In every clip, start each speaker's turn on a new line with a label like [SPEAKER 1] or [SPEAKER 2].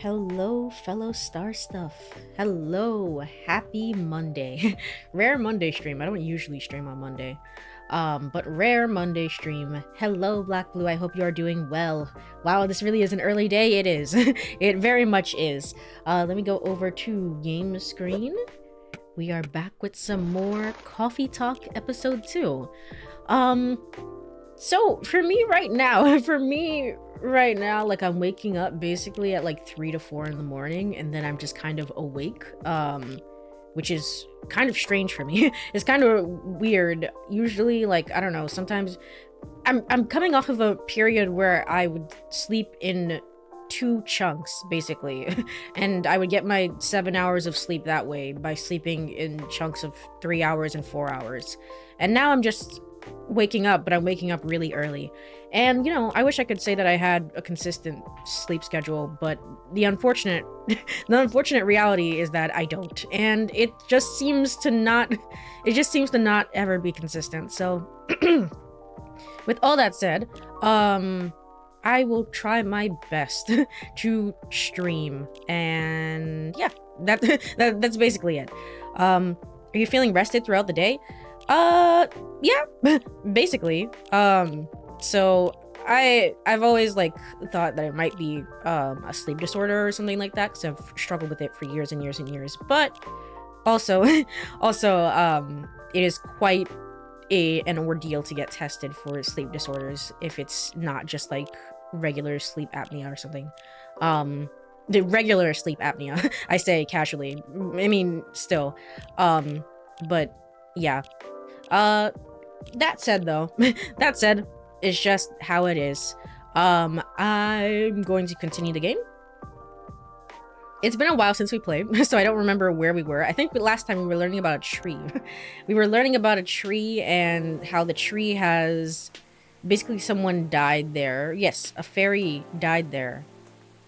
[SPEAKER 1] Hello, fellow star stuff. Hello, happy Monday. Rare Monday stream. I don't usually stream on Monday. But rare Monday stream. Hello, Black Blue. I hope you are doing well. Wow, this really is an early day. It is. It very much is. Let me go over to game screen. We are back with some more Coffee Talk episode 2. So for me right now, like I'm waking up basically at like 3 to 4 in the morning, and then I'm just kind of awake, which is kind of strange for me. It's kind of weird. Usually, like, I don't know, sometimes I'm coming off of a period where I would sleep in 2 chunks basically, and I would get my 7 hours of sleep that way by sleeping in chunks of 3 hours and 4 hours. And now I'm just waking up, but I'm waking up really early. And, you know, I wish I could say that I had a consistent sleep schedule, but the unfortunate reality is that I don't. And it just seems to not ever be consistent. So with all that said, I will try my best to stream, and yeah, that's basically it. Are you feeling rested throughout the day? Yeah, basically. So I've always like thought that it might be a sleep disorder or something like that, because I've struggled with it for years and years and years. But also it is quite an ordeal to get tested for sleep disorders if it's not just like regular sleep apnea or something. The regular sleep apnea, I say casually. I mean, still. But yeah. That said though, it's just how it is. I'm going to continue the game. It's been a while since we played, so I don't remember where we were. I think last time we were learning about a tree. We were learning about a tree and how the tree has... Basically, someone died there. Yes, a fairy died there.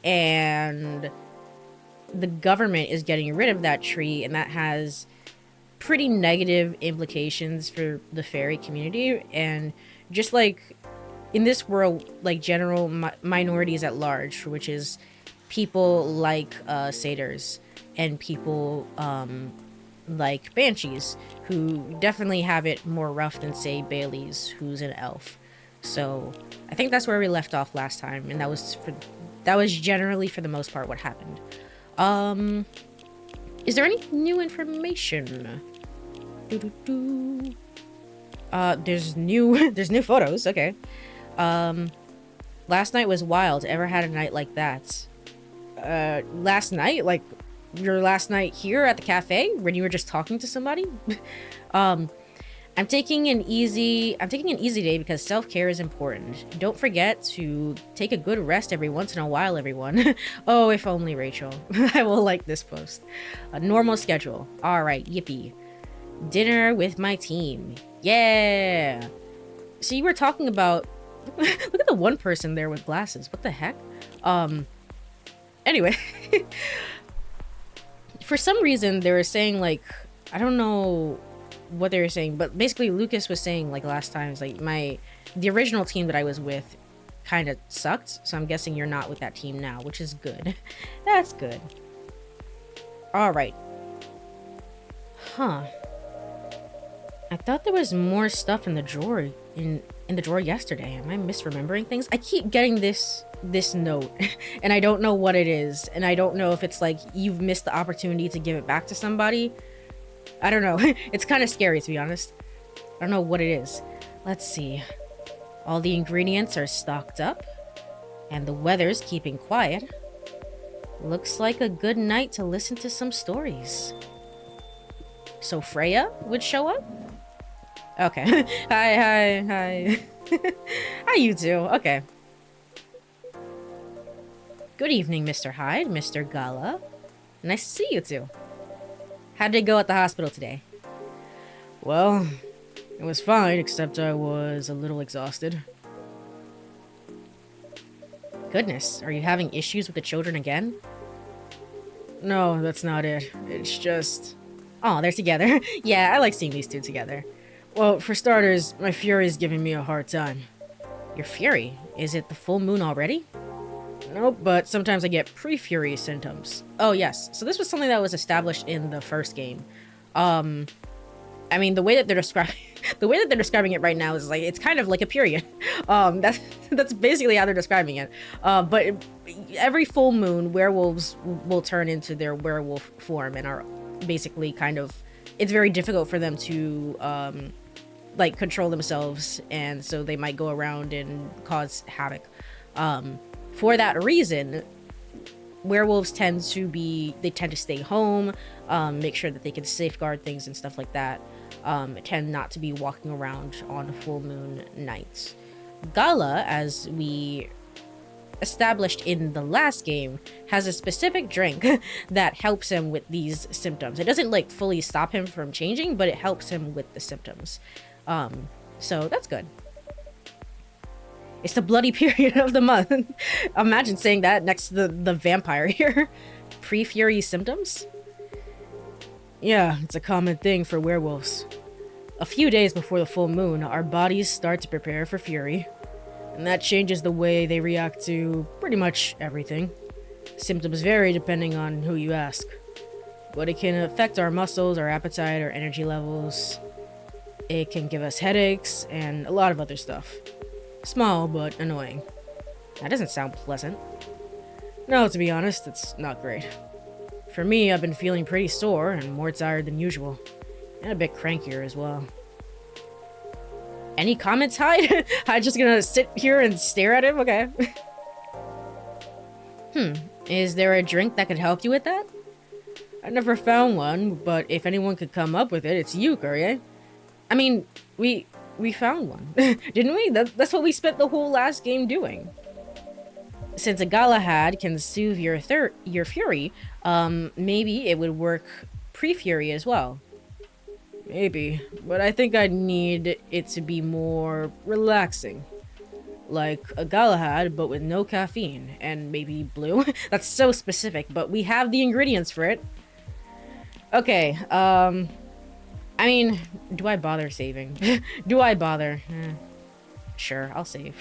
[SPEAKER 1] And the government is getting rid of that tree, and that has pretty negative implications for the fairy community. And just like in this world, like general minorities at large, which is people like satyrs and people like banshees, who definitely have it more rough than, say, Bailey's, who's an elf. So I think that's where we left off last time, and that was generally, for the most part, what happened. Is there any new information? There's new photos. Okay. Last night was wild. Ever had a night like that? Last night? Like your last night here at the cafe when you were just talking to somebody? I'm taking an easy day because self-care is important. Don't forget to take a good rest every once in a while, everyone. Oh, if only Rachel. I will like this post. A normal schedule. All right, yippee. Dinner with my team. Yeah. So you were talking about... Look at the one person there with glasses. What the heck? Anyway. For some reason, they were saying, like... I don't know what they were saying, but basically Lucas was saying, like, last time, is like the original team that I was with kind of sucked, so I'm guessing you're not with that team now, which is good. That's good. All right. Huh. I thought there was more stuff in the drawer in the drawer yesterday. Am I misremembering things? I keep getting this note and I don't know what it is, and I don't know if it's like you've missed the opportunity to give it back to somebody. I don't know. It's kind of scary, to be honest. I don't know what it is. Let's see. All the ingredients are stocked up, and the weather's keeping quiet. Looks like a good night to listen to some stories. So Freya would show up? Okay. Hi. Hi, you two. Okay. Good evening, Mr. Hyde, Mr. Gala. Nice to see you two. How did it go at the hospital today? Well, it was fine, except I was a little exhausted. Goodness, are you having issues with the children again? No, that's not it. It's just... Oh, they're together. Yeah, I like seeing these two together. Well, for starters, my Fury's giving me a hard time. Your Fury? Is it the full moon already? Nope, but sometimes I get pre-Fury symptoms. Oh yes, so this was something that was established in the first game. I mean, the way that they're describing it right now is like it's kind of like a period. That's basically how they're describing it. But every full moon, werewolves will turn into their werewolf form and are basically kind of. It's very difficult for them to like control themselves, and so they might go around and cause havoc. For that reason, werewolves tend to stay home, make sure that they can safeguard things and stuff like that. Tend not to be walking around on full moon nights. Gala, as we established in the last game, has a specific drink that helps him with these symptoms. It doesn't like fully stop him from changing, but it helps him with the symptoms. So that's good. It's the bloody period of the month. Imagine saying that next to the vampire here. Pre-Fury symptoms? Yeah, it's a common thing for werewolves. A few days before the full moon, our bodies start to prepare for Fury. And that changes the way they react to pretty much everything. Symptoms vary depending on who you ask. But it can affect our muscles, our appetite, our energy levels. It can give us headaches and a lot of other stuff. Small, but annoying. That doesn't sound pleasant. No, to be honest, it's not great. For me, I've been feeling pretty sore and more tired than usual. And a bit crankier as well. Any comments, Hyde? I'm just gonna sit here and stare at him? Okay. Is there a drink that could help you with that? I never found one, but if anyone could come up with it, it's you, Courie. I mean, we found one, didn't we? That's what we spent the whole last game doing. Since a Galahad can soothe your fury, maybe it would work pre-Fury as well. Maybe, but I think I'd need it to be more relaxing. Like a Galahad, but with no caffeine, and maybe blue. That's so specific, but we have the ingredients for it. Okay, I mean, do I bother saving? Do I bother? Sure, I'll save.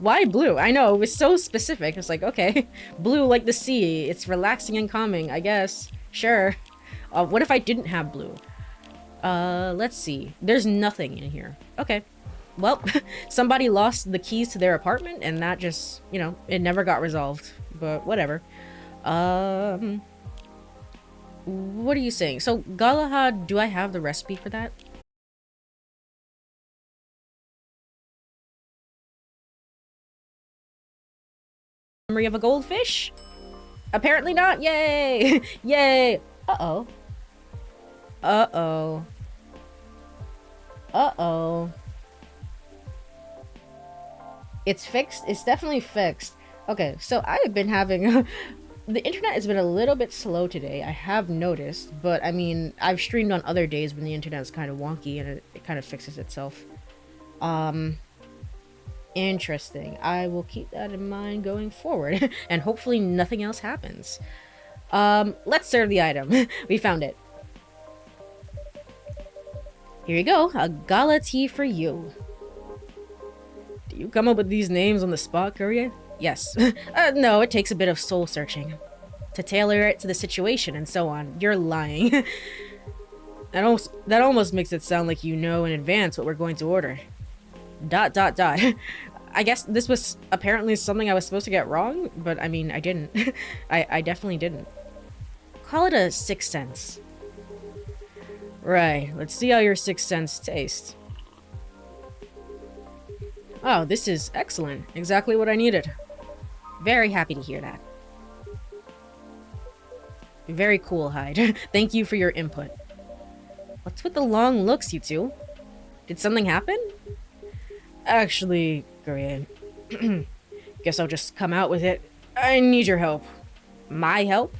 [SPEAKER 1] Why blue? I know, it was so specific. It's like, okay, blue like the sea. It's relaxing and calming, I guess. Sure. What if I didn't have blue? Let's see. There's nothing in here. Okay. Well, somebody lost the keys to their apartment, and that just, you know, it never got resolved. But whatever. What are you saying? So, Galahad, do I have the recipe for that? Memory of a goldfish? Apparently not. Yay! Yay! Uh-oh. Uh-oh. Uh-oh. It's fixed? It's definitely fixed. Okay, so I have been having... The internet has been a little bit slow today, I have noticed, but I mean, I've streamed on other days when the internet is kind of wonky and it kind of fixes itself. Interesting. I will keep that in mind going forward, and hopefully nothing else happens. Let's serve the item. We found it. Here you go, a gala tea for you. Do you come up with these names on the spot, Courie? Yes. No, it takes a bit of soul searching. To tailor it to the situation and so on. You're lying. That almost makes it sound like you know in advance what we're going to order. ... I guess this was apparently something I was supposed to get wrong, but I mean, I didn't. I definitely didn't. Call it a 6 cents. Right, let's see how your 6 cents taste. Oh, this is excellent. Exactly what I needed. Very happy to hear that. Very cool, Hyde. Thank you for your input. What's with the long looks, you two? Did something happen? Actually, Courie, guess I'll just come out with it. I need your help. My help?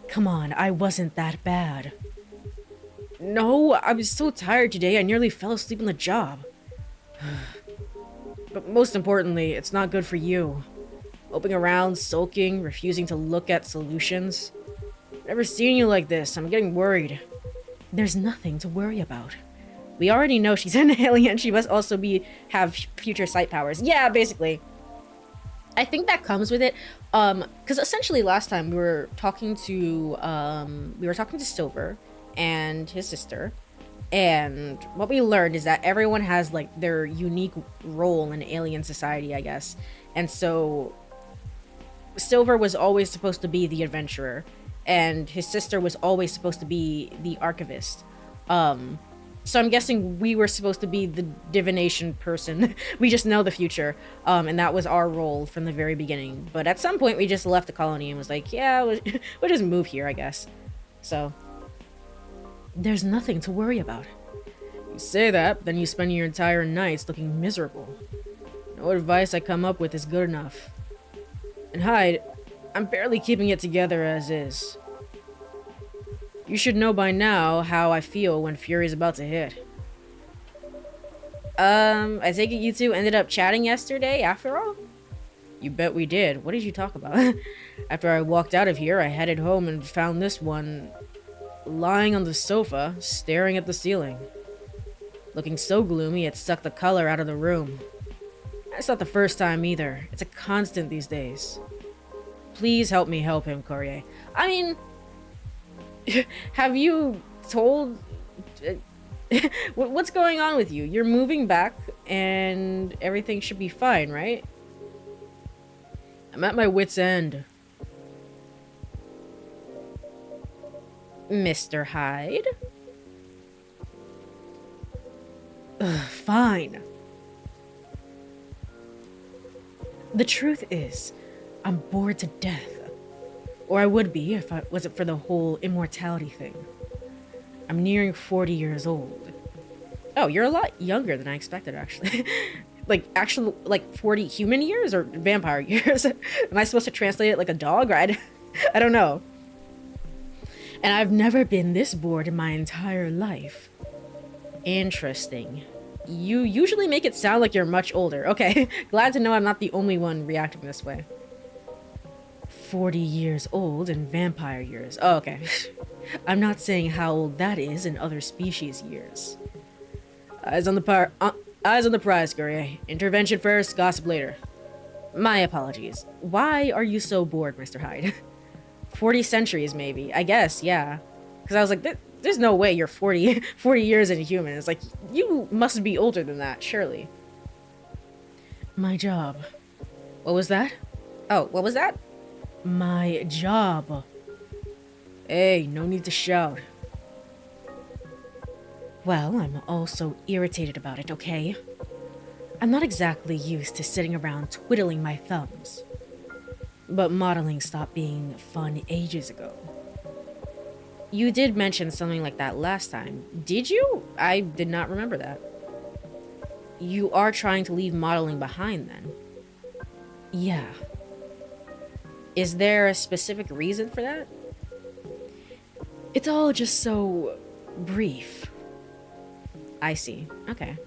[SPEAKER 1] Come on, I wasn't that bad. No, I was so tired today I nearly fell asleep on the job. But most importantly, it's not good for you. Moping around, sulking, refusing to look at solutions. Never seen you like this. I'm getting worried. There's nothing to worry about. We already know she's an alien. She must also have future sight powers. Yeah, basically. I think that comes with it. Because essentially last time we were talking to Silver and his sister, and what we learned is that everyone has like their unique role in alien society, I guess. And so Silver was always supposed to be the adventurer, and his sister was always supposed to be the archivist. Um, so I'm guessing we were supposed to be the divination person. We just know the future, and that was our role from the very beginning. But at some point, we just left the colony and was like, yeah, we'll just move here, I guess. So there's nothing to worry about. You say that, but then you spend your entire nights looking miserable. No advice I come up with is good enough. And Hyde, I'm barely keeping it together as is. You should know by now how I feel when Fury's about to hit. I take it you two ended up chatting yesterday after all? You bet we did. What did you talk about? After I walked out of here, I headed home and found this one lying on the sofa, staring at the ceiling. Looking so gloomy, it sucked the color out of the room. That's not the first time either. It's a constant these days. Please help me help him, Courie. I mean, have you told... What's going on with you? You're moving back and everything should be fine, right? I'm at my wit's end. Mr. Hyde? Ugh, fine. The truth is, I'm bored to death. Or I would be if it wasn't for the whole immortality thing. I'm nearing 40 years old. Oh, you're a lot younger than I expected, actually. like 40 human years or vampire years? Am I supposed to translate it like a dog? Or I don't know. And I've never been this bored in my entire life. Interesting. You usually make it sound like you're much older. Okay, glad to know I'm not the only one reacting this way. 40 years old in vampire years. Oh, okay. I'm not saying how old that is in other species years. Eyes on the prize, Courie. Intervention first, gossip later. My apologies. Why are you so bored, Mr. Hyde? 40 centuries, maybe. I guess, yeah. Because I was like, there's no way you're 40 years in human. It's like, you must be older than that, surely. My job. What was that? Oh, what was that? My job. Hey, no need to shout. Well, I'm also irritated about it, okay? I'm not exactly used to sitting around twiddling my thumbs. But modeling stopped being fun ages ago. You did mention something like that last time. Did you? I did not remember that. You are trying to leave modeling behind, then? Yeah. Is there a specific reason for that? It's all just so brief. I see. Okay.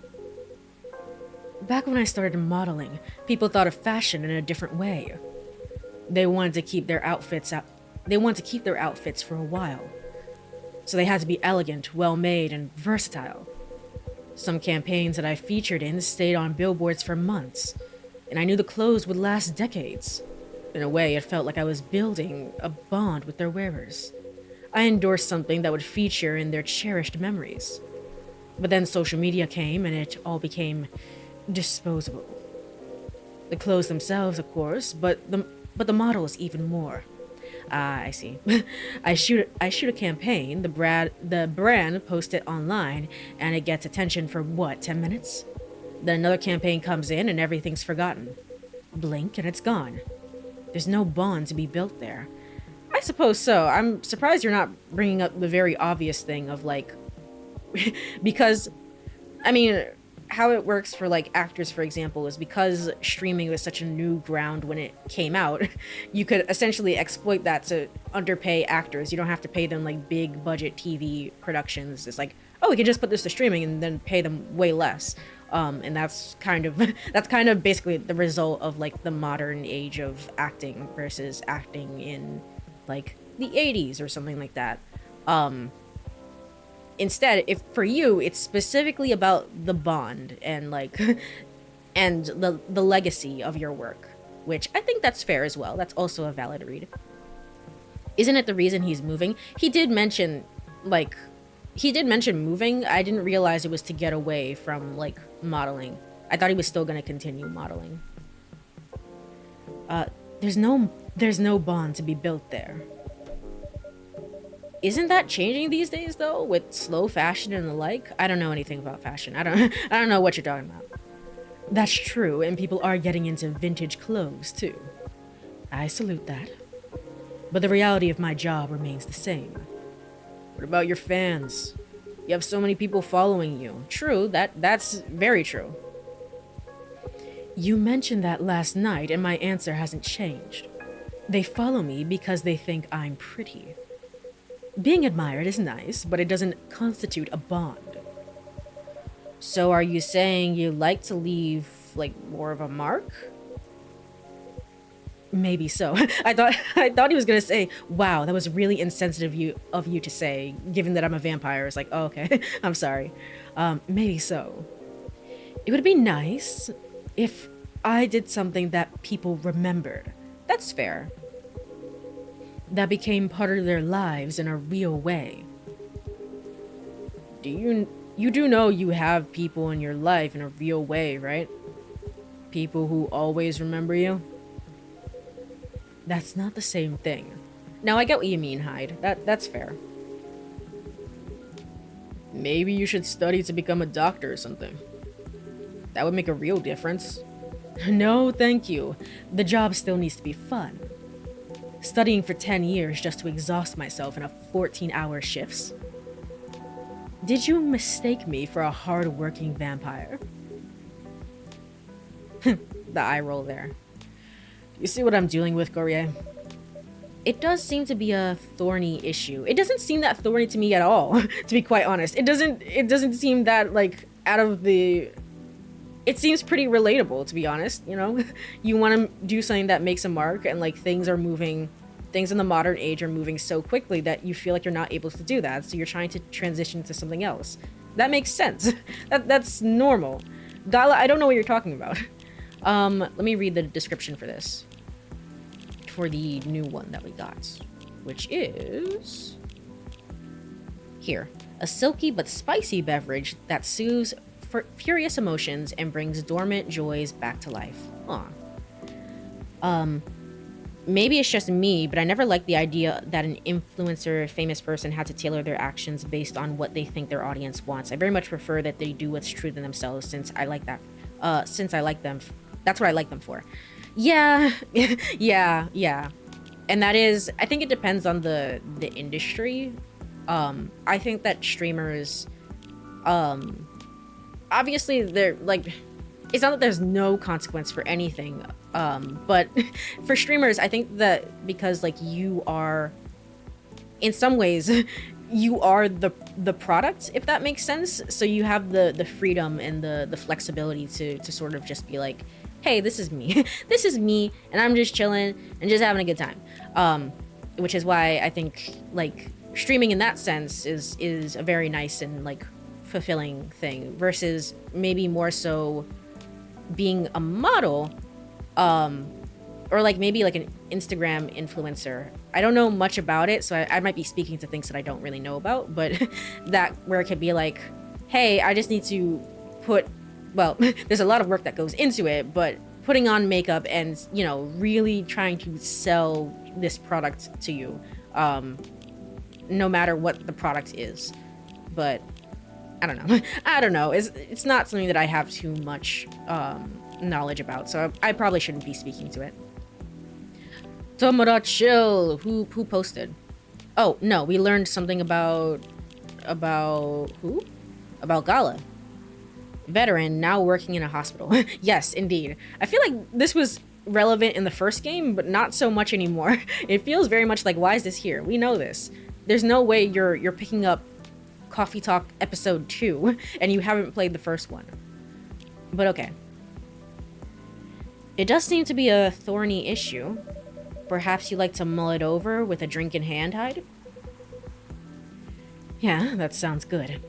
[SPEAKER 1] Back when I started modeling, people thought of fashion in a different way. They wanted to keep their outfits for a while. So they had to be elegant, well-made, and versatile. Some campaigns that I featured in stayed on billboards for months, and I knew the clothes would last decades. In a way, it felt like I was building a bond with their wearers. I endorsed something that would feature in their cherished memories. But then social media came, and it all became disposable. The clothes themselves, of course, but the models even more. Ah, I see. I shoot a campaign, the brand posts it online, and it gets attention for what, 10 minutes? Then another campaign comes in and everything's forgotten. Blink and it's gone. There's no bond to be built there. I suppose so. I'm surprised you're not bringing up the very obvious thing of like, because, I mean, how it works for like actors, for example, is because streaming was such a new ground when it came out, you could essentially exploit that to underpay actors. You don't have to pay them like big budget TV productions. It's like, oh, we can just put this to streaming and then pay them way less. And that's kind of basically the result of like the modern age of acting versus acting in like the 80s or something like that. Instead, if for you, it's specifically about the bond and like, and the legacy of your work. which I think that's fair as well. That's also a valid read. Isn't it the reason he's moving? He did mention, like, moving. I didn't realize it was to get away from, like, modeling. I thought he was still going to continue modeling. There's no bond to be built there. Isn't that changing these days, though, with slow fashion and the like? I don't know anything about fashion. I don't know what you're talking about. That's true, and people are getting into vintage clothes, too. I salute that. But the reality of my job remains the same. What about your fans? You have so many people following you. True, that's very true. You mentioned that last night, and my answer hasn't changed. They follow me because they think I'm pretty. Being admired is nice, but it doesn't constitute a bond. So are you saying you like to leave, like, more of a mark? Maybe so. I thought he was gonna say, wow, that was really insensitive of you to say, given that I'm a vampire. It's like, oh, okay, I'm sorry. Maybe so. It would be nice if I did something that people remembered. That's fair. That became part of their lives in a real way. You do know you have people in your life in a real way, right? People who always remember you? That's not the same thing. Now, I get what you mean, Hyde. That's fair. Maybe you should study to become a doctor or something. That would make a real difference. No, thank you. The job still needs to be fun. Studying for 10 years just to exhaust myself in a 14-hour shifts. Did you mistake me for a hard-working vampire? The eye roll there. You see what I'm dealing with, Courie? It does seem to be a thorny issue. It doesn't seem that thorny to me at all, to be quite honest. It doesn't seem that, like, out of the... It seems pretty relatable, to be honest, you know? You want to do something that makes a mark, and, like, things in the modern age are moving so quickly that you feel like you're not able to do that, so you're trying to transition to something else. That makes sense. That's normal. Gala, I don't know what you're talking about. Let me read the description for this. For the new one that we got, which is... Here. A silky but spicy beverage that soothes furious emotions and brings dormant joys back to life. Aw. Maybe it's just me, but I never liked the idea that an influencer, famous person, had to tailor their actions based on what they think their audience wants. I very much prefer that they do what's true to themselves, since I like that. Since I like them. That's what I like them for. Yeah. yeah. And that is, I think it depends on the industry. I think that streamers, obviously they're like, it's not that there's no consequence for anything, but for streamers, I think that because, like, you are, in some ways, you are the product, if that makes sense. So you have the freedom and the flexibility to sort of just be like, hey, this is me. This is me, and I'm just chilling and just having a good time. Which is why I think, like, streaming in that sense is a very nice and, like, fulfilling thing, versus maybe more so being a model, or like maybe like an Instagram influencer. I don't know much about it, so I might be speaking to things that I don't really know about, but that where it could be like, hey, I just need to put, well, there's a lot of work that goes into it, but putting on makeup and, you know, really trying to sell this product to you, no matter what the product is. But I don't know. It's not something that I have too much knowledge about, so I probably shouldn't be speaking to it. Tomoda chill. Who posted? Oh no, we learned something about who? About Gala. Veteran, now working in a hospital. Yes, indeed. I feel like this was relevant in the first game, but not so much anymore. It feels very much like, why is this here? We know this. There's no way you're picking up CoffeeTalk episode 2 and you haven't played the first one. But okay. It does seem to be a thorny issue. Perhaps you'd like to mull it over with a drink in hand, Hyde? Yeah, that sounds good.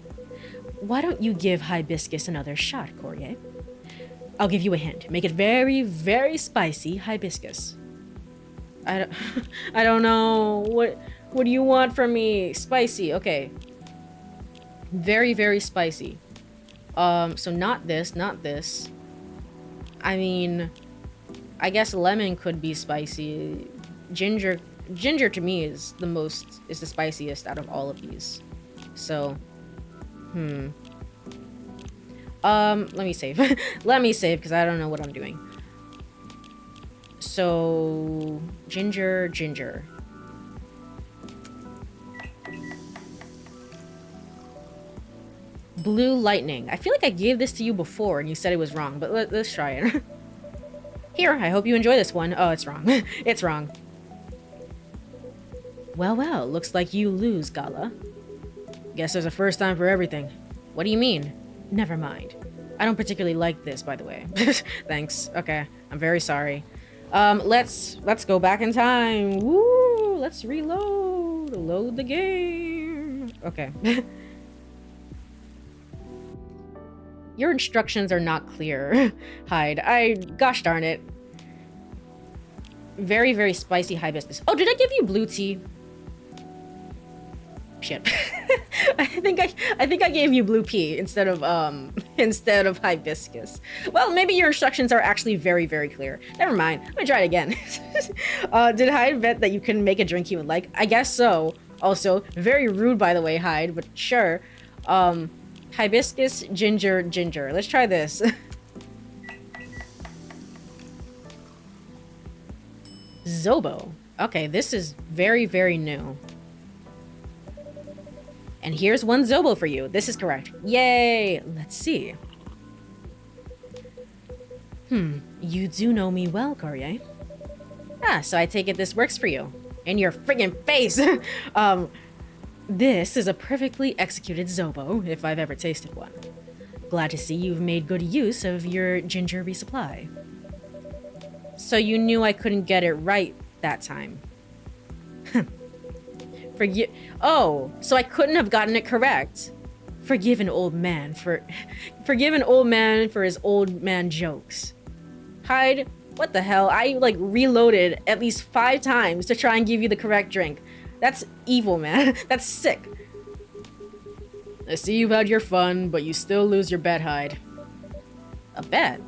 [SPEAKER 1] Why don't you give Hibiscus another shot, Courie? I'll give you a hint. Make it very, very spicy hibiscus. I don't, I don't know. What do you want from me? Spicy. Okay. Very, very spicy. So not this, not this. I mean, I guess lemon could be spicy. Ginger to me is the spiciest out of all of these. So, let me save. Let me save because I don't know what I'm doing. So, ginger. Blue lightning. I feel like I gave this to you before and you said it was wrong, but let's try it. Here, I hope you enjoy this one. Oh, it's wrong. It's wrong. Well, looks like you lose, Gala. Guess there's a first time for everything. What do you mean? Never mind. I don't particularly like this, by the way. Thanks. Okay, I'm very sorry. Let's go back in time. Woo! Let's reload. Load the game. Okay. Your instructions are not clear. Hyde. Gosh darn it. Very, very spicy hibiscus. Oh, did I give you blue tea? Shit. I think I gave you blue pea instead of hibiscus. Well, maybe your instructions are actually very, very clear. Never mind. I'm gonna try it again. Did Hyde bet that you couldn't make a drink he would like? I guess so. Also, very rude by the way, Hyde, but sure. Hibiscus, ginger. Let's try this. Zobo. Okay, this is very, very new. And here's one Zobo for you. This is correct. Yay! Let's see. You do know me well, Courie. Ah, so I take it this works for you. In your friggin' face! This is a perfectly executed Zobo, if I've ever tasted one. Glad to see you've made good use of your ginger resupply. So you knew I couldn't get it right that time. Oh, so I couldn't have gotten it correct. Forgive an old man for his old man jokes. Hyde, what the hell? I reloaded at least 5 times to try and give you the correct drink. That's evil, man. That's sick. I see you've had your fun, but you still lose your bet, Hyde. A bet?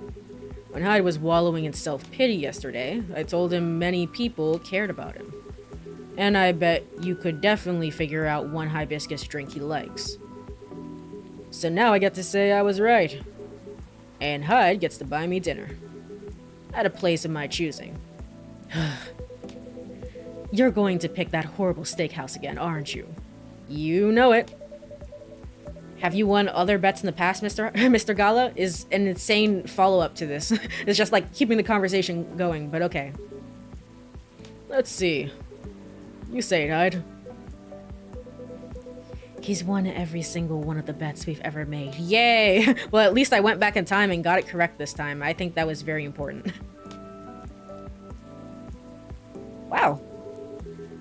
[SPEAKER 1] When Hyde was wallowing in self-pity yesterday, I told him many people cared about him. And I bet you could definitely figure out one hibiscus drink he likes. So now I get to say I was right. And Hyde gets to buy me dinner. At a place of my choosing. You're going to pick that horrible steakhouse again, aren't you? You know it. Have you won other bets in the past, Mr. Gala? Is an insane follow-up to this. It's just like keeping the conversation going, but okay. Let's see. You say it, Hyde. He's won every single one of the bets we've ever made. Yay! Well, at least I went back in time and got it correct this time. I think that was very important. Wow.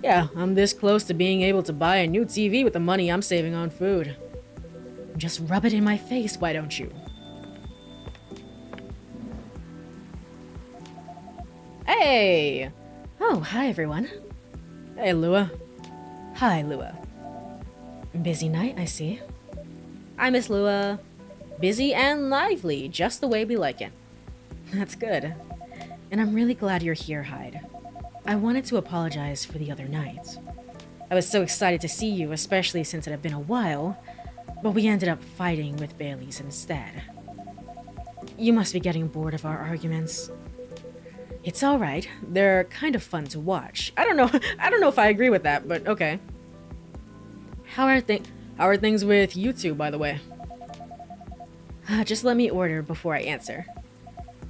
[SPEAKER 1] Yeah, I'm this close to being able to buy a new TV with the money I'm saving on food. Just rub it in my face, why don't you? Hey! Oh, hi everyone. Hey, Lua. Hi, Lua. Busy night, I see. I miss Lua. Busy and lively, just the way we like it. That's good. And I'm really glad you're here, Hyde. I wanted to apologize for the other night. I was so excited to see you, especially since it had been a while, but we ended up fighting with Bailey's instead. You must be getting bored of our arguments. It's alright. They're kind of fun to watch. I don't know if I agree with that, but okay. How are things with you two, by the way? Just let me order before I answer.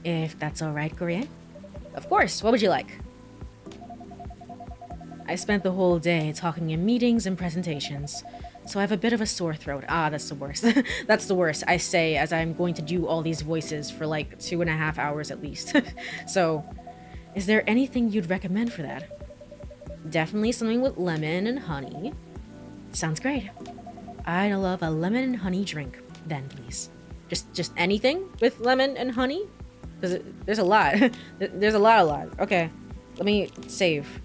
[SPEAKER 1] If that's alright, Courie? Of course. What would you like? I spent the whole day talking in meetings and presentations, so I have a bit of a sore throat. Ah, that's the worst. That's the worst, I say, as I'm going to do all these voices for like 2.5 hours at least. So, is there anything you'd recommend for that? Definitely something with lemon and honey. Sounds great. I'd love a lemon and honey drink, then, please. Just anything with lemon and honey? Because there's a lot. There's a lot. Okay. Let me save.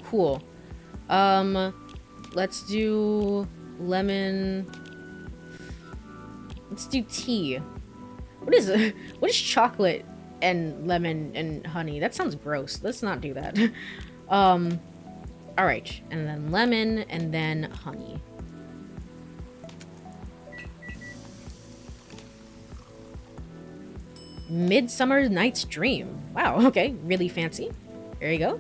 [SPEAKER 1] Cool. Let's do lemon. Let's do tea. What is chocolate and lemon and honey? That sounds gross. Let's not do that. All right. And then lemon and then honey. Midsummer Night's Dream. Wow, okay, really fancy. There you go.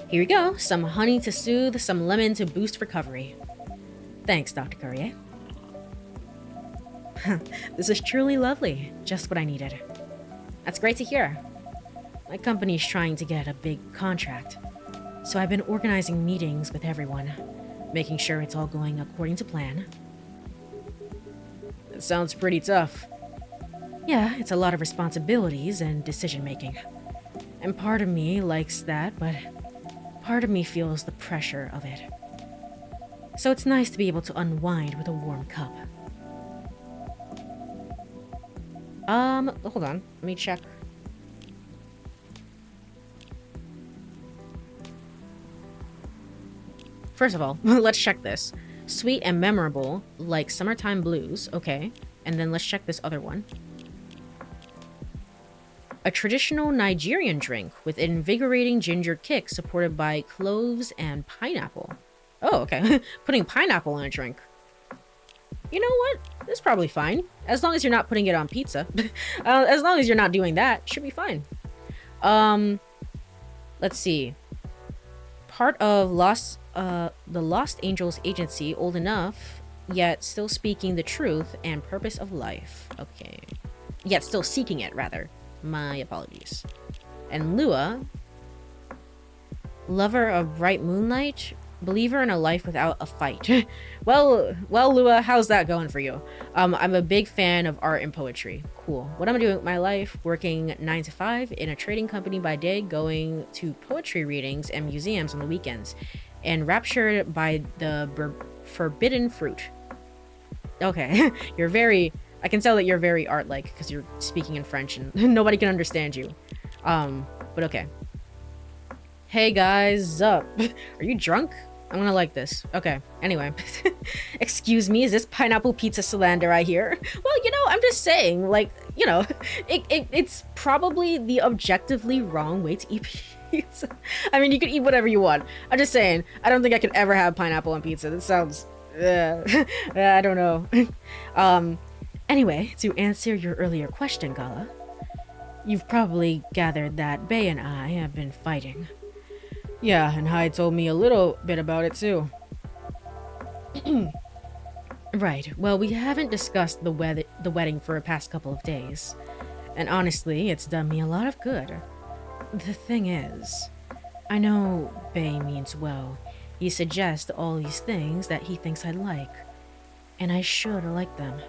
[SPEAKER 1] Here you go. Some honey to soothe, some lemon to boost recovery. Thanks, Dr. Courie. This is truly lovely. Just what I needed. That's great to hear. My company's trying to get a big contract, so I've been organizing meetings with everyone, making sure it's all going according to plan. It sounds pretty tough. Yeah, it's a lot of responsibilities and decision-making. And part of me likes that, but part of me feels the pressure of it. So it's nice to be able to unwind with a warm cup. Hold on. Let me check. First of all, let's check this. Sweet and memorable, like summertime blues. Okay. And then let's check this other one. A traditional Nigerian drink with invigorating ginger kick supported by cloves and pineapple. Oh, okay. Putting pineapple in a drink. You know what? That's probably fine. As long as you're not putting it on pizza. As long as you're not doing that, should be fine. Let's see. Part of the Lost Angels Agency, old enough, yet still speaking the truth and purpose of life. Okay. Yet still seeking it, rather. My apologies. And Lua, lover of bright moonlight, believer in a life without a fight. well, Lua, how's that going for you? I'm a big fan of art and poetry. Cool. What am I doing with my life? Working 9 to 5 in a trading company by day, going to poetry readings and museums on the weekends, and raptured by the forbidden fruit. Okay, you're very... I can tell that you're very art-like because you're speaking in French and nobody can understand you. But okay. Hey guys, up. Are you drunk? I'm gonna like this. Okay, anyway. Excuse me, is this pineapple pizza slander I hear? Well, you know, I'm just saying, like, you know, it's probably the objectively wrong way to eat pizza. I mean, you can eat whatever you want. I'm just saying, I don't think I could ever have pineapple on pizza. That sounds... I don't know. Anyway, to answer your earlier question, Gala, you've probably gathered that Bay and I have been fighting. Yeah, and Hyde told me a little bit about it too. Right, well, we haven't discussed the wedding for the past couple of days. And honestly, it's done me a lot of good. The thing is, I know Bay means well. He suggests all these things that he thinks I'd like. And I should like them.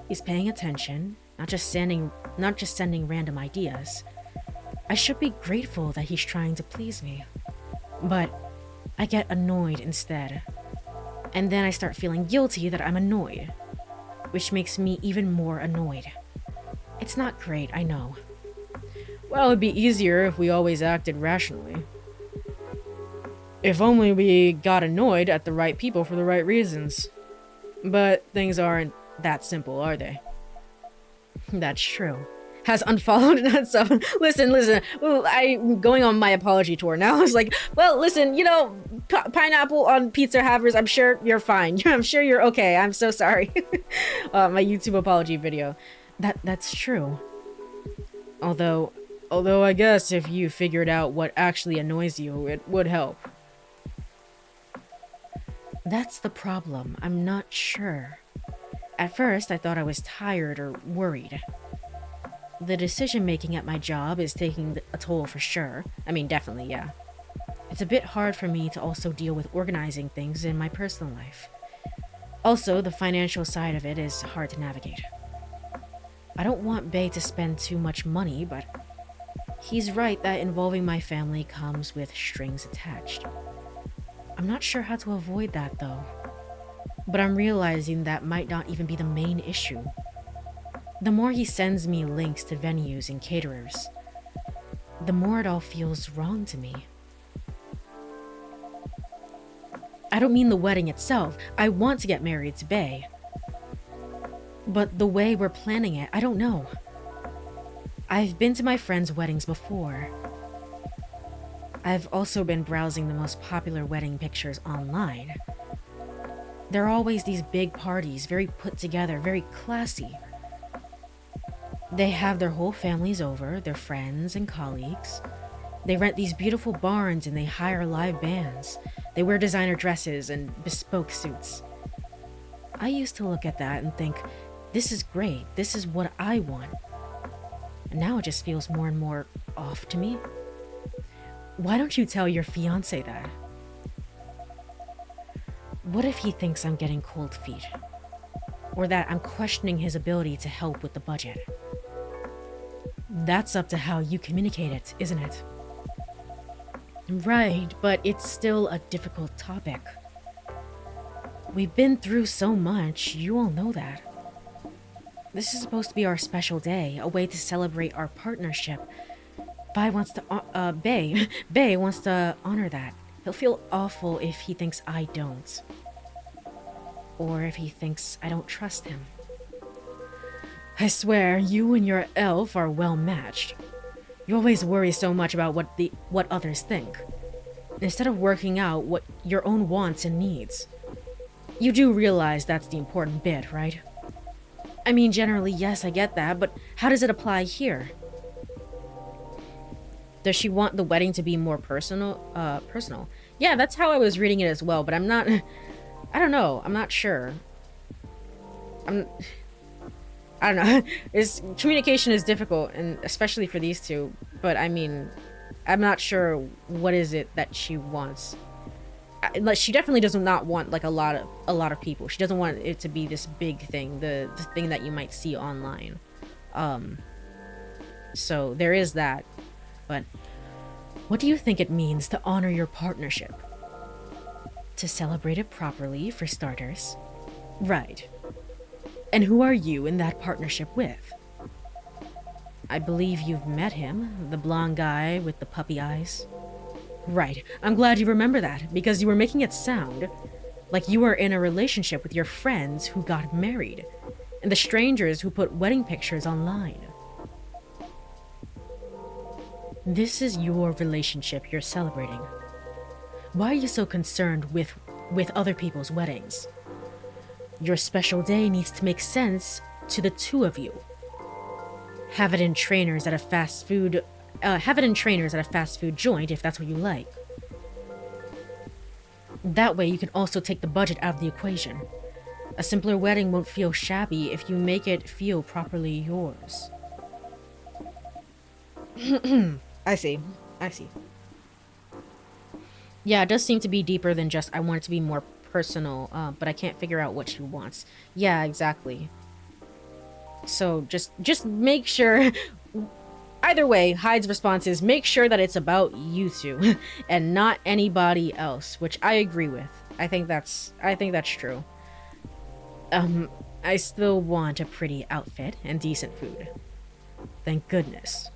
[SPEAKER 1] He's paying attention, not just sending random ideas. I should be grateful that he's trying to please me. But I get annoyed instead. And then I start feeling guilty that I'm annoyed, which makes me even more annoyed. It's not great, I know. Well, it'd be easier if we always acted rationally. If only we got annoyed at the right people for the right reasons. But things aren't that simple, are they? That's true. Has unfollowed and stuff. Listen. Well, I'm going on my apology tour now. It's like, well, listen, you know, pineapple on pizza havers, I'm sure you're fine. I'm sure you're okay. I'm so sorry. My YouTube apology video. That's true. Although I guess if you figured out what actually annoys you, it would help. That's the problem. I'm not sure. At first, I thought I was tired or worried. The decision-making at my job is taking a toll for sure. I mean, definitely, yeah. It's a bit hard for me to also deal with organizing things in my personal life. Also, the financial side of it is hard to navigate. I don't want Bay to spend too much money, but he's right that involving my family comes with strings attached. I'm not sure how to avoid that, though. But I'm realizing that might not even be the main issue. The more he sends me links to venues and caterers, the more it all feels wrong to me. I don't mean the wedding itself. I want to get married to Bae. But the way we're planning it, I don't know. I've been to my friends' weddings before. I've also been browsing the most popular wedding pictures online. There are always these big parties, very put together, very classy. They have their whole families over, their friends and colleagues. They rent these beautiful barns and they hire live bands. They wear designer dresses and bespoke suits. I used to look at that and think, this is great, this is what I want. And now it just feels more and more off to me. Why don't you tell your fiancé that? What if he thinks I'm getting cold feet? Or that I'm questioning his ability to help with the budget? That's up to how you communicate it, isn't it? Right, but it's still a difficult topic. We've been through so much, you all know that. This is supposed to be our special day, a way to celebrate our partnership. Bae wants to honor that. He'll feel awful if he thinks I don't. Or if he thinks I don't trust him. I swear, you and your elf are well matched. You always worry so much about what others think, instead of working out what your own wants and needs. You do realize that's the important bit, right? I mean, generally, yes, I get that, but how does it apply here? Does she want the wedding to be more personal? Yeah, that's how I was reading it as well, but I'm not... I don't know. I'm not sure. I don't know. Communication is difficult, and especially for these two. But I mean, I'm not sure what is it that she wants. She definitely does not want like a lot of people. She doesn't want it to be this big thing, the thing that you might see online. So there is that. But what do you think it means to honor your partnership? To celebrate it properly, for starters. Right. And who are you in that partnership with? I believe you've met him, the blonde guy with the puppy eyes. Right. I'm glad you remember that, because you were making it sound like you were in a relationship with your friends who got married, and the strangers who put wedding pictures online. This is your relationship you're celebrating. Why are you so concerned with other people's weddings? Your special day needs to make sense to the two of you. Have it in trainers at a fast food joint if that's what you like. That way you can also take the budget out of the equation. A simpler wedding won't feel shabby if you make it feel properly yours. I see. Yeah, it does seem to be deeper than just I want it to be more personal, but I can't figure out what she wants. Yeah, exactly. So just make sure. Either way, Hyde's response is make sure that it's about you two and not anybody else, which I agree with. I think that's true. I still want a pretty outfit and decent food. Thank goodness.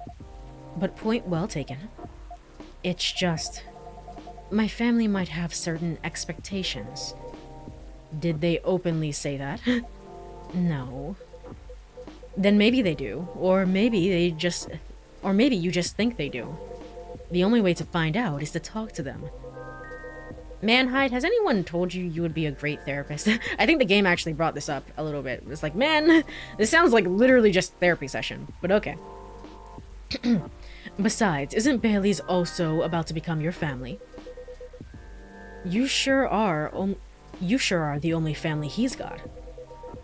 [SPEAKER 1] But point well taken. It's just my family might have certain expectations. Did they openly say that? No. Then maybe they do, or maybe you just think they do. The only way to find out is to talk to them. Man, Hyde, has anyone told you would be a great therapist? I think the game actually brought this up a little bit. It's like, man, this sounds like literally just a therapy session, but okay. Besides, isn't Bailey's also about to become your family? You sure are the only family he's got.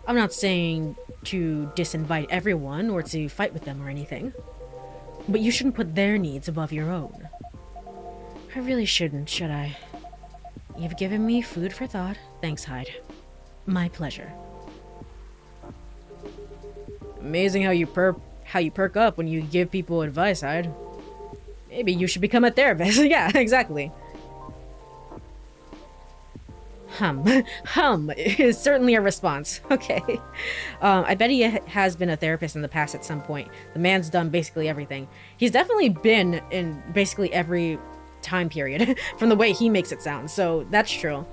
[SPEAKER 1] I'm not saying to disinvite everyone or to fight with them or anything. But you shouldn't put their needs above your own. I really shouldn't, should I? You've given me food for thought. Thanks, Hyde. My pleasure. Amazing how you perk up when you give people advice, Hyde. Maybe you should become a therapist. Yeah, exactly. Hum. Hum is certainly a response. Okay. I bet he has been a therapist in the past at some point. The man's done basically everything. He's definitely been in basically every time period from the way he makes it sound. So that's true.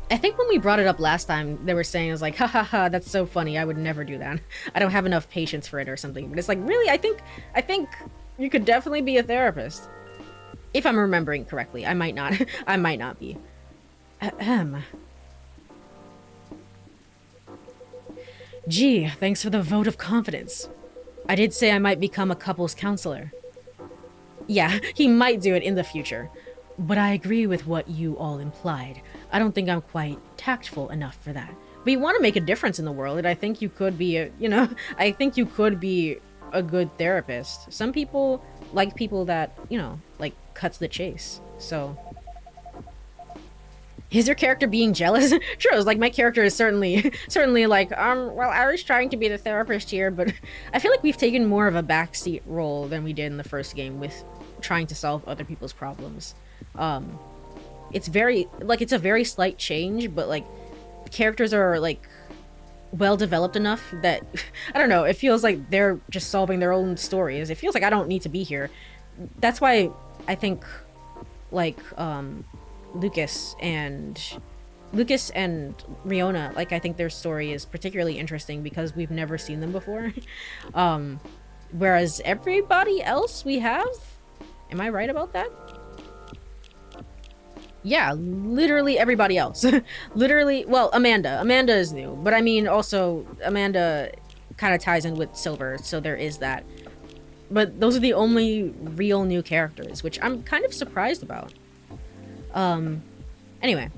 [SPEAKER 1] I think when we brought it up last time, they were saying, I was like, ha ha ha, that's so funny. I would never do that. I don't have enough patience for it or something. But it's like, really? I think you could definitely be a therapist. If I'm remembering correctly. I might not. I might not be. Ahem. Gee, thanks for the vote of confidence. I did say I might become a couples counselor. Yeah, he might do it in the future. But I agree with what you all implied. I don't think I'm quite tactful enough for that. But you want to make a difference in the world, and I think you could be I think you could be a good therapist. Some people like people that, like, cuts the chase. So is your character being jealous? Sure, it's like my character is certainly like, well, I was trying to be the therapist here, but I feel like we've taken more of a backseat role than we did in the first game with trying to solve other people's problems. It's very, like, it's a very slight change, but, like, characters are, like, well developed enough that, I don't know, it feels like they're just solving their own stories. It feels like I don't need to be here. That's why I think, like, Lucas and Riona, like, I think their story is particularly interesting because we've never seen them before. Whereas everybody else we have, am I right about that? Yeah, literally everybody else. Literally, well, Amanda is new, but I mean, also Amanda kind of ties in with Silver, so there is that. But those are the only real new characters, which I'm kind of surprised about. Anyway,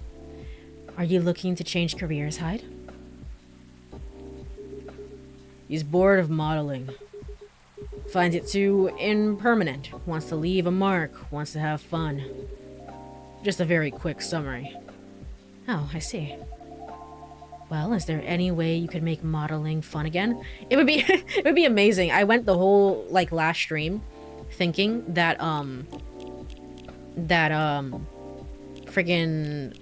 [SPEAKER 1] are you looking to change careers, Hyde? He's bored of modeling. Finds it too impermanent. Wants to leave a mark. Wants to have fun. Just a very quick summary. Oh, I see. Well, is there any way you could make modeling fun again? It would be it would be amazing. I went the whole, like, last stream thinking that friggin',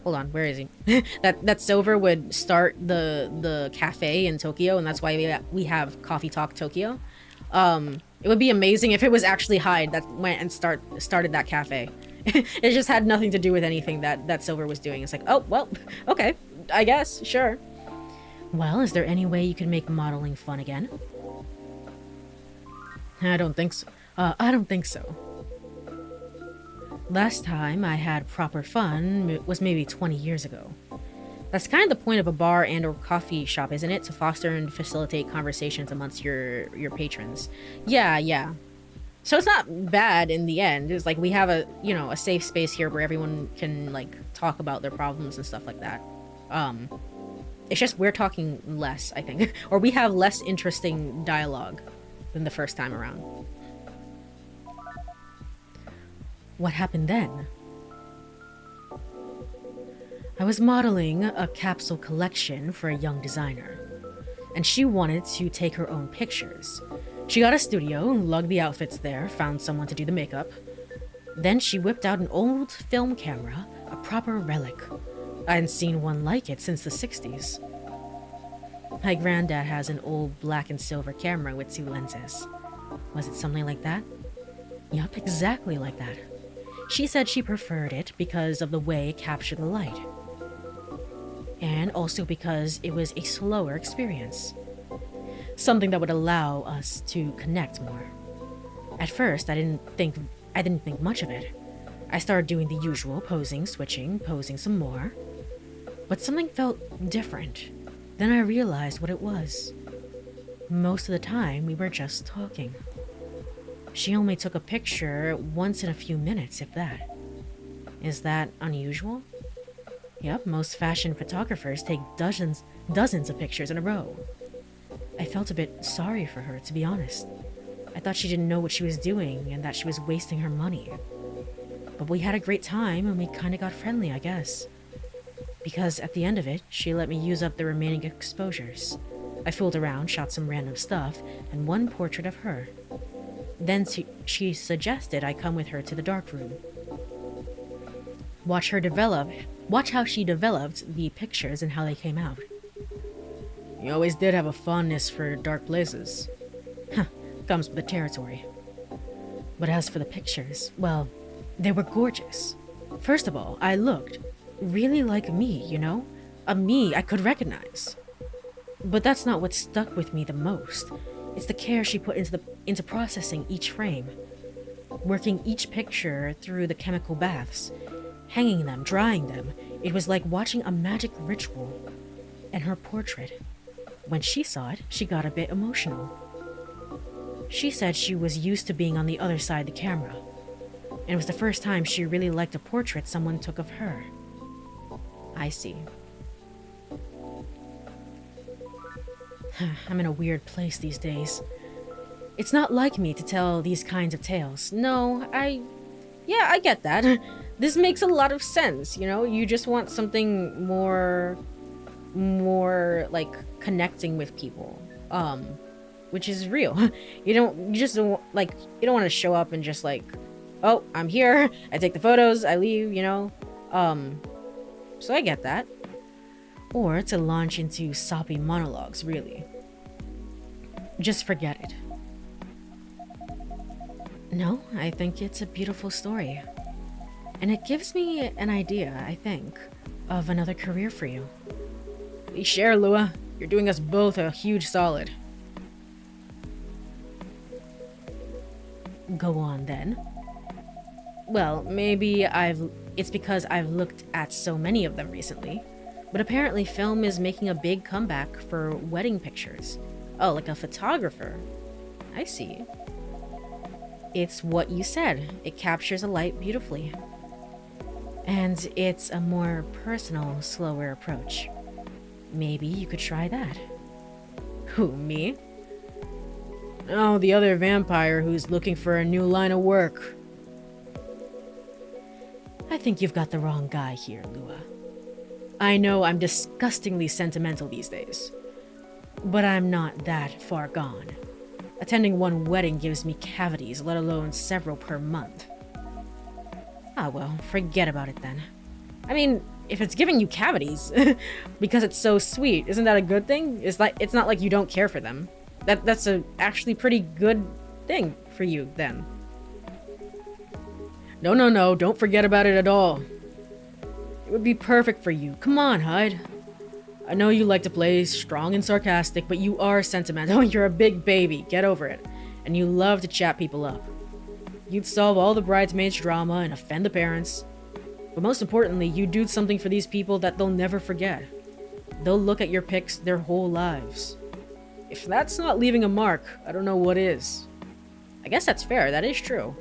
[SPEAKER 1] hold on, where is he? that Silver would start the cafe in Tokyo, and that's why we have CoffeeTalk Tokyo. It would be amazing if it was actually Hyde that went and started that cafe. It just had nothing to do with anything that Silver was doing. It's like, oh, well, okay, I guess, sure. Well, is there any way you can make modeling fun again? I don't think so. I don't think so. Last time I had proper fun was maybe 20 years ago. That's kind of the point of a bar and or coffee shop, isn't it? To foster and facilitate conversations amongst your patrons. Yeah. So it's not bad in the end. It's like we have a safe space here where everyone can, like, talk about their problems and stuff like that. It's just we're talking less, I think. Or we have less interesting dialogue than the first time around. What happened then? I was modeling a capsule collection for a young designer, and she wanted to take her own pictures. She got a studio, lugged the outfits there, found someone to do the makeup. Then she whipped out an old film camera, a proper relic. I hadn't seen one like it since the 60s. My granddad has an old black and silver camera with 2 lenses. Was it something like that? Yup, exactly like that. She said she preferred it because of the way it captured the light. And also because it was a slower experience. Something that would allow us to connect more. At first, I didn't think much of it. I started doing the usual posing, switching, posing some more. But something felt different. Then I realized what it was. Most of the time, we were just talking. She only took a picture once in a few minutes, if that. Is that unusual? Yep, most fashion photographers take dozens of pictures in a row. I felt a bit sorry for her, to be honest. I thought she didn't know what she was doing and that she was wasting her money. But we had a great time and we kinda got friendly, I guess. Because at the end of it, she let me use up the remaining exposures. I fooled around, shot some random stuff, and one portrait of her. Then she suggested I come with her to the dark room. Watch her develop Watch how she developed the pictures and how they came out. You always did have a fondness for dark places. Huh, comes with the territory. But as for the pictures, well, they were gorgeous. First of all, I looked really like me, you know? A me I could recognize. But that's not what stuck with me the most. It's the care she put into processing each frame. Working each picture through the chemical baths. Hanging them, drying them. It was like watching a magic ritual. And her portrait. When she saw it, she got a bit emotional. She said she was used to being on the other side of the camera. And it was the first time she really liked a portrait someone took of her. I see. I'm in a weird place these days. It's not like me to tell these kinds of tales. No, yeah, I get that. This makes a lot of sense, you know? You just want something more like connecting with people. Which is real. You don't want to show up and just like, oh, I'm here, I take the photos, I leave, you know? So I get that. Or to launch into soppy monologues, really. Just forget it. No, I think it's a beautiful story. And it gives me an idea, I think, of another career for you. Please share, Lua. You're doing us both a huge solid. Go on, then. Well, maybe it's because I've looked at so many of them recently. But apparently film is making a big comeback for wedding pictures. Oh, like a photographer. I see. It's what you said. It captures a light beautifully. And it's a more personal, slower approach. Maybe you could try that. Who, me? Oh, the other vampire who's looking for a new line of work. I think you've got the wrong guy here, Lua. I know I'm disgustingly sentimental these days, but I'm not that far gone. Attending one wedding gives me cavities, let alone several per month. Ah well, forget about it then. I mean, if it's giving you cavities because it's so sweet, isn't that a good thing? It's not like you don't care for them. That's a actually pretty good thing for you then. No, don't forget about it at all. It would be perfect for you. Come on, Hyde. I know you like to play strong and sarcastic, but you are sentimental. You're a big baby. Get over it. And you love to chat people up. You'd solve all the bridesmaids' drama and offend the parents. But most importantly, you do something for these people that they'll never forget. They'll look at your pics their whole lives. If that's not leaving a mark, I don't know what is. I guess that's fair. That is true.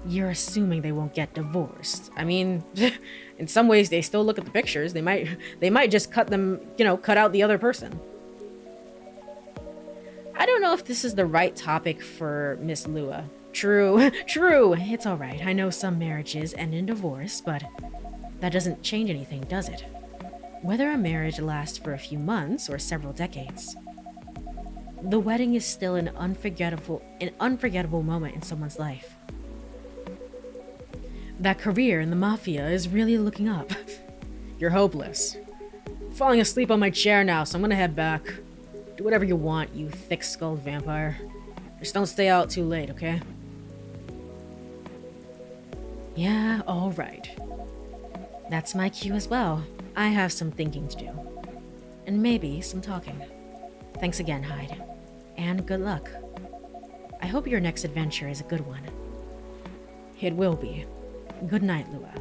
[SPEAKER 1] You're assuming they won't get divorced. I mean, in some ways they still look at the pictures. They might just cut out the other person. I don't know if this is the right topic for Miss Lua. True. It's alright. I know some marriages end in divorce, but that doesn't change anything, does it? Whether a marriage lasts for a few months or several decades. The wedding is still an unforgettable moment in someone's life. That career in the Mafia is really looking up. You're hopeless. I'm falling asleep on my chair now, so I'm gonna head back. Do whatever you want, you thick-skulled vampire. Just don't stay out too late, okay? Yeah, alright. That's my cue as well. I have some thinking to do. And maybe some talking. Thanks again, Hyde. And good luck. I hope your next adventure is a good one. It will be. Good night, Lua.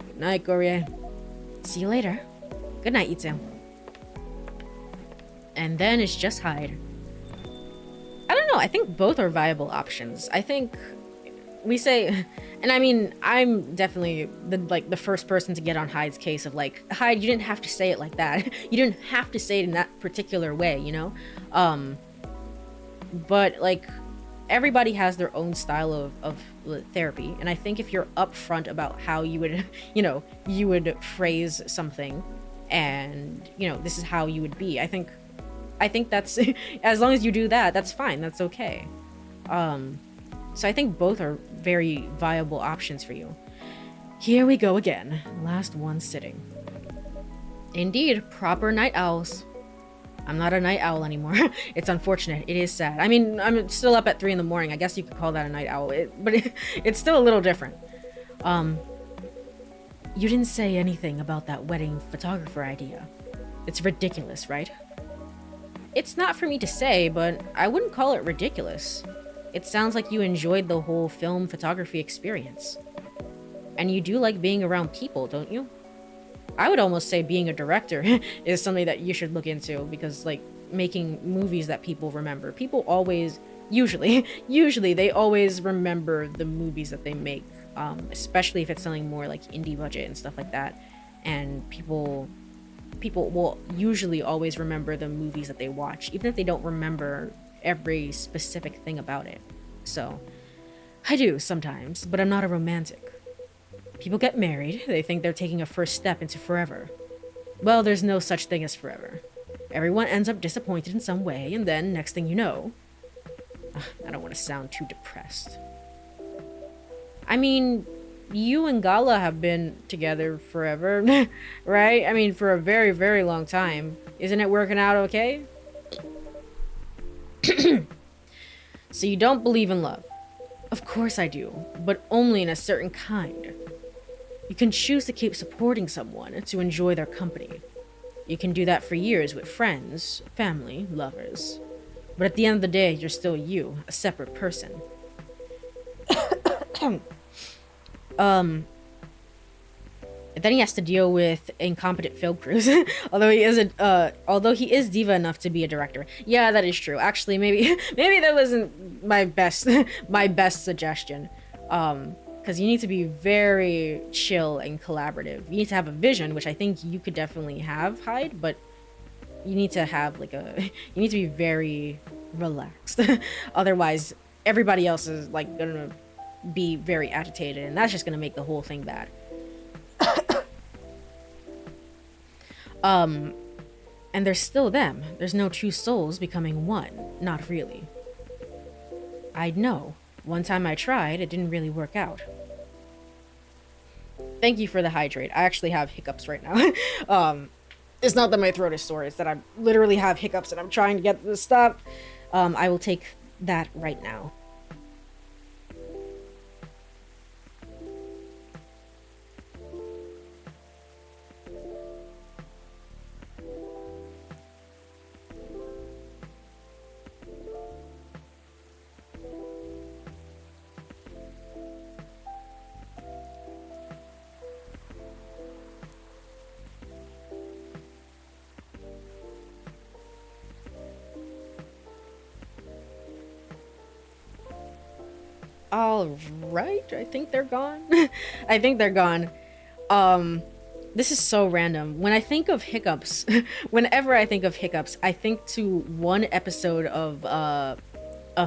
[SPEAKER 1] Good night, Courie. See you later. Good night, you two. And then it's just Hyde. I don't know, I think both are viable options. I think we say, and I mean, I'm definitely the first person to get on Hyde's case of like, Hyde, you didn't have to say it like that. You didn't have to say it in that particular way, you know? But like, everybody has their own style of therapy, and I think if you're upfront about how you would, you would phrase something, and this is how you would be. I think that's as long as you do that, that's fine. That's okay. So I think both are very viable options for you. Here we go again. Last one sitting. Indeed, proper night owls. I'm not a night owl anymore. It's unfortunate. It is sad. I mean, I'm still up at 3 in the morning. I guess you could call that a night owl. It's still a little different. You didn't say anything about that wedding photographer idea. It's ridiculous, right? It's not for me to say, but I wouldn't call it ridiculous. It sounds like you enjoyed the whole film photography experience. And you do like being around people, don't you? I would almost say being a director is something that you should look into, because like making movies that people remember. People always, usually they always remember the movies that they make, especially if it's something more like indie budget and stuff like that. And people will usually always remember the movies that they watch, even if they don't remember every specific thing about it. So I do sometimes, but I'm not a romantic. People get married, they think they're taking a first step into forever. Well, there's no such thing as forever. Everyone ends up disappointed in some way, and then, next thing you know... I don't want to sound too depressed. I mean, you and Gala have been together forever, right? I mean, for a very, very long time. Isn't it working out okay? So you don't believe in love? Of course I do, but only in a certain kind. You can choose to keep supporting someone and to enjoy their company. You can do that for years with friends, family, lovers. But at the end of the day, you're still you, a separate person. And then he has to deal with incompetent film crews. although he is diva enough to be a director. Yeah, that is true. Actually, maybe that wasn't my best suggestion. Because you need to be very chill and collaborative. You need to have a vision, which I think you could definitely have, Hyde, but you need to have you need to be very relaxed. Otherwise, everybody else is like gonna be very agitated, and that's just gonna make the whole thing bad. And there's still them. There's no two souls becoming one. Not really. I know. One time I tried, it didn't really work out. Thank you for the hydrate. I actually have hiccups right now. It's not that my throat is sore, it's that I literally have hiccups and I'm trying to get this to stop. I will take that right now. All right, I think they're gone. I think they're gone. This is so random. When I think of hiccups, whenever I think of hiccups, I think to one episode of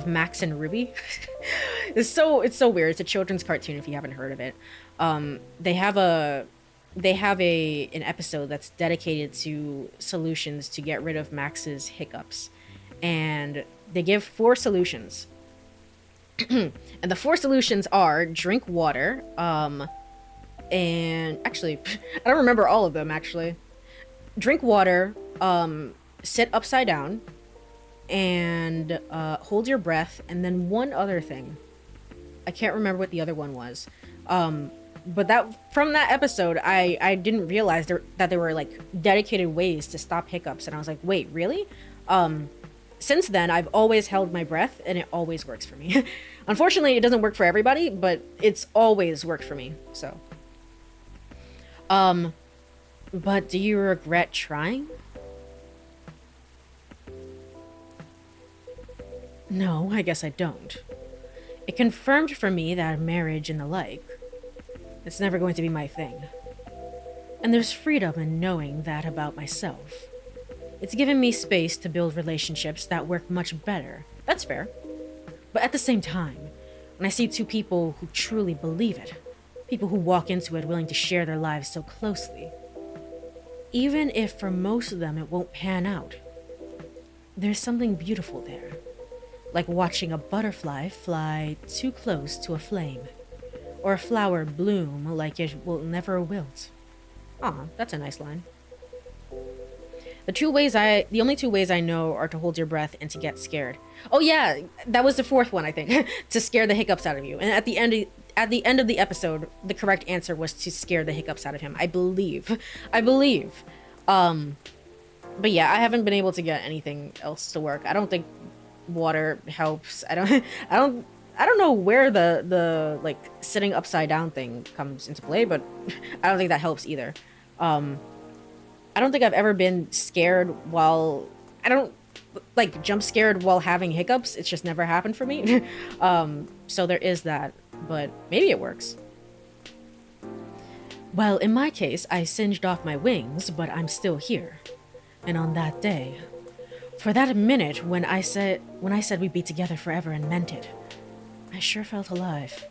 [SPEAKER 1] Max and Ruby. It's so weird. It's a children's cartoon if you haven't heard of it. They have an episode that's dedicated to solutions to get rid of Max's hiccups, and they give 4 solutions. And the 4 solutions are drink water, and actually, I don't remember all of them, actually. Drink water, sit upside down, and hold your breath, and then one other thing. I can't remember what the other one was. But that from that episode, I didn't realize that there were like dedicated ways to stop hiccups, and I was like, wait, really? Since then, I've always held my breath, and it always works for me. Unfortunately, it doesn't work for everybody, but it's always worked for me, so. But do you regret trying? No, I guess I don't. It confirmed for me that marriage and the like, it's never going to be my thing. And there's freedom in knowing that about myself. It's given me space to build relationships that work much better. That's fair. But at the same time, when I see 2 people who truly believe it, people who walk into it willing to share their lives so closely, even if for most of them it won't pan out, there's something beautiful there. Like watching a butterfly fly too close to a flame, or a flower bloom like it will never wilt. Aw, that's a nice line. The only two ways I know are to hold your breath and to get scared. Oh yeah, that was the fourth one, I think. To scare the hiccups out of you. And at the end of the episode, the correct answer was to scare the hiccups out of him. I believe. But yeah, I haven't been able to get anything else to work. I don't think water helps. I don't know where the like sitting upside down thing comes into play, but I don't think that helps either. I don't think I've ever been scared while I don't like jump scared while having hiccups. It's just never happened for me. So there is that, but maybe it works. Well, in my case, I singed off my wings, but I'm still here. And on that day, for that minute when I said we'd be together forever and meant it, I sure felt alive.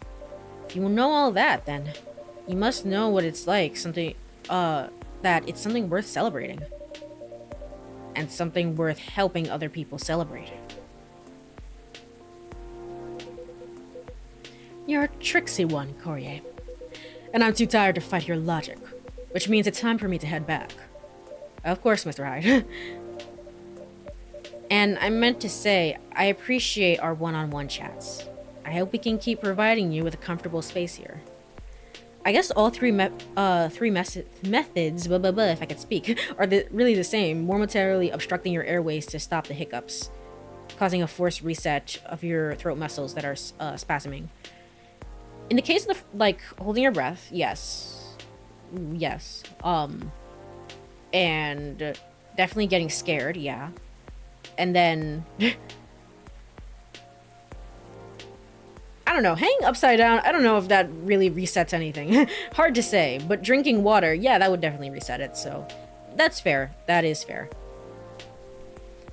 [SPEAKER 1] If you know all that, then you must know what it's like, that it's something worth celebrating. And something worth helping other people celebrate. You're a tricksy one, Courie. And I'm too tired to fight your logic, which means it's time for me to head back. Of course, Mr. Hyde. And I meant to say, I appreciate our one-on-one chats. I hope we can keep providing you with a comfortable space here. I guess all three methods, if I could speak, are really the same, momentarily obstructing your airways to stop the hiccups, causing a forced reset of your throat muscles that are spasming. In the case of holding your breath, yes, and definitely getting scared, yeah, and then I don't know, hanging upside down, I don't know if that really resets anything. Hard to say, but drinking water, yeah, that would definitely reset it, so that's fair. That is fair.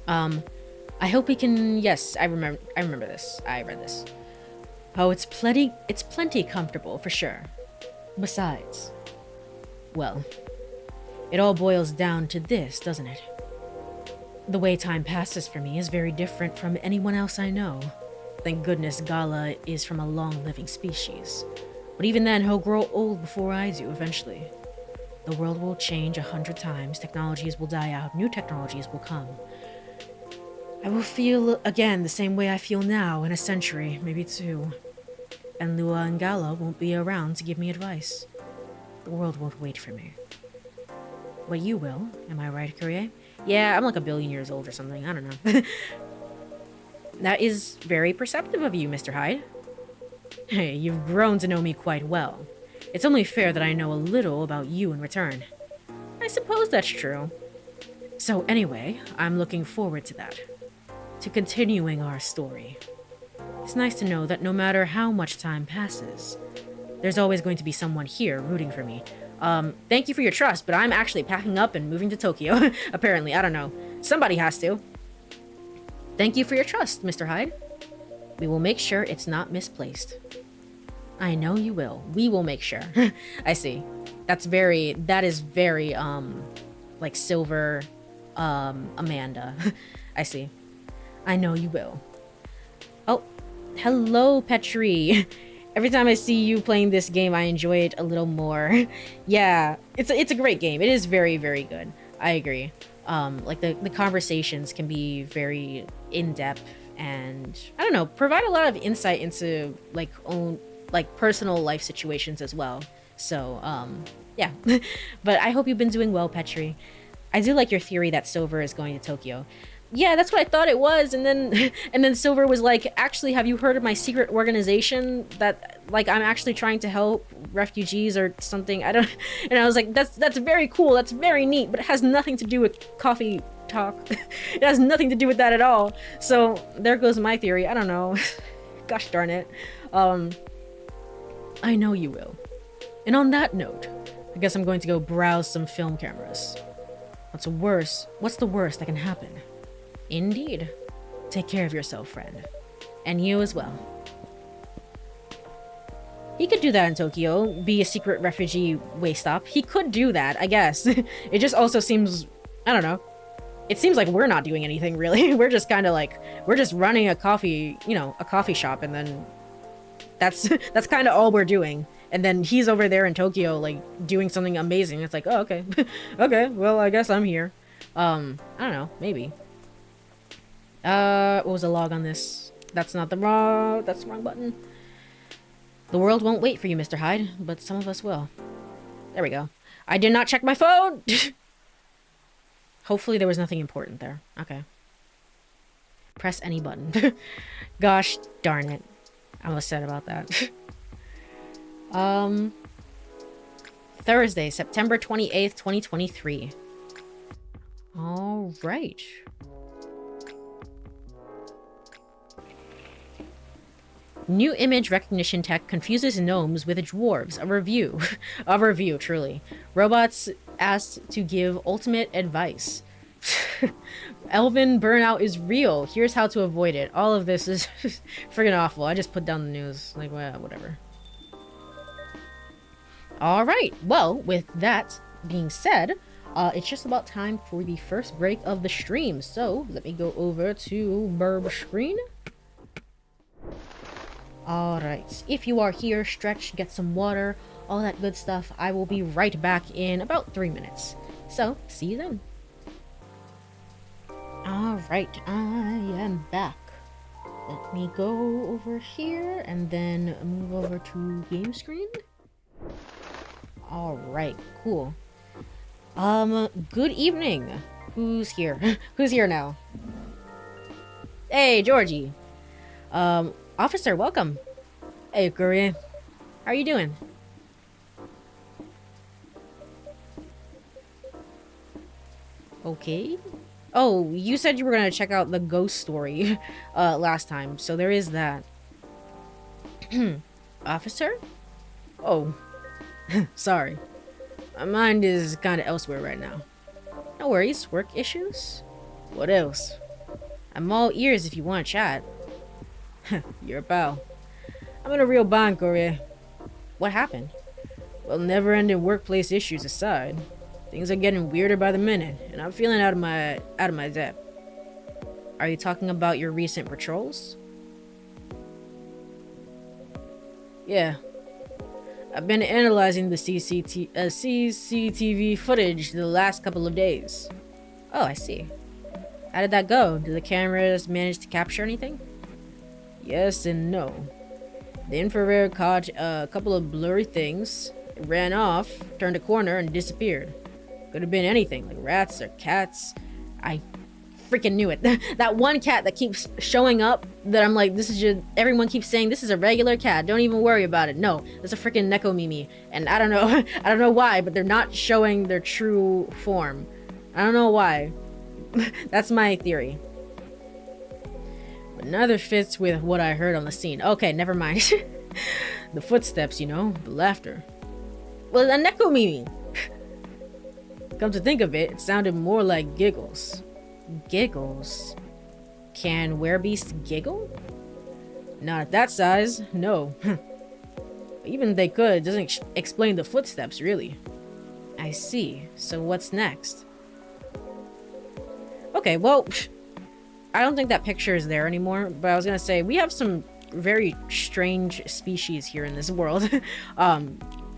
[SPEAKER 1] I hope we can, yes, I remember this. I read this. Oh, it's plenty comfortable, for sure. Besides, well, it all boils down to this, doesn't it? The way time passes for me is very different from anyone else I know. Thank goodness Gala is from a long-living species. But even then, he'll grow old before I do, eventually. The world will change 100 times, technologies will die out, new technologies will come. I will feel again the same way I feel now in a century, maybe two. And Lua and Gala won't be around to give me advice. The world won't wait for me. But you will, am I right, Courie? Yeah, I'm like 1 billion years old or something, I don't know. That is very perceptive of you, Mr. Hyde. Hey, you've grown to know me quite well. It's only fair that I know a little about you in return. I suppose that's true. So anyway, I'm looking forward to that. To continuing our story. It's nice to know that no matter how much time passes, there's always going to be someone here rooting for me. Thank you for your trust, but I'm actually packing up and moving to Tokyo. Apparently, I don't know. Somebody has to. Thank you for your trust, Mr. Hyde. We will make sure it's not misplaced. I know you will. We will make sure. I see. That is very, like Silver, Amanda. I see. I know you will. Oh, hello, Petri. Every time I see you playing this game, I enjoy it a little more. Yeah, it's a great game. It is very, very good. I agree. Like the conversations can be very in-depth and I don't know, provide a lot of insight into personal life situations as well. So, yeah. But I hope you've been doing well, Petri. I do like your theory that Silver is going to Tokyo. Yeah, that's what I thought it was, and then Silver was like, actually, have you heard of my secret organization that like I'm actually trying to help refugees or something? I don't. And I was like, that's very cool, that's very neat, but it has nothing to do with CoffeeTalk. It has nothing to do with that at all. So there goes my theory. I don't know. Gosh darn it. I know you will. And on that note, I guess I'm going to go browse some film cameras. What's the worst that can happen? Indeed. Take care of yourself, friend. And you as well. He could do that in Tokyo, be a secret refugee way stop. He could do that, I guess. It just also seems, I don't know. It seems like we're not doing anything, really. We're just kind of like, we're just running a coffee shop and then That's that's kind of all we're doing. And then he's over there in Tokyo, like, doing something amazing. It's like, oh, okay. Okay, well, I guess I'm here. I don't know, maybe. What was the log on this? That's the wrong button. The world won't wait for you, Mr. Hyde, but some of us will. There we go. I did not check my phone! Hopefully there was nothing important there. Okay. Press any button. Gosh darn it. I'm upset about that. Thursday, September 28th, 2023. All right. New image recognition tech confuses gnomes with dwarves. A review. A review, truly. Robots asked to give ultimate advice. Elven burnout is real. Here's how to avoid it. All of this is friggin' awful. I just put down the news. Like, well, whatever. Alright, well, with that being said, it's just about time for the first break of the stream. So, let me go over to Burb screen. Alright, if you are here, stretch, get some water, all that good stuff. I will be right back in about 3 minutes. So, see you then. Alright, I am back. Let me go over here and then move over to game screen. Alright, cool. Good evening. Who's here? Who's here now? Hey, Georgie. Officer, welcome. Hey, Courie. How are you doing? Okay. Oh, you said you were gonna check out the ghost story last time, so there is that. Officer? Oh. Sorry. My mind is kinda elsewhere right now. No worries, work issues? What else? I'm all ears if you want to chat. You're a pal. I'm in a real bind, Courie. What happened? Well, never-ending workplace issues aside, things are getting weirder by the minute, and I'm feeling out of my depth. Are you talking about your recent patrols? Yeah. I've been analyzing the CCTV footage the last couple of days. Oh, I see. How did that go? Did the cameras manage to capture anything? Yes and no. The infrared caught a couple of blurry things. It ran off, turned a corner, and disappeared. Could have been anything, like rats or cats. I freaking knew it. That one cat that keeps showing up, that I'm like, this is just, everyone keeps saying, this is a regular cat, don't even worry about it. No, it's a freaking Neko Mimi. And I don't know, I don't know why, but they're not showing their true form. I don't know why. That's my theory. But neither fits with what I heard on the scene. Okay, never mind. The footsteps, you know, the laughter. Well, a Neko Mimi. Come to think of it, it sounded more like giggles. Giggles? Can werebeasts giggle? Not at that size, no. Even if they could, it doesn't explain the footsteps, really. I see. So what's next? Okay, well, I don't think that picture is there anymore, but I was gonna say, we have some very strange species here in this world.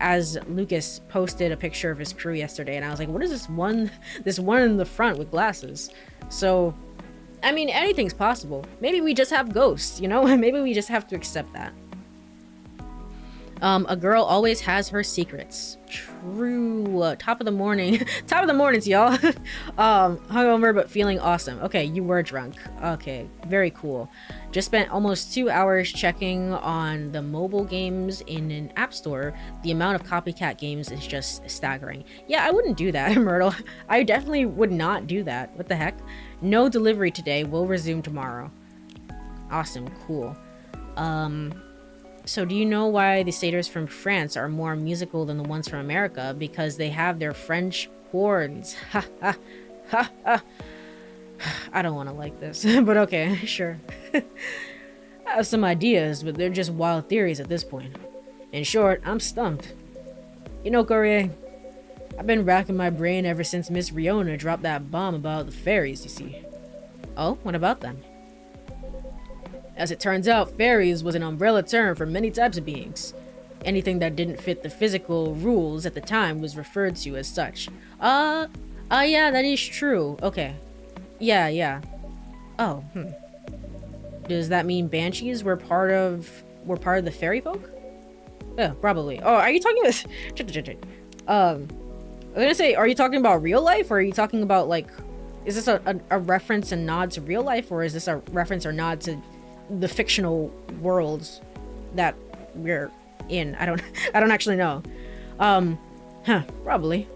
[SPEAKER 1] As Lucas posted a picture of his crew yesterday, and I was like, what is this one in the front with glasses? So, I mean, anything's possible. Maybe we just have ghosts, you know? Maybe we just have to accept that. A girl always has her secrets. True. Top of the morning. Top of the mornings, y'all. Hungover, but feeling awesome. Okay, you were drunk. Okay, very cool. Just spent almost 2 hours checking on the mobile games in an app store. The amount of copycat games is just staggering. Yeah, I wouldn't do that, Myrtle. I definitely would not do that. What the heck? No delivery today. We'll resume tomorrow. Awesome, cool. So do you know why the satyrs from France are more musical than the ones from America? Because they have their French horns. Ha ha ha ha. I don't want to like this, but okay, sure. I have some ideas, but they're just wild theories at this point. In short, I'm stumped. You know, Courie, I've been racking my brain ever since Miss Riona dropped that bomb about the fairies, you see. Oh, what about them? As it turns out, fairies was an umbrella term for many types of beings. Anything that didn't fit the physical rules at the time was referred to as such. Yeah, that is true. Okay. Yeah. Oh, Does that mean banshees were part of the fairy folk? Yeah, probably. Oh, are you talking about I was gonna say, are you talking about real life, or are you talking about, like, is this a reference and nod to real life, or is this a reference or nod to the fictional worlds that we're in? I don't actually know. Probably.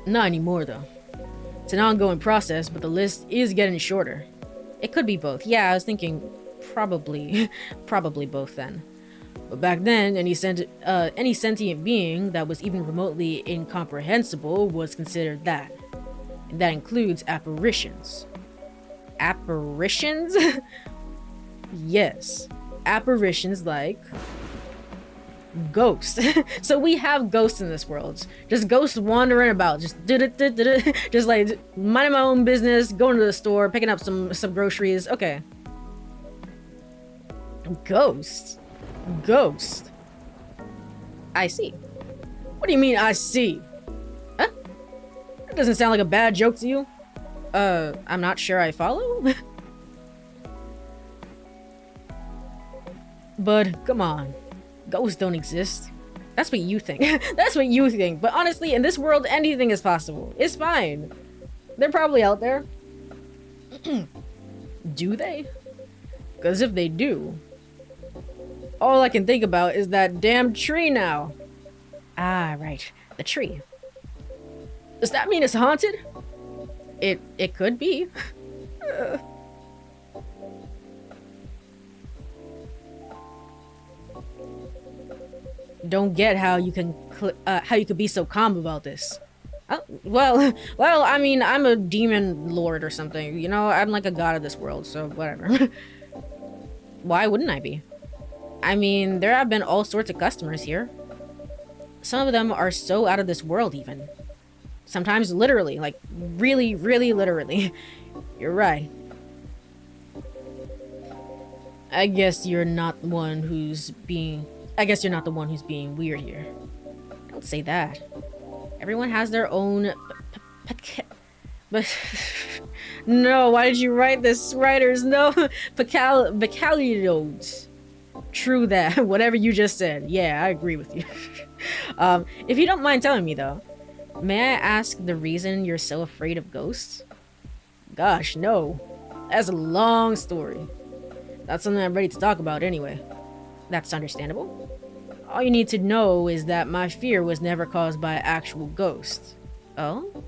[SPEAKER 1] Not anymore though. It's an ongoing process, but the list is getting shorter. It could be both. Yeah, I was thinking probably both then. But back then, any sentient being that was even remotely incomprehensible was considered that. And that includes apparitions. Apparitions? Yes. Apparitions like ghosts. So we have ghosts in this world. Just ghosts wandering about. Just just like minding my own business, going to the store, picking up some groceries. Okay. Ghosts. Ghost. I see. What do you mean I see? Huh? That doesn't sound like a bad joke to you. I'm not sure I follow. But come on. Ghosts don't exist. That's what you think. That's what you think. But honestly, in this world, anything is possible. It's fine. They're probably out there. Do they? Because if they do, all I can think about is that damn tree now. Ah, right. The tree. Does that mean it's haunted? It could be. Don't get how you could be so calm about this. Well, I mean, I'm a demon lord or something. You know, I'm like a god of this world, so whatever. Why wouldn't I be? I mean, there have been all sorts of customers here. Some of them are so out of this world even. Sometimes literally, like really, really literally. You're right. I guess you're not the one who's being weird here. Don't say that. Everyone has their own but no, why did you write this, writers? No, Bacaliodes. True that. Whatever you just said. Yeah, I agree with you. If you don't mind telling me though, may I ask the reason you're so afraid of ghosts? Gosh, no. That's a long story. That's something I'm ready to talk about anyway. That's understandable. All you need to know is that my fear was never caused by actual ghosts. Oh?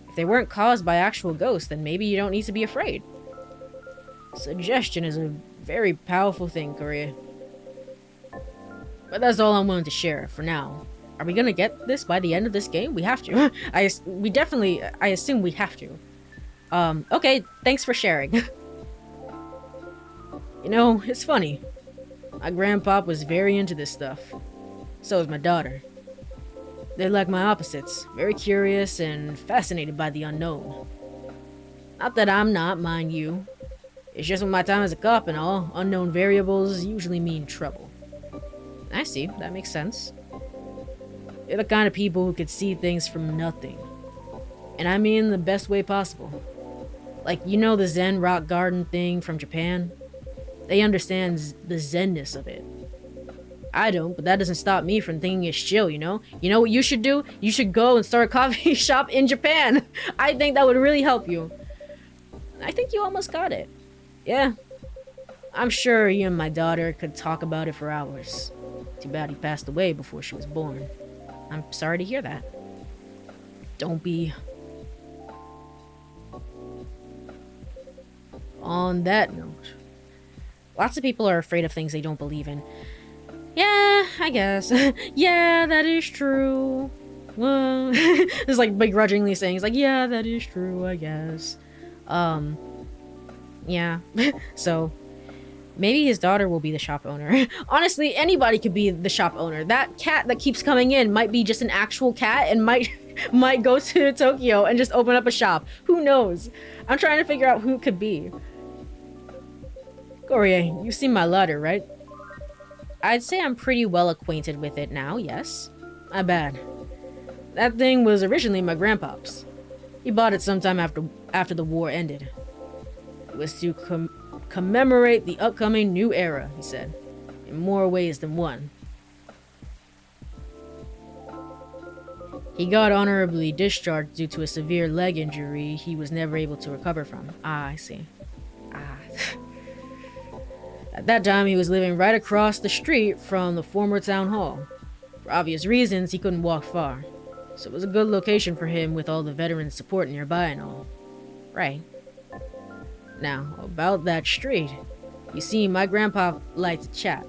[SPEAKER 1] If they weren't caused by actual ghosts, then maybe you don't need to be afraid. Suggestion is a very powerful thing, Courie. But that's all I'm willing to share for now. Are we gonna get this by the end of this game? We have to. I assume we have to. Okay, thanks for sharing. You know, it's funny. My grandpop was very into this stuff. So is my daughter. They're like my opposites, very curious and fascinated by the unknown. Not that I'm not, mind you. It's just with my time as a cop and all, unknown variables usually mean trouble. I see, that makes sense. They're the kind of people who could see things from nothing. And I mean the best way possible. Like, you know the Zen rock garden thing from Japan? They understand the zenness of it. I don't, but that doesn't stop me from thinking it's chill, you know? You know what you should do? You should go and start a coffee shop in Japan. I think that would really help you. I think you almost got it. Yeah. I'm sure you and my daughter could talk about it for hours. Too bad he passed away before she was born. I'm sorry to hear that. Don't be. On that note, lots of people are afraid of things they don't believe in. Yeah, I guess. Yeah, that is true. Well, it's like begrudgingly saying, it's like, yeah, that is true, I guess. Yeah. So, maybe his daughter will be the shop owner. Honestly, anybody could be the shop owner. That cat that keeps coming in might be just an actual cat and might go to Tokyo and just open up a shop. Who knows? I'm trying to figure out who it could be. Courie, you've seen my ladder, right? I'd say I'm pretty well acquainted with it now, yes. My bad. That thing was originally my grandpa's. He bought it sometime after the war ended. It was to commemorate the upcoming new era, he said, in more ways than one. He got honorably discharged due to a severe leg injury he was never able to recover from. Ah, I see. Ah. At that time, he was living right across the street from the former town hall. For obvious reasons, he couldn't walk far. So it was a good location for him with all the veteran support nearby and all. Right. Now, about that street. You see, my grandpa liked to chat.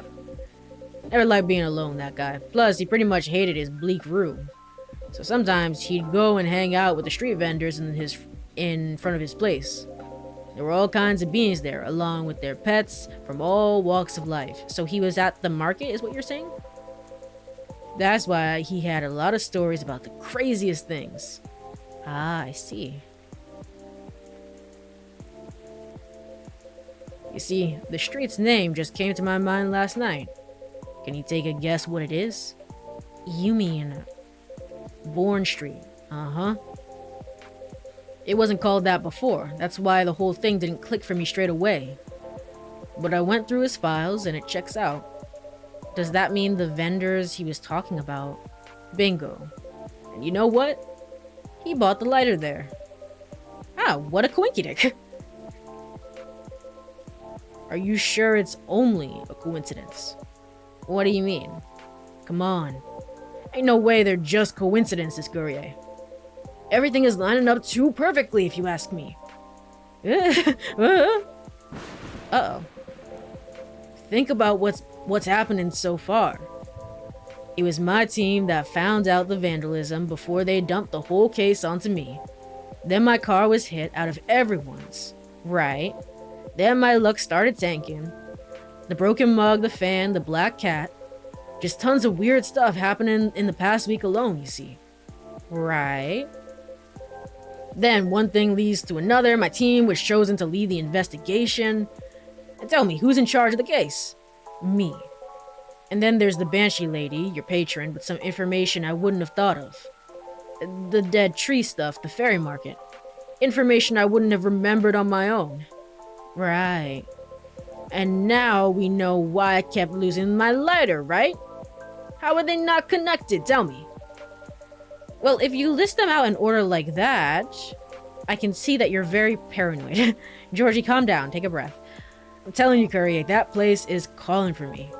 [SPEAKER 1] Never liked being alone, that guy. Plus, he pretty much hated his bleak room. So sometimes he'd go and hang out with the street vendors in front of his place. There were all kinds of beings there, along with their pets from all walks of life. So he was at the market, is what you're saying? That's why he had a lot of stories about the craziest things. Ah, I see. You see, the street's name just came to my mind last night. Can you take a guess what it is? You mean Bourne Street? Uh-huh. It wasn't called that before. That's why the whole thing didn't click for me straight away. But I went through his files and it checks out. Does that mean the vendors he was talking about? Bingo. And you know what? He bought the lighter there. Ah, what a coinkydink. Are you sure it's only a coincidence? What do you mean? Come on. Ain't no way they're just coincidences, Courie. Everything is lining up too perfectly, if you ask me. Uh-oh. Think about what's happening so far. It was my team that found out the vandalism before they dumped the whole case onto me. Then my car was hit out of everyone's. Right. Then my luck started tanking. The broken mug, the fan, the black cat. Just tons of weird stuff happening in the past week alone, you see. Right. Then one thing leads to another. My team was chosen to lead the investigation. And tell me, who's in charge of the case? Me. And then there's the Banshee lady, your patron, with some information I wouldn't have thought of. The dead tree stuff, the fairy market. Information I wouldn't have remembered on my own. Right. And now we know why I kept losing my lighter, right? How are they not connected? Tell me. Well, if you list them out in order like that, I can see that you're very paranoid. Georgie, calm down. Take a breath. I'm telling you, Courie, that place is calling for me.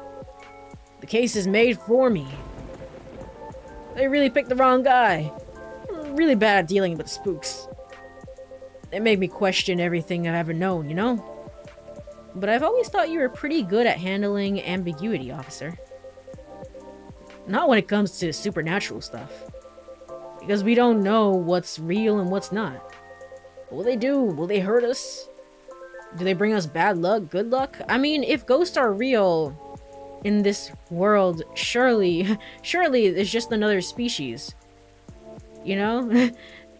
[SPEAKER 1] The case is made for me. They really picked the wrong guy. I'm really bad at dealing with spooks. They make me question everything I've ever known, you know? But I've always thought you were pretty good at handling ambiguity, officer. Not when it comes to supernatural stuff. Because we don't know what's real and what's not. What will they do? Will they hurt us? Do they bring us bad luck, good luck? I mean, if ghosts are real in this world, surely it's just another species. You know?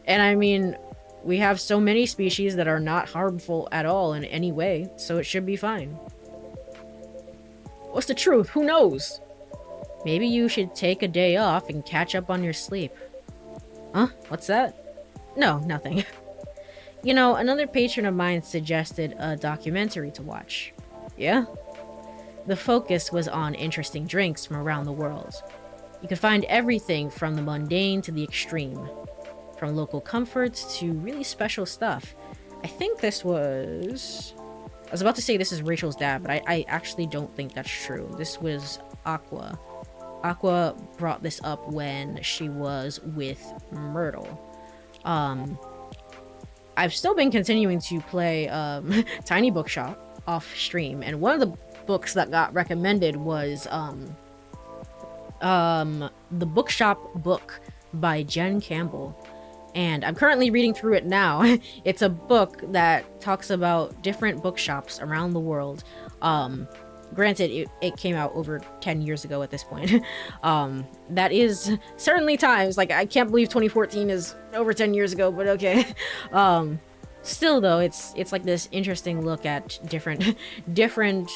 [SPEAKER 1] And I mean, we have so many species that are not harmful at all in any way, so it should be fine. What's the truth? Who knows? Maybe you should take a day off and catch up on your sleep. Huh? What's that? No, nothing. You know, another patron of mine suggested a documentary to watch. Yeah? The focus was on interesting drinks from around the world. You could find everything from the mundane to the extreme. From local comforts to really special stuff. I think this was... I was about to say this is Rachel's dad, but I actually don't think that's true. This was Aqua. Aqua brought this up when she was with Myrtle. I've still been continuing to play Tiny Bookshop off stream, and one of the books that got recommended was The Bookshop Book by Jen Campbell. And I'm currently reading through it now. It's a book that talks about different bookshops around the world. Granted, it came out over 10 years ago at this point. That is certainly times. Like, I can't believe 2014 is over 10 years ago, but okay. Still though, it's like this interesting look at different different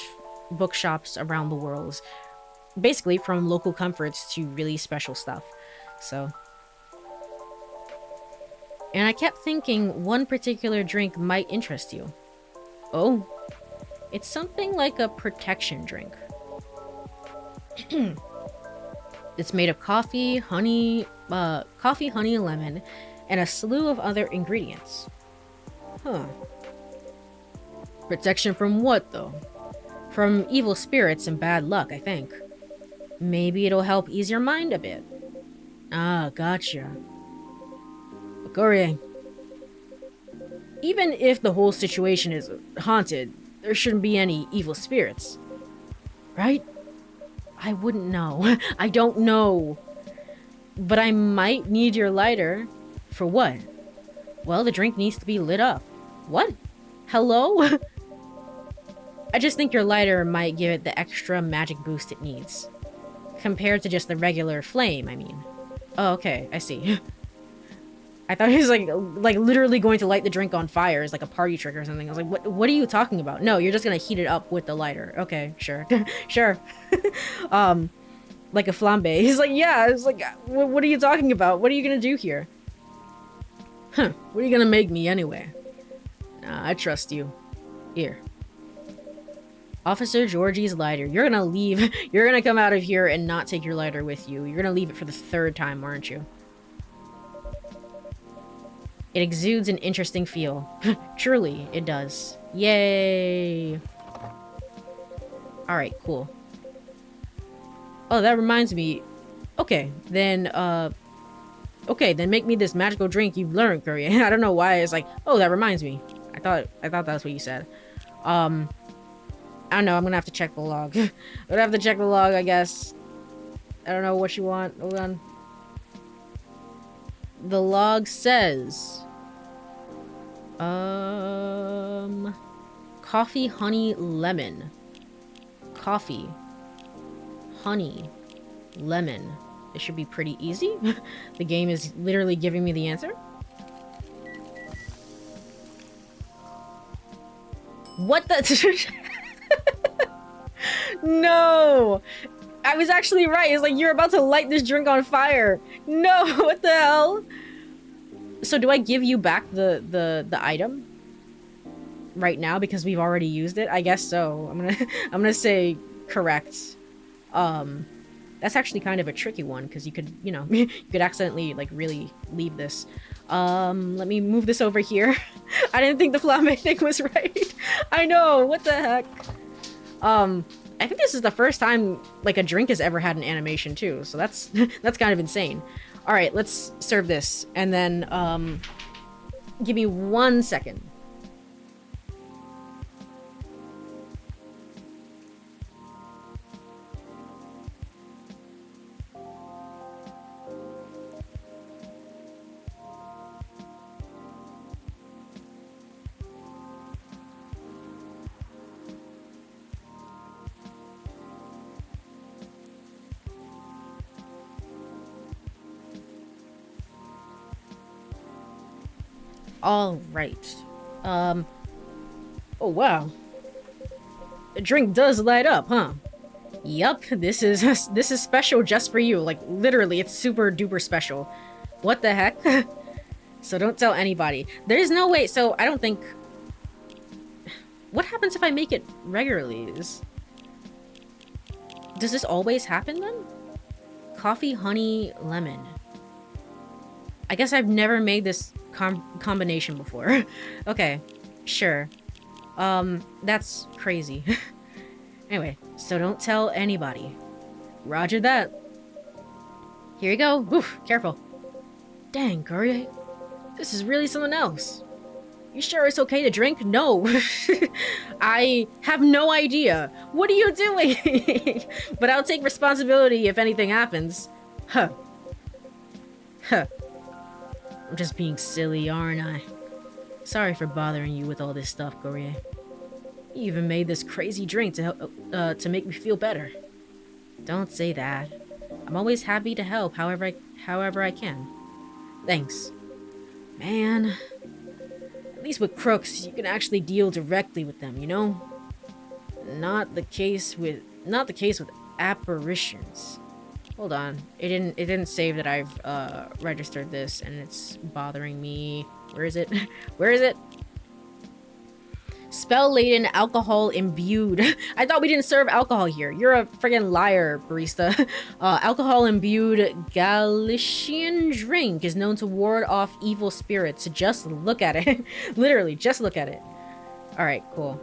[SPEAKER 1] bookshops around the world. Basically from local comforts to really special stuff. So, and I kept thinking one particular drink might interest you. Oh, it's something like a protection drink. It's made of coffee, honey, lemon, and a slew of other ingredients. Huh. Protection from what, though? From evil spirits and bad luck, I think. Maybe it'll help ease your mind a bit. Ah, gotcha. Courie, even if the whole situation is haunted, there shouldn't be any evil spirits. Right? I wouldn't know. I don't know. But I might need your lighter. For what? Well, the drink needs to be lit up. What? Hello? I just think your lighter might give it the extra magic boost it needs. Compared to just the regular flame, I mean. Oh, okay, I see. I thought he was like literally going to light the drink on fire as like a party trick or something. I was like, what are you talking about? No, you're just gonna heat it up with the lighter. Okay, sure. Sure. Like a flambe. He's like, yeah, it's like, what are you talking about? What are you gonna do here? Huh, what are you gonna make me anyway? Nah, I trust you. Here. Officer Georgie's lighter. You're gonna leave. You're gonna come out of here and not take your lighter with you. You're gonna leave it for the 3rd time, aren't you? It exudes an interesting feel. Truly, it does. Yay! Alright, cool. Oh, that reminds me. Okay, then make me this magical drink you've learned, Courie. I don't know why it's like, oh, that reminds me. I thought that's what you said. I don't know, I'm gonna have to check the log. I'm gonna have to check the log, I guess. I don't know what you want. Hold on. The log says... Coffee, honey, lemon. Coffee. Honey. Lemon. It should be pretty easy. The game is literally giving me the answer. What the... No! I was actually right. It's like, you're about to light this drink on fire. No, what the hell? So do I give you back the item right now because we've already used it? I guess so. I'm gonna say correct. That's actually kind of a tricky one because you could, you know, you could accidentally like really leave this. Let me move this over here. I didn't think the flambe thing was right. I know, what the heck? I think this is the first time like a drink has ever had an animation too, so that's that's kind of insane. All right, let's serve this, and then give me 1 second. All right. Oh wow. The drink does light up, huh? Yup, this is special just for you. Like literally, it's super duper special. What the heck? So don't tell anybody. There's no way. So I don't think. What happens if I make it regularly? Does this always happen then? Coffee, honey, lemon. I guess I've never made this combination before. Okay, sure. That's crazy. Anyway, so don't tell anybody. Roger that. Here you go. Oof, careful. Dang, Courie. This is really something else. You sure it's okay to drink? No. I have no idea. What are you doing? But I'll take responsibility if anything happens. Huh. Huh. I'm just being silly, aren't I? Sorry for bothering you with all this stuff, Courie. You even made this crazy drink to help, to make me feel better. Don't say that. I'm always happy to help however I can. Thanks. Man. At least with crooks, you can actually deal directly with them, you know? Not the case with apparitions. Hold on. It didn't save that I've registered this and it's bothering me. Where is it? Where is it? Spell-laden, alcohol-imbued. I thought we didn't serve alcohol here. You're a friggin' liar, barista. Alcohol-imbued Galician drink is known to ward off evil spirits. Just look at it. Literally, just look at it. Alright, cool.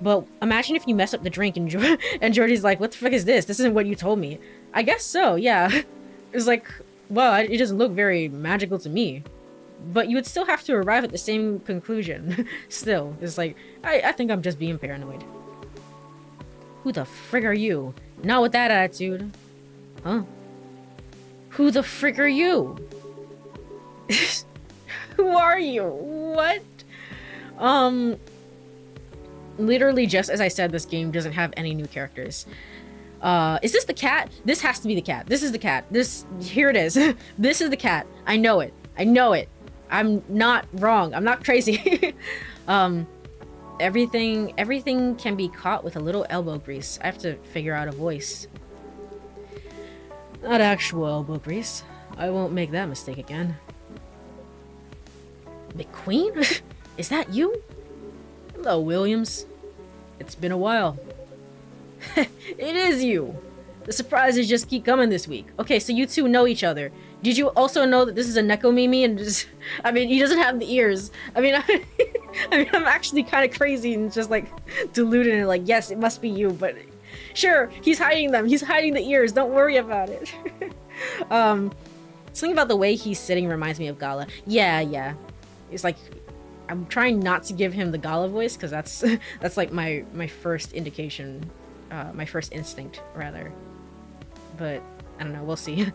[SPEAKER 1] But imagine if you mess up the drink and, and Jordy's like, what the frick is this? This isn't what you told me. I guess so, yeah. It's like, well, it doesn't look very magical to me. But you would still have to arrive at the same conclusion. Still, it's like, I think I'm just being paranoid. Who the frig are you? Not with that attitude. Huh? Who the frig are you? Who are you? What? Literally just as I said, this game doesn't have any new characters. Is this the cat? This has to be the cat. This is the cat. Here it is. This is the cat. I know it. I know it. I'm not wrong. I'm not crazy. Everything can be caught with a little elbow grease. I have to figure out a voice. Not actual elbow grease. I won't make that mistake again. McQueen? Is that you? Hello, Williams. It's been a while. It is you. The surprises just keep coming this week. Okay, so you two know each other. Did you also know that this is a Neko Mimi and just... I mean, he doesn't have the ears. I mean, I'm actually kind of crazy and just like deluded and like, yes, it must be you, but sure, he's hiding them. He's hiding the ears. Don't worry about it. Something about the way he's sitting reminds me of Gala. Yeah. It's like, I'm trying not to give him the Gala voice because that's like my first indication, my first instinct rather. But I don't know. We'll see.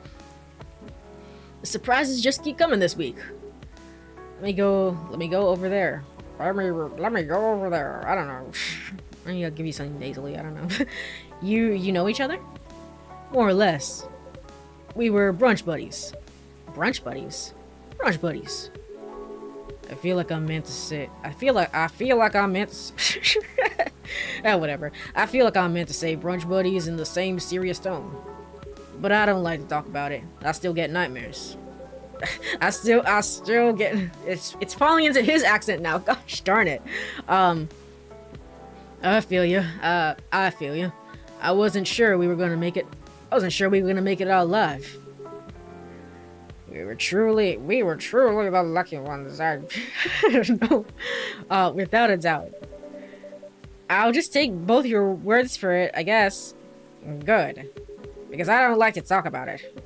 [SPEAKER 1] The surprises just keep coming this week. Let me go over there. Let me go over there. I don't know. I need to give you something nasally. I don't know. You know each other? More or less. We were brunch buddies. Brunch buddies? Brunch buddies. I feel like I'm meant to say. I feel like I'm meant to. Whatever. I feel like I'm meant to say brunch buddies in the same serious tone. But I don't like to talk about it. I still get nightmares. I still get... It's falling into his accent now. Gosh darn it. I feel you. I feel you. I wasn't sure we were gonna make it. I wasn't sure we were gonna make it out alive. We were truly the lucky ones. I don't know. Without a doubt. I'll just take both your words for it, I guess. Good. Because I don't like to talk about it.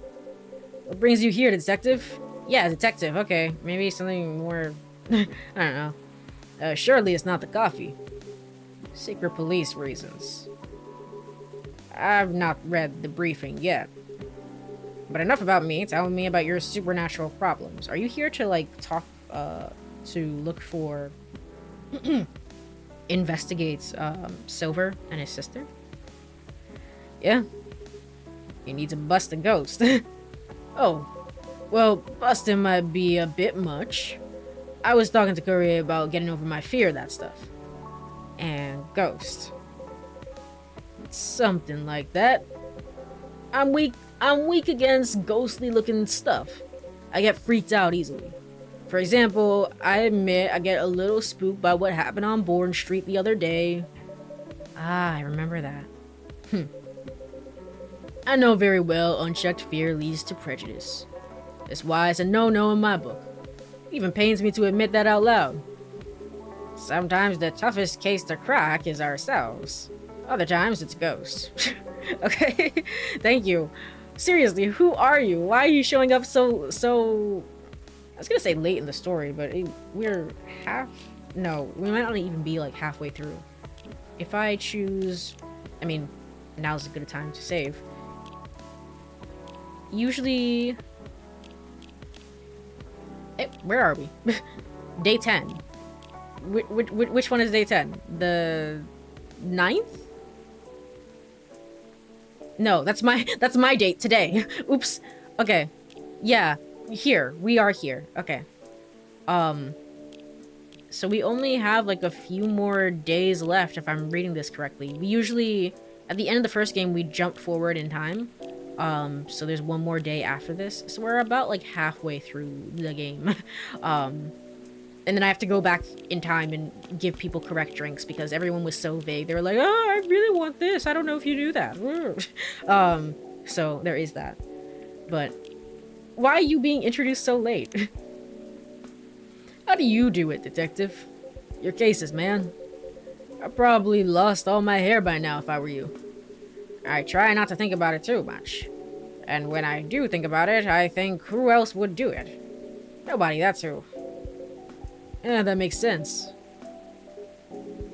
[SPEAKER 1] What brings you here, detective? Yeah, detective, okay. Maybe something more... I don't know. Surely it's not the coffee. Secret police reasons. I've not read the briefing yet. But enough about me. Tell me about your supernatural problems. Are you here to, like, talk, to look for... investigate, Silver and his sister? Yeah. You need to bust a ghost. Oh. Well, busting might be a bit much. I was talking to Courie about getting over my fear of that stuff. And ghost. Something like that. I'm weak against ghostly looking stuff. I get freaked out easily. For example, I admit I get a little spooked by what happened on Bourne Street the other day. Ah, I remember that. I know very well unchecked fear leads to prejudice. It's why it's a no-no in my book. It even pains me to admit that out loud. Sometimes the toughest case to crack is ourselves. Other times it's ghosts. Okay, thank you. Seriously, who are you? Why are you showing up so... I was gonna say late in the story, but we're no, we might not even be like halfway through. If I choose... I mean, now's a good time to save. Usually... where are we? Day 10. Which one is day 10? The 9th? No, that's my date today. Oops. Okay. Yeah, here. We are here. Okay. So we only have like a few more days left if I'm reading this correctly. We usually, at the end of the first game, we jump forward in time. So there's one more day after this. So we're about like halfway through the game. And then I have to go back in time and give people correct drinks because everyone was so vague. They were like, oh, I really want this. I don't know if you do that. So there is that. But why are you being introduced so late? How do you do it, detective? Your cases, man. I probably lost all my hair by now if I were you. I try not to think about it too much. And when I do think about it, I think who else would do it? Nobody, that's who. Yeah, that makes sense.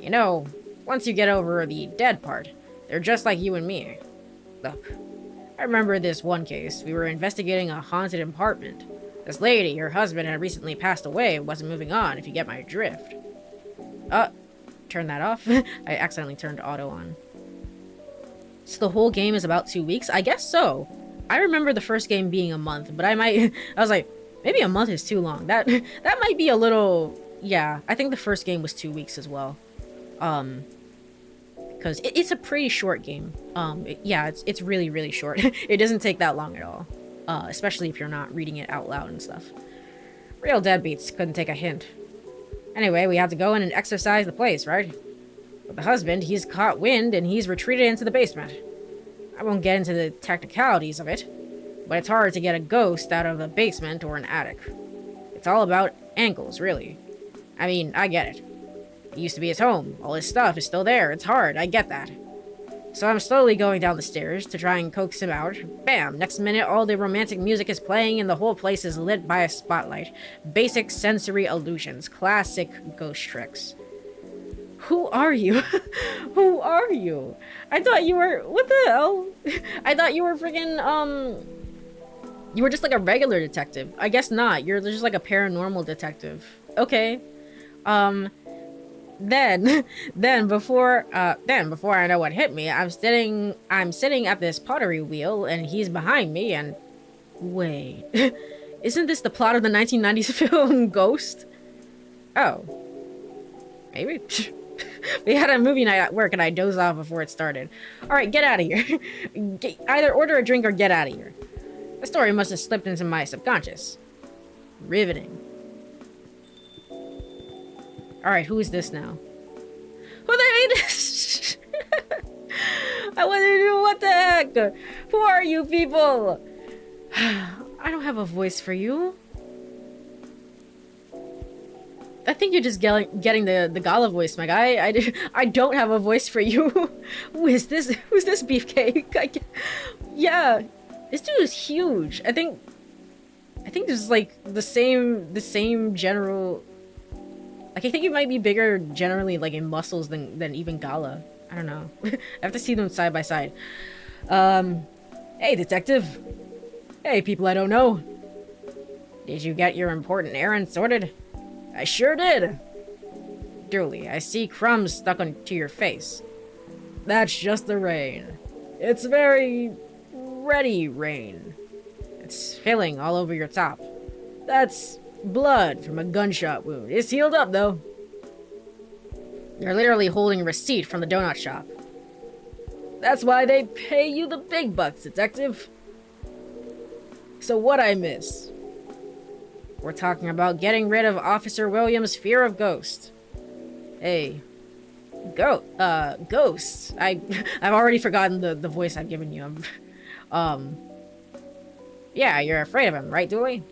[SPEAKER 1] You know, once you get over the dead part, they're just like you and me. Look, I remember this one case. We were investigating a haunted apartment. This lady, her husband had recently passed away and wasn't moving on, if you get my drift. Turn that off. I accidentally turned auto on. So the whole game is about 2 weeks? I guess so. I remember the first game being a month, but I was like, maybe a month is too long. That might be a little... Yeah, I think the first game was 2 weeks as well. Because it's a pretty short game. It's really, really short. It doesn't take that long at all. Especially if you're not reading it out loud and stuff. Real deadbeats couldn't take a hint. Anyway, we had to go in and exorcise the place, right? But the husband, he's caught wind and he's retreated into the basement. I won't get into the technicalities of it, but it's hard to get a ghost out of a basement or an attic. It's all about angles, really. I mean, I get it. It used to be his home. All his stuff is still there. It's hard. I get that. So I'm slowly going down the stairs to try and coax him out. Bam! Next minute, all the romantic music is playing and the whole place is lit by a spotlight. Basic sensory illusions. Classic ghost tricks. Who are you? Who are you? I thought you were... What the hell? I thought you were freaking, You were just like a regular detective. I guess not. You're just like a paranormal detective. Okay. Then before I know what hit me, I'm sitting at this pottery wheel and he's behind me and... Wait. Isn't this the plot of the 1990s film Ghost? Oh. Maybe? We had a movie night at work and I dozed off before it started. Alright, get out of here. Either order a drink or get out of here. The story must have slipped into my subconscious. Riveting. Alright, who is this now? Who the heck is I want to know what the heck? Who are you people? I don't have a voice for you. I think you're just getting the Gala voice, my guy. I don't have a voice for you. Who is this? Who's this beefcake? Yeah, this dude is huge. I think this is like the same general. Like, I think it might be bigger generally, like, in muscles than even Gala. I don't know. I have to see them side by side. Hey, detective. Hey, people I don't know. Did you get your important errand sorted? I sure did. Duly, I see crumbs stuck onto your face. That's just the rain. It's very ready rain. It's filling all over your top. That's blood from a gunshot wound. It's healed up, though. You're literally holding a receipt from the donut shop. That's why they pay you the big bucks, detective. So what'd I miss? We're talking about getting rid of Officer Williams' fear of ghosts. Hey. Ghosts. I've already forgotten the voice I've given you. Yeah, you're afraid of him, right, Dooley?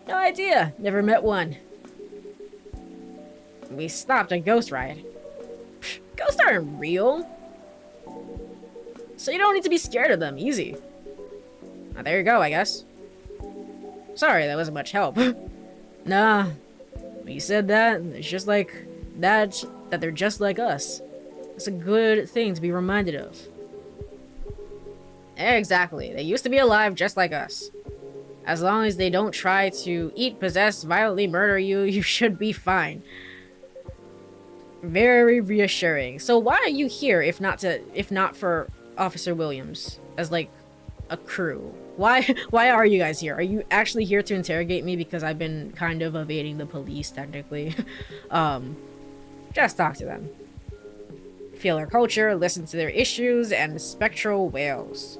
[SPEAKER 1] No idea. Never met one. We stopped a ghost ride. Psh, ghosts aren't real. So you don't need to be scared of them. Easy. Now, there you go, I guess. Sorry, that wasn't much help. Nah. When you said that, it's just like that they're just like us. It's a good thing to be reminded of. Exactly. They used to be alive just like us. As long as they don't try to eat, possess, violently murder you, you should be fine. Very reassuring. So why are you here if not for Officer Williams as like a crew. Why why are you guys here? Are you actually here to interrogate me because I've been kind of evading the police technically? Just talk to them. Feel their culture, listen to their issues, and spectral whales.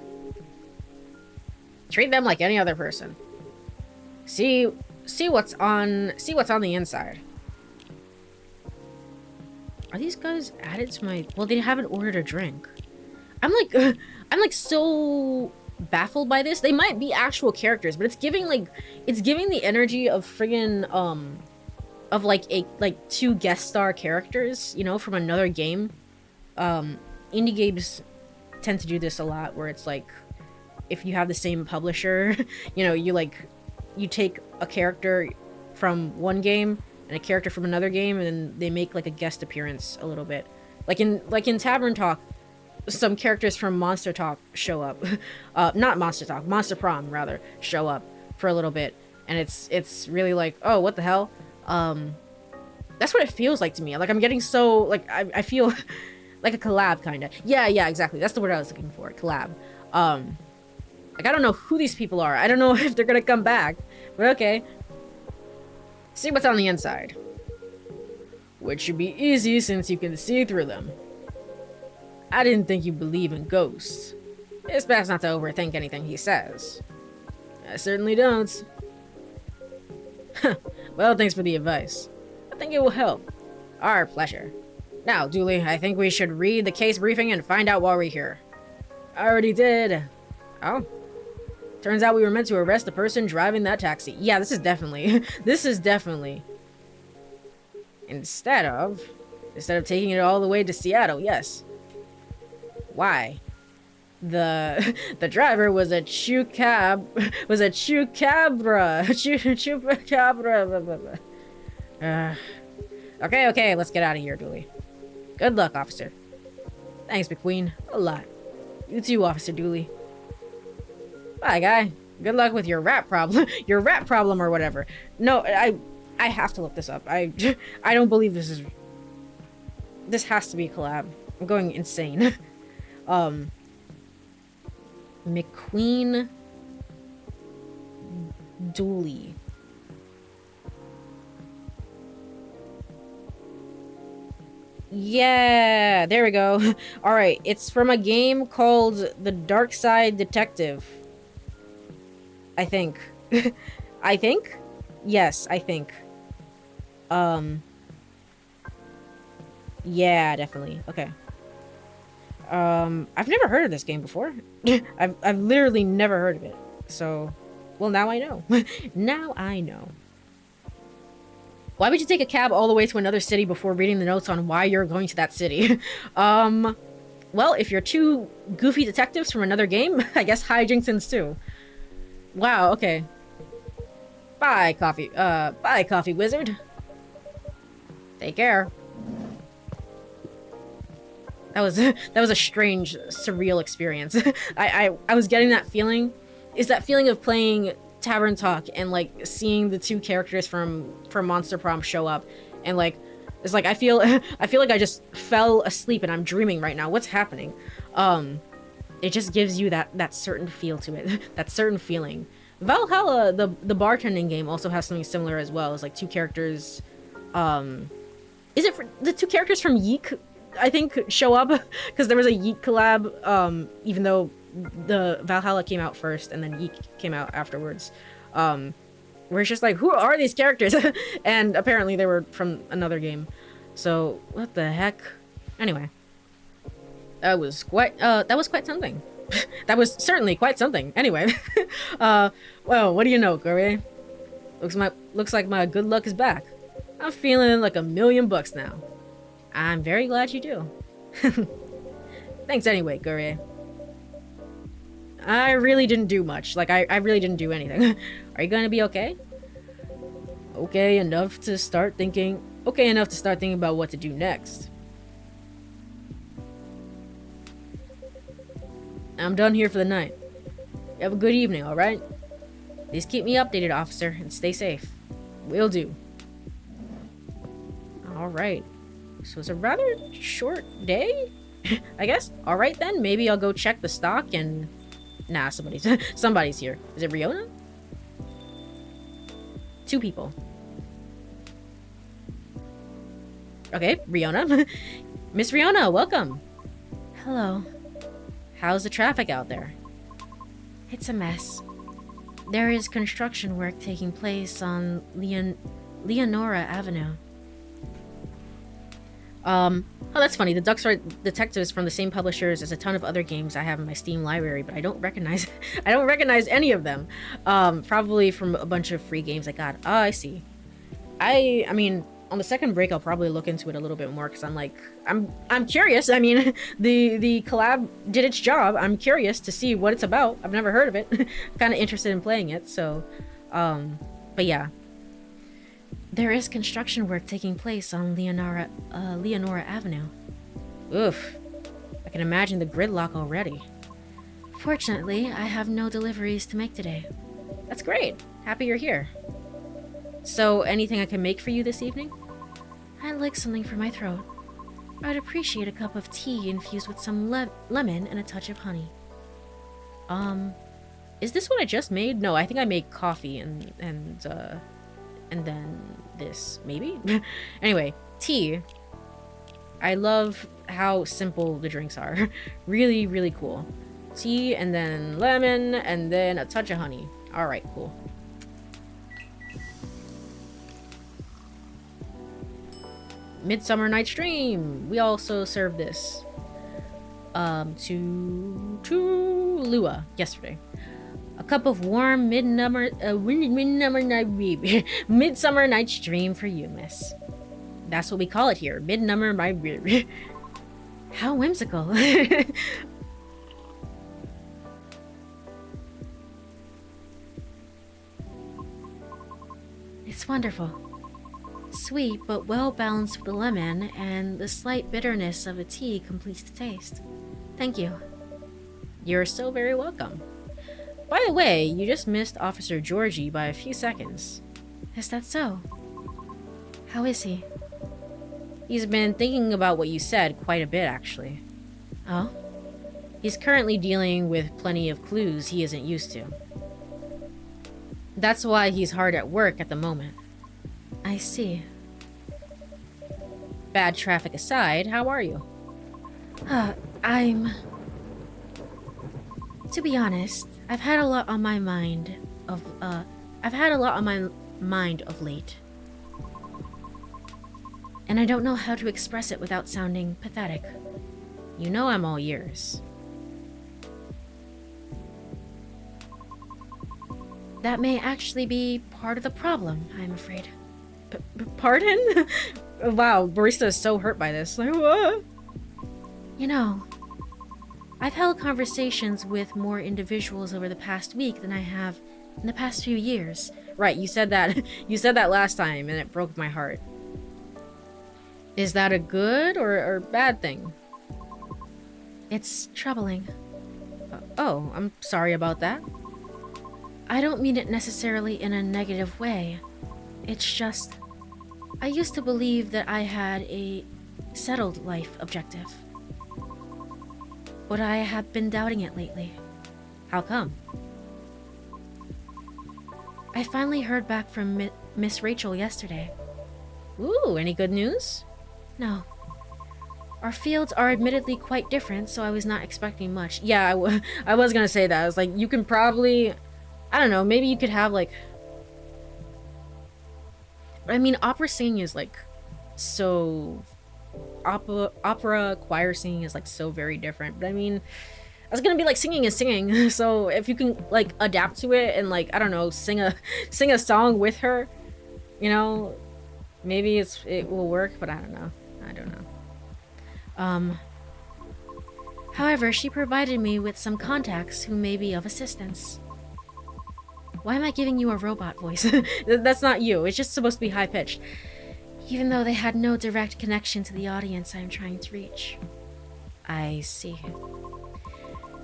[SPEAKER 1] Treat them like any other person. See what's on the inside. Are these guys added to my... Well, they haven't ordered a drink. I'm like so baffled by this. They might be actual characters, but it's giving the energy of friggin' of like two guest star characters, you know, from another game. Indie games tend to do this a lot, where it's like, if you have the same publisher, you know, you take a character from one game and a character from another game, and then they make like a guest appearance a little bit. Like in Tavern Talk, some characters from Monster Talk show up. Not Monster Talk, Monster Prom rather, show up for a little bit, and it's really like, oh, what the hell? That's what it feels like to me. Like I'm getting so like I feel like a collab kind of. Yeah, exactly. That's the word I was looking for. Collab. Like I don't know who these people are. I don't know if they're gonna come back, but okay. See what's on the inside. Which should be easy since you can see through them. I didn't think you believe in ghosts. It's best not to overthink anything he says. I certainly don't. Well, thanks for the advice. I think it will help. Our pleasure. Now, Dooley, I think we should read the case briefing and find out why we're here. I already did. Oh? Turns out we were meant to arrest the person driving that taxi. Yeah, this is definitely... Instead of taking it all the way to Seattle, yes. Why? The driver was a chupacabra. Okay, let's get out of here, Dooley. Good luck, officer. Thanks, McQueen. A lot. You too, Officer Dooley. Bye, guy. Good luck with your rap problem. Your rap problem or whatever. No, I have to look this up. I don't believe this is... This has to be a collab. I'm going insane. McQueen Dooley. Yeah, there we go. Alright, it's from a game called The Dark Side Detective. I think. I think? Yes, I think. Yeah, definitely. Okay. I've never heard of this game before. I've literally never heard of it. So, well, now I know. Now I know. Why would you take a cab all the way to another city before reading the notes on why you're going to that city? Well, if you're two goofy detectives from another game, I guess hijinks ensue. Wow, okay. Bye, coffee wizard. Take care. That was a strange, surreal experience. I was getting that feeling. Is that feeling of playing Tavern Talk and like seeing the two characters from Monster Prom show up, and like it's like I feel like I just fell asleep and I'm dreaming right now. What's happening? It just gives you that certain feel to it, that certain feeling. Valhalla, the bartending game, also has something similar as well. It's like two characters. Is it for the two characters from Yeek? I think show up because there was a Yeek collab. Even though the Valhalla came out first and then Yeek came out afterwards. Where it's just like, who are these characters? And apparently they were from another game. So what the heck? Anyway, that was quite something. That was certainly quite something. Anyway, well, what do you know, Courie? Looks like my good luck is back. I'm feeling like $1,000,000 now. I'm very glad you do. Thanks anyway, Courie. I really didn't do much. Like, I really didn't do anything. Are you gonna be okay? Okay enough to start thinking about what to do next. I'm done here for the night. You have a good evening, alright? Please keep me updated, officer, and stay safe. Will do. Alright. So it's a rather short day, I guess. Alright then, maybe I'll go check the stock and Nah, somebody's here. Is it Riona? 2 people. Okay, Riona. Miss Riona, welcome. Hello. How's the traffic out there? It's a mess. There is construction work taking place on Leonora Avenue. Oh, that's funny. The Duckstar Detectives from the same publishers as a ton of other games I have in my Steam library, but I don't recognize any of them. Probably from a bunch of free games I got. Oh, I see. I mean, on the second break, I'll probably look into it a little bit more because I'm curious. I mean, the collab did its job. I'm curious to see what it's about. I've never heard of it. Kind of interested in playing it. So, but yeah. There is construction work taking place on Leonora Avenue. Oof. I can imagine the gridlock already. Fortunately, I have no deliveries to make today. That's great. Happy you're here. So, anything I can make for you this evening? I'd like something for my throat. I'd appreciate a cup of tea infused with some lemon and a touch of honey. Is this what I just made? No, I think I made coffee and then this, maybe? Anyway, tea. I love how simple the drinks are. Really, really cool. Tea, and then lemon, and then a touch of honey. Alright, cool. Midsummer Night's Dream. We also served this to Lua yesterday. A cup of warm midsummer night's dream for you, miss. That's what we call it here. Midsummer night. How whimsical. It's wonderful. Sweet, but well balanced with the lemon, and the slight bitterness of the tea completes the taste. Thank you. You're so very welcome. By the way, you just missed Officer Georgie by a few seconds. Is that so? How is he? He's been thinking about what you said quite a bit, actually. Oh? He's currently dealing with plenty of clues he isn't used to. That's why he's hard at work at the moment. I see. Bad traffic aside, how are you? To be honest, I've had a lot on my mind of late. And I don't know how to express it without sounding pathetic. You know I'm all ears. That may actually be part of the problem, I'm afraid. Pardon? Wow, Barista is so hurt by this. Like, what? You know, I've held conversations with more individuals over the past week than I have in the past few years. Right, you said that. You said that last time, and it broke my heart. Is that a good or bad thing? It's troubling. Oh, I'm sorry about that. I don't mean it necessarily in a negative way. It's just, I used to believe that I had a settled life objective. But I have been doubting it lately. How come? I finally heard back from Miss Rachel yesterday. Ooh, any good news? No. Our fields are admittedly quite different, so I was not expecting much. Yeah, I was gonna say that. I was like, you can probably... I don't know, maybe you could have, like... I mean, opera singing is, like, so... Opera choir singing is, like, so very different. But, I mean, I was gonna be, like, singing is singing. So, if you can, like, adapt to it and, like, I don't know, sing a song with her, you know, maybe it will work, but I don't know. However, she provided me with some contacts who may be of assistance. Why am I giving you a robot voice? That's not you. It's just supposed to be high-pitched. Even though they had no direct connection to the audience I'm trying to reach. I see.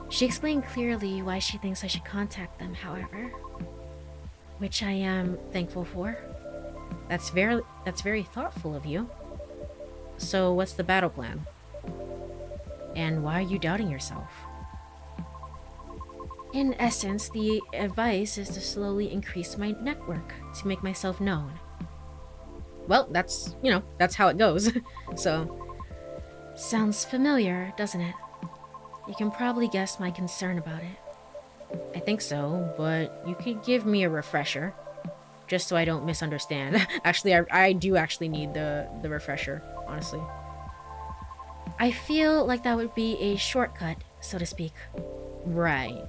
[SPEAKER 1] She explained clearly why she thinks I should contact them, however. Which I am thankful for. That's very thoughtful of you. So what's the battle plan? And why are you doubting yourself? In essence, the advice is to slowly increase my network to make myself known. Well, that's how it goes. So, sounds familiar, doesn't it? You can probably guess my concern about it. I think so, but you could give me a refresher, just so I don't misunderstand. Actually, I do actually need the refresher, honestly. I feel like that would be a shortcut, so to speak. Right.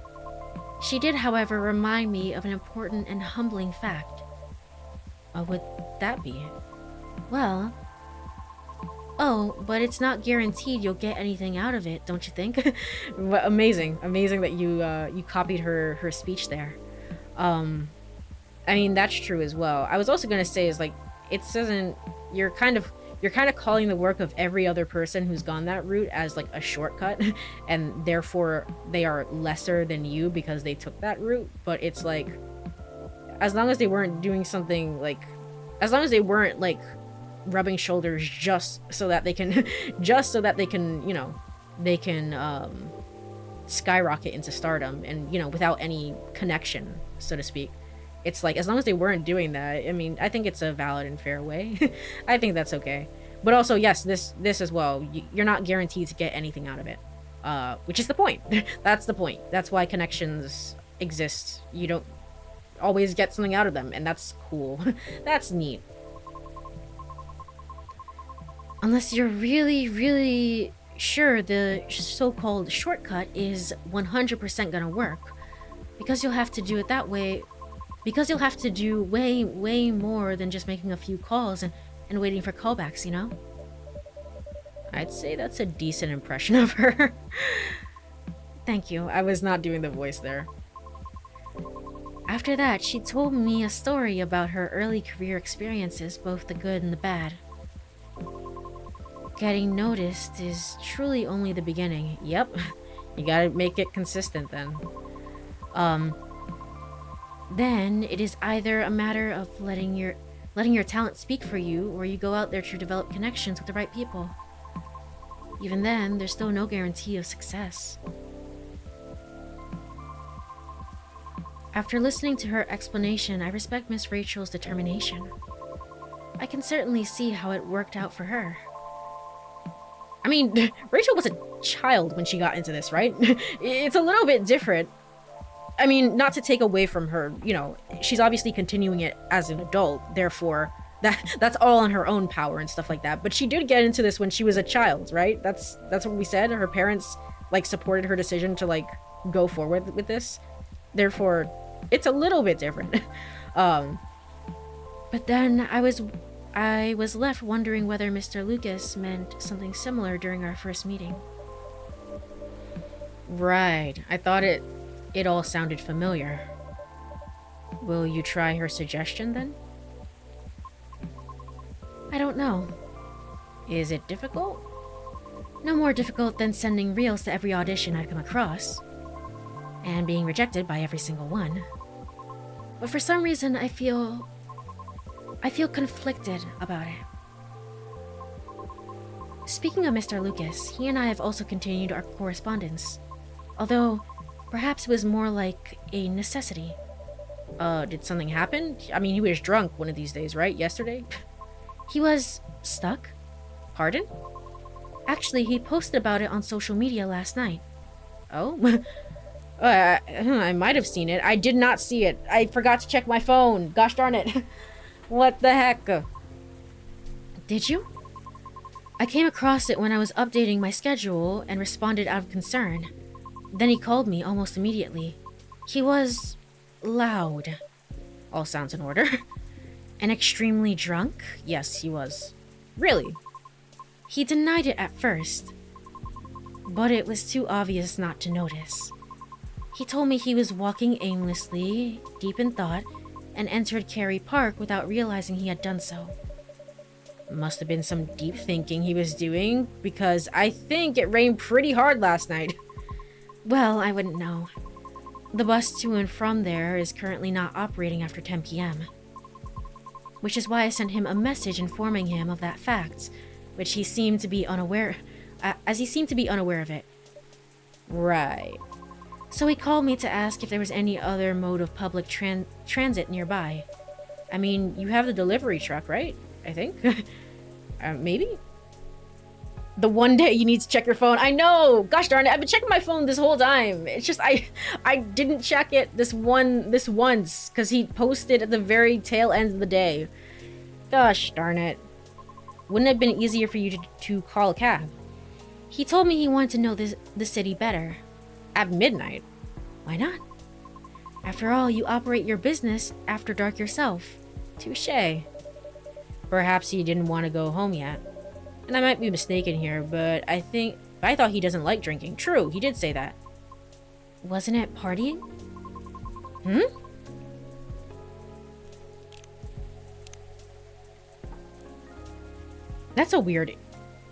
[SPEAKER 1] She did, however, remind me of an important and humbling fact. What would that be? Well, oh, but it's not guaranteed you'll get anything out of it, don't you think? Amazing that you copied her speech there. I mean, that's true as well. I was also gonna say is like it doesn't. You're kind of calling the work of every other person who's gone that route as like a shortcut, and therefore they are lesser than you because they took that route. But it's like, as long as they weren't doing something like, as long as they weren't like rubbing shoulders just so that they can, they can skyrocket into stardom, and without any connection, so to speak. It's like, as long as they weren't doing that, I mean, I think it's a valid and fair way. I think that's okay. But also, yes, this as well, you're not guaranteed to get anything out of it. Which is the point. That's the point. That's why connections exist. You don't always get something out of them, and that's cool. That's neat. Unless you're really, really sure the so-called shortcut is 100% gonna work. Because you'll have to do it that way. Because you'll have to do way, way more than just making a few calls and waiting for callbacks, you know? I'd say that's a decent impression of her. Thank you, I was not doing the voice there. After that, she told me a story about her early career experiences, both the good and the bad. Getting noticed is truly only the beginning. Yep, you gotta make it consistent then. Then it is either a matter of letting your talent speak for you, or you go out there to develop connections with the right people. Even then, there's still no guarantee of success. After listening to her explanation, I respect Miss Rachel's determination. I can certainly see how it worked out for her. I mean, Rachel was a child when she got into this, right? It's a little bit different. I mean, not to take away from her, she's obviously continuing it as an adult, therefore that's all on her own power and stuff like that. But she did get into this when she was a child, right? That's what we said. Her parents like supported her decision to like go forward with this. Therefore, it's a little bit different. But then I was left wondering whether Mr. Lucas meant something similar during our first meeting. Right. I thought it all sounded familiar. Will you try her suggestion then? I don't know. Is it difficult? No more difficult than sending reels to every audition I come across, and being rejected by every single one. But for some reason, I feel conflicted about it. Speaking of Mr. Lucas, he and I have also continued our correspondence, although perhaps it was more like a necessity. Did something happen? I mean, he was drunk one of these days, right? Yesterday? He was stuck? Pardon? Actually, he posted about it on social media last night. Oh? I might have seen it. I did not see it. I forgot to check my phone. Gosh darn it. What the heck? Did you? I came across it when I was updating my schedule and responded out of concern. Then he called me almost immediately. He was loud. All sounds in order. And extremely drunk? Yes, he was. Really? He denied it at first, but it was too obvious not to notice. He told me he was walking aimlessly, deep in thought, and entered Courie Park without realizing he had done so. Must have been some deep thinking he was doing, because I think it rained pretty hard last night. Well, I wouldn't know. The bus to and from there is currently not operating after 10 p.m. Which is why I sent him a message informing him of that fact, which he seemed to be unaware, of it. Right. So he called me to ask if there was any other mode of public transit nearby. I mean, you have the delivery truck, right? I think. Maybe? The one day you need to check your phone. I know! Gosh darn it, I've been checking my phone this whole time. It's just, I didn't check it this once, because he posted at the very tail end of the day. Gosh darn it. Wouldn't it have been easier for you to call a cab? He told me he wanted to know the city better. At midnight? Why not? After all, you operate your business after dark yourself. Touché. Perhaps he didn't want to go home yet. And I might be mistaken here, but I thought he doesn't like drinking. True, he did say that. Wasn't it partying? Hmm? That's a weird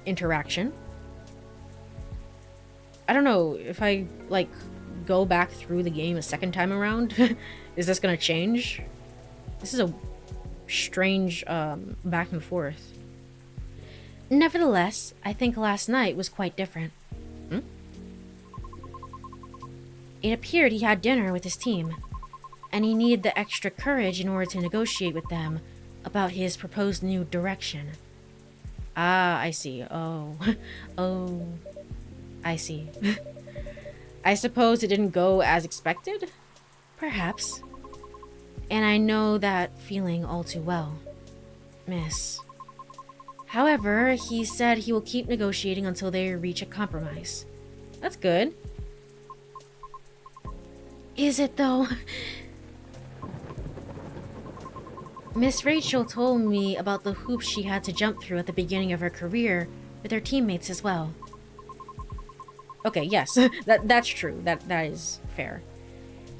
[SPEAKER 1] interaction. I don't know, if I, like, go back through the game a second time around, is this gonna change? This is a strange, back and forth. Nevertheless, I think last night was quite different. Hmm? It appeared he had dinner with his team, and he needed the extra courage in order to negotiate with them about his proposed new direction. Ah, I see. Oh. Oh. I see. I suppose it didn't go as expected? Perhaps. And I know that feeling all too well, miss. However, he said he will keep negotiating until they reach a compromise. That's good. Is it though? Miss Rachel told me about the hoops she had to jump through at the beginning of her career with her teammates as well. Okay, yes, that's true. That is fair.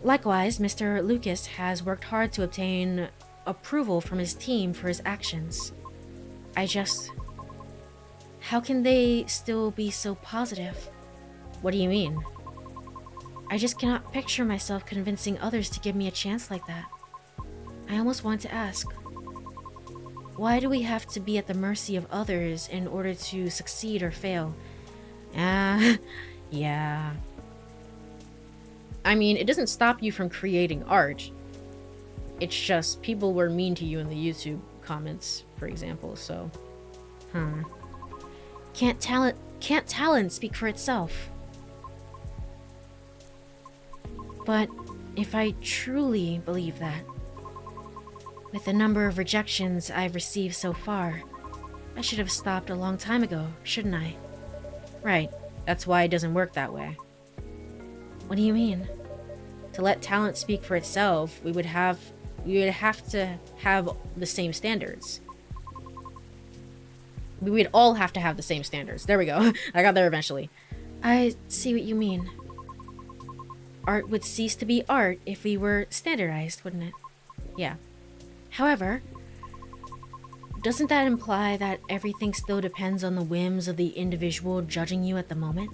[SPEAKER 1] Likewise, Mr. Lucas has worked hard to obtain approval from his team for his actions. How can they still be so positive? What do you mean? I just cannot picture myself convincing others to give me a chance like that. I almost want to ask, why do we have to be at the mercy of others in order to succeed or fail? Yeah. I mean, it doesn't stop you from creating art. It's just people were mean to you in the YouTube comments, for example, so... Can't talent speak for itself? But if I truly believe that, with the number of rejections I've received so far, I should have stopped a long time ago, shouldn't I? Right. That's why it doesn't work that way. What do you mean? To let talent speak for itself, we would have to have the same standards. We would all have to have the same standards. There we go. I got there eventually. I see what you mean. Art would cease to be art if we were standardized, wouldn't it? Yeah. However, doesn't that imply that everything still depends on the whims of the individual judging you at the moment?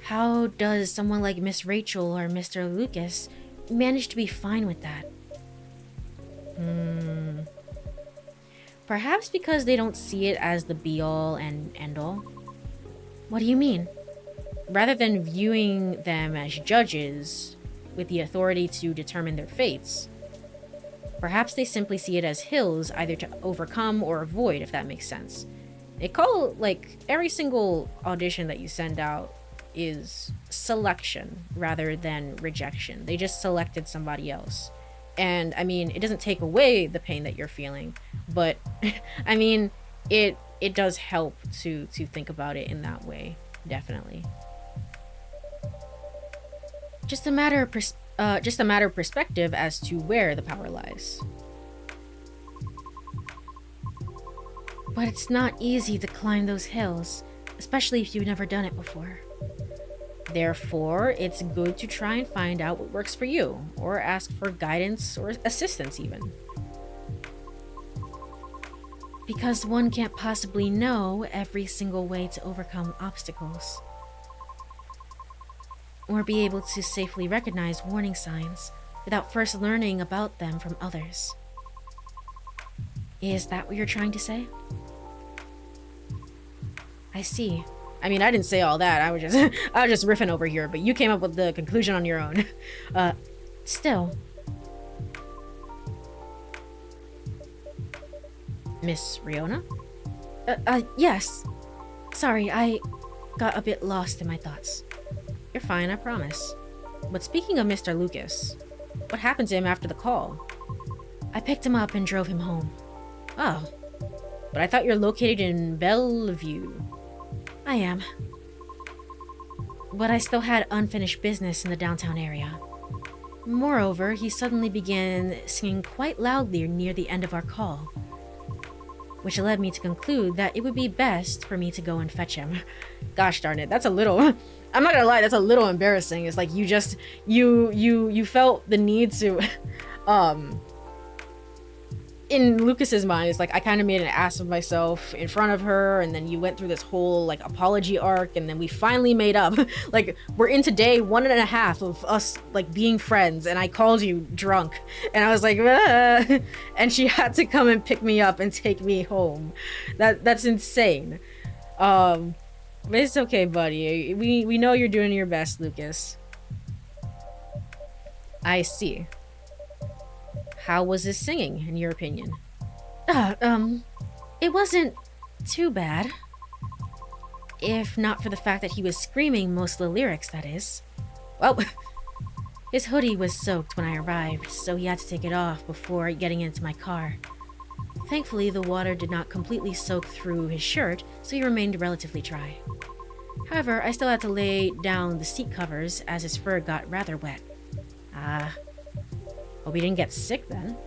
[SPEAKER 1] How does someone like Miss Rachel or Mr. Lucas manage to be fine with that? Perhaps because they don't see it as the be-all and end-all. What do you mean? Rather than viewing them as judges with the authority to determine their fates, perhaps they simply see it as hills either to overcome or avoid, if that makes sense. They call, like, every single audition that you send out is selection rather than rejection. They just selected somebody else. And, I mean, it doesn't take away the pain that you're feeling, but, I mean, it does help to think about it in that way, definitely. Just a matter of perspective as to where the power lies. But it's not easy to climb those hills, especially if you've never done it before. Therefore, it's good to try and find out what works for you, or ask for guidance or assistance even. Because one can't possibly know every single way to overcome obstacles, or be able to safely recognize warning signs without first learning about them from others. Is that what you're trying to say? I see. I mean, I didn't say all that. I was just I was just riffing over here, but you came up with the conclusion on your own. Still. Miss Riona? Yes. Sorry, I got a bit lost in my thoughts. You're fine, I promise. But speaking of Mr. Lucas, what happened to him after the call? I picked him up and drove him home. Oh. But I thought you're located in Bellevue. I am. But I still had unfinished business in the downtown area. Moreover, he suddenly began singing quite loudly near the end of our call, which led me to conclude that it would be best for me to go and fetch him. Gosh darn it, that's a little... I'm not gonna lie, that's a little embarrassing. It's like you felt the need to... In Lucas's mind, it's like I kind of made an ass of myself in front of her, and then you went through this whole like apology arc, and then we finally made up. Like, we're into day 1.5 of us like being friends, and I called you drunk, and I was like, ah! And she had to come and pick me up and take me home. That's insane. But it's okay, buddy. We know you're doing your best, Lucas. I see. How was his singing, in your opinion? It wasn't too bad. If not for the fact that he was screaming most of the lyrics, that is. Well, his hoodie was soaked when I arrived, so he had to take it off before getting into my car. Thankfully, the water did not completely soak through his shirt, so he remained relatively dry. However, I still had to lay down the seat covers as his fur got rather wet. Hope he didn't get sick then.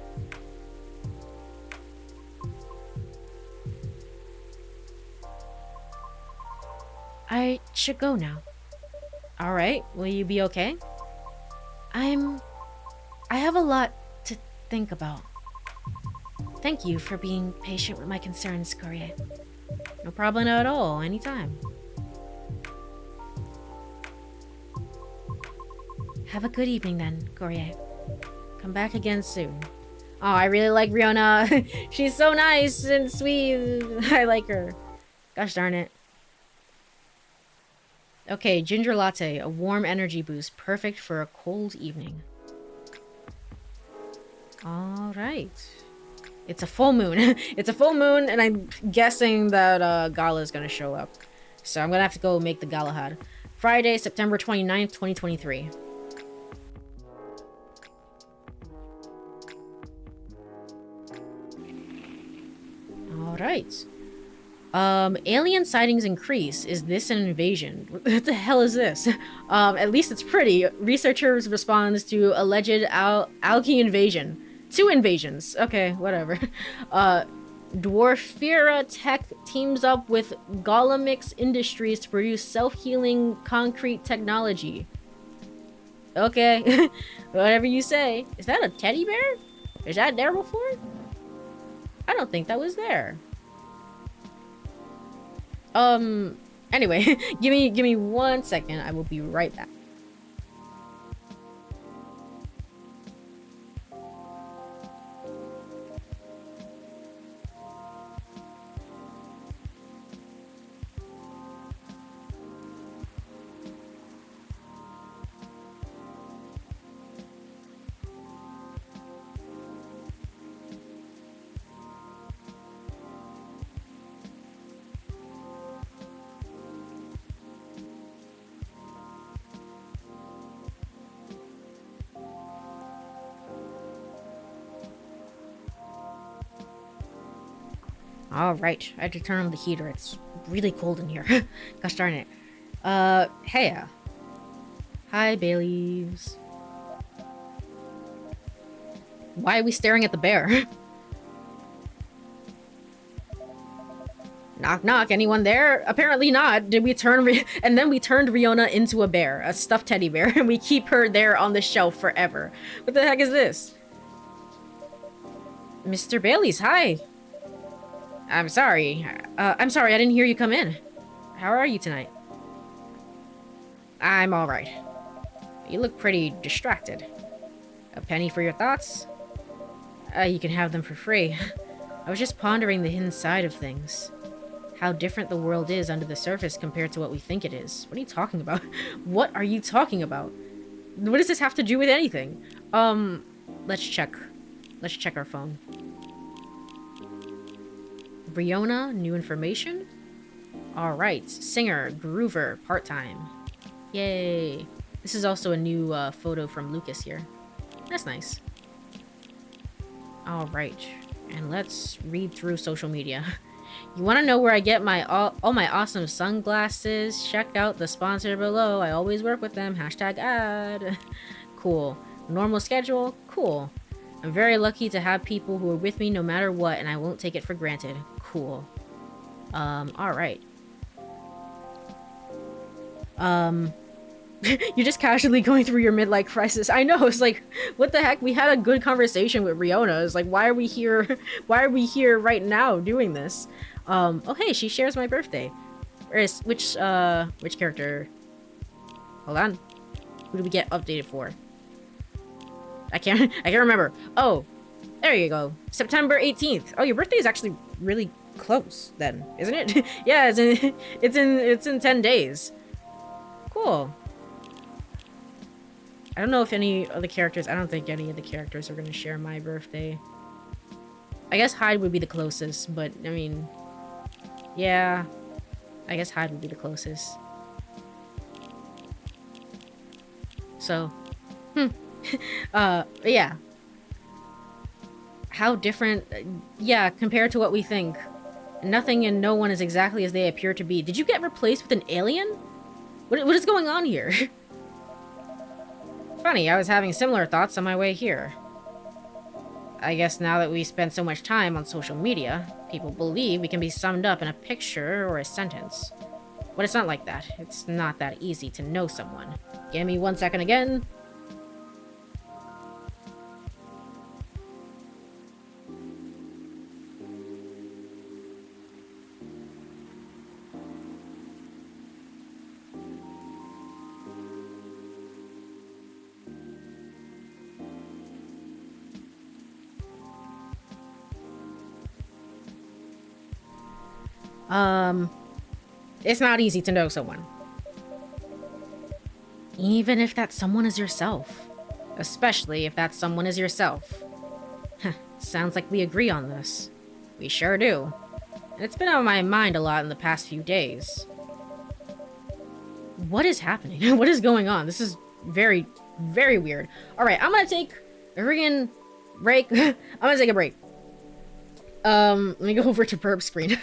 [SPEAKER 1] I should go now. Alright, will you be okay? I have a lot to think about. Thank you for being patient with my concerns, Courie. No problem at all, anytime. Have a good evening then, Courie. Come back again soon. Oh, I really like Riona. She's so nice and sweet. I like her. Gosh darn it. Okay, ginger latte, a warm energy boost, perfect for a cold evening. All right. It's a full moon. It's a full moon, and I'm guessing that Gala is gonna show up. So I'm gonna have to go make the Galahad. Friday, September 29th, 2023. Alright. Alien sightings increase. Is this an invasion? What the hell is this? At least it's pretty. Researchers responds to alleged algae invasion. 2 invasions. Okay, whatever. Dwarfira Tech teams up with Golemix Industries to produce self-healing concrete technology. Okay. Whatever you say. Is that a teddy bear? Is that there before? I don't think that was there. Anyway, give me 1 second. I will be right back. Alright, I had to turn on the heater. It's really cold in here. Gosh darn it. Hey. Hi, Baileys. Why are we staring at the bear? Knock knock, anyone there? Apparently not. Did we turn and then we turned Riona into a bear, a stuffed teddy bear, and we keep her there on the shelf forever. What the heck is this? Mr. Baileys, hi. I'm sorry, I didn't hear you come in. How are you tonight? I'm alright. You look pretty distracted. A penny for your thoughts? You can have them for free. I was just pondering the hidden side of things. how different the world is under the surface compared to what we think it is. What are you talking about? What are you talking about? What does this have to do with anything? Let's check. Let's check our phone. Riona, new information? Alright, singer, groover, part-time. Yay. This is also a new photo from Lucas here. That's nice. Alright, and let's read through social media. You want to know where I get my all my awesome sunglasses? Check out the sponsor below. I always work with them. Hashtag ad. Cool. Normal schedule? Cool. I'm very lucky to have people who are with me no matter what, and I won't take it for granted. Cool. Alright. You're just casually going through your midlife crisis. I know, it's like, what the heck? We had a good conversation with Riona. It's like, why are we here? Why are we here right now doing this? Oh hey, she shares my birthday. Which character? Hold on. Who did we get updated for? I can't remember. Oh, there you go. September 18th. Oh, your birthday is actually really close then, isn't it? Yeah, it's in 10 days. Cool. I don't know if any of the characters, I don't think any of the characters are going to share my birthday. I guess Hyde would be the closest, but I mean, yeah, I guess Hyde would be the closest. So, yeah. How different, yeah, compared to what we think. Nothing and no one is exactly as they appear to be. Did you get replaced with an alien? What is going on here? Funny, I was having similar thoughts on my way here. I guess now that we spend so much time on social media, people believe we can be summed up in a picture or a sentence. But it's not like that. It's not that easy to know someone. Give me 1 second again. It's not easy to know someone. Even if that someone is yourself. Especially if that someone is yourself. Sounds like we agree on this. We sure do. And it's been on my mind a lot in the past few days. What is happening? What is going on? This is very, very weird. Alright, I'm gonna take a friggin' break. I'm gonna take a break. Let me go over to burp screen.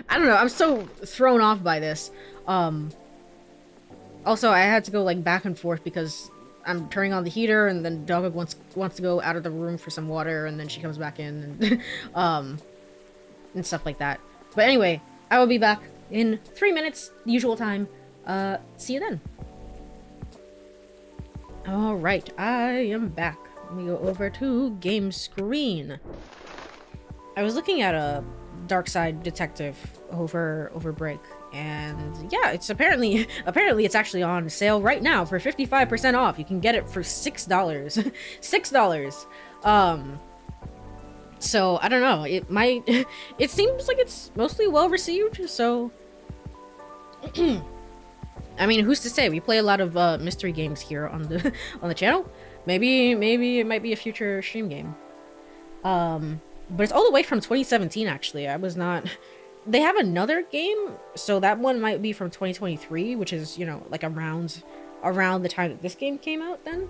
[SPEAKER 1] I don't know, I'm so thrown off by this. Also, I had to go, like, back and forth because I'm turning on the heater, and then Doggo wants to go out of the room for some water, and then she comes back in, and, and stuff like that. But anyway, I will be back in 3 minutes, the usual time. See you then. Alright, I am back. Let me go over to game screen. I was looking at a Dark Side Detective over break, and yeah, it's apparently it's actually on sale right now for 55% off. You can get it for $6. $6. So I don't know, it might it seems like it's mostly well received, so I mean, who's to say? We play a lot of mystery games here on the channel. Maybe it might be a future stream game. But it's all the way from 2017, actually. I was not... They have another game, so that one might be from 2023, which is, you know, like around the time that this game came out then.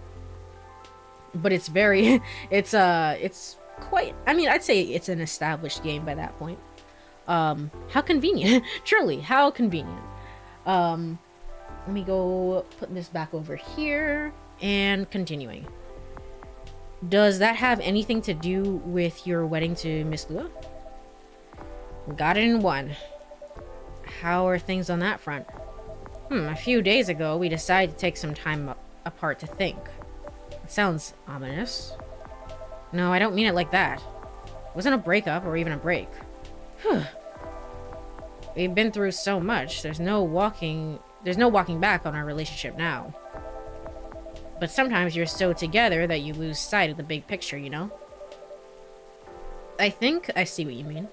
[SPEAKER 1] But it's very... It's quite... I mean, I'd say it's an established game by that point. How convenient. Truly, how convenient. Let me go put this back over here, and continuing. Does that have anything to do with your wedding to Miss Lua? Got it in one. How are things on that front? A few days ago, we decided to take some time apart to think. It sounds ominous. No, I don't mean it like that. It wasn't a breakup or even a break. We've been through so much, there's no walking back on our relationship now. But sometimes you're so together that you lose sight of the big picture, you know? I think I see what you mean.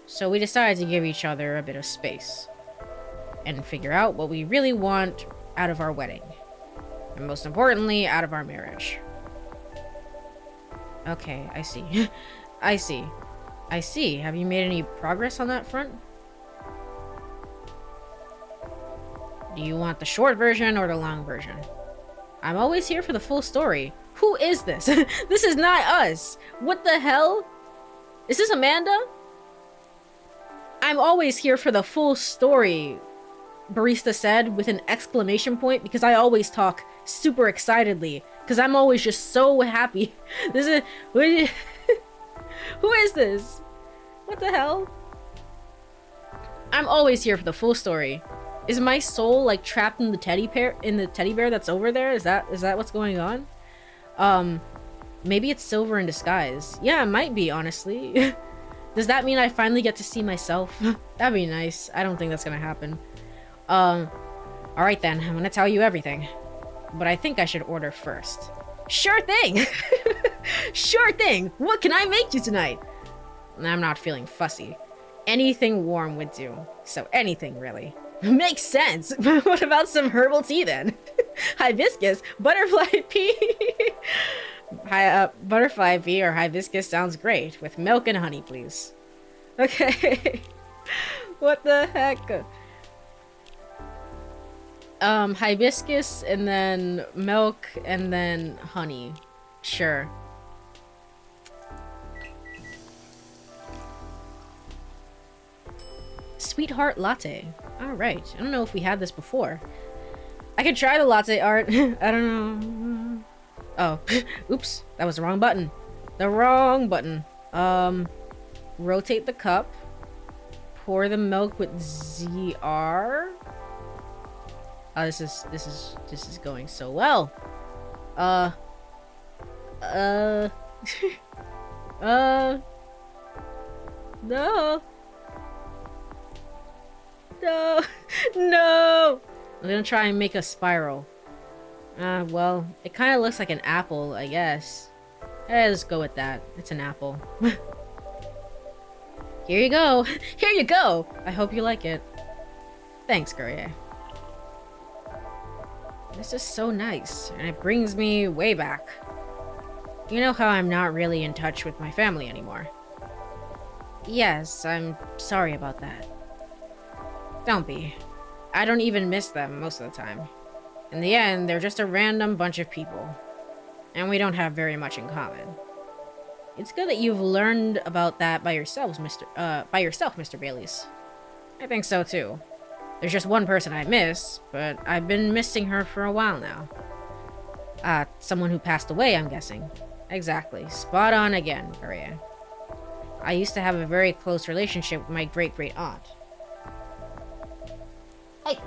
[SPEAKER 1] So we decided to give each other a bit of space and figure out what we really want out of our wedding. And most importantly, out of our marriage. Okay, I see. I see. I see. Have you made any progress on that front? Do you want the short version or the long version? I'm always here for the full story. Who is this? This is not us. What the hell? Is this Amanda? I'm always here for the full story, Barista said with an exclamation point, because I always talk super excitedly, because I'm always just so happy. This is... Who is this? What the hell? I'm always here for the full story. Is my soul like trapped in the teddy bear that's over there? Is that what's going on? Maybe it's Silver in disguise. Yeah, it might be, honestly. Does that mean I finally get to see myself? That'd be nice. I don't think that's gonna happen. Alright then, I'm gonna tell you everything. But I think I should order first. Sure thing! Sure thing! What can I make you tonight? I'm not feeling fussy. Anything warm would do. So anything, really. Makes sense! What about some herbal tea then? Hibiscus, butterfly pea. Butterfly pea or hibiscus sounds great. With milk and honey, please. Okay. What the heck? Hibiscus and then milk and then honey. Sure. Sweetheart latte. Alright. I don't know if we had this before. I could try the latte art. I don't know. Oh. Oops. That was the wrong button. The wrong button. Rotate the cup. Pour the milk with ZR. Oh, this is going so well. No. No. No. I'm gonna try and make a spiral. Well, it kind of looks like an apple, I guess. Let's go with that. It's an apple. Here you go. Here you go. I hope you like it. Thanks, Courie. This is so nice, and it brings me way back. You know how I'm not really in touch with my family anymore? Yes, I'm sorry about that. Don't be. I don't even miss them most of the time. In the end, they're just a random bunch of people. And we don't have very much in common. It's good that you've learned about that by yourself, Mr. Baileys. I think so too. There's just one person I miss, but I've been missing her for a while now. Someone who passed away, I'm guessing. Exactly. Spot on again, Courie. I used to have a very close relationship with my great-great-aunt. Hey!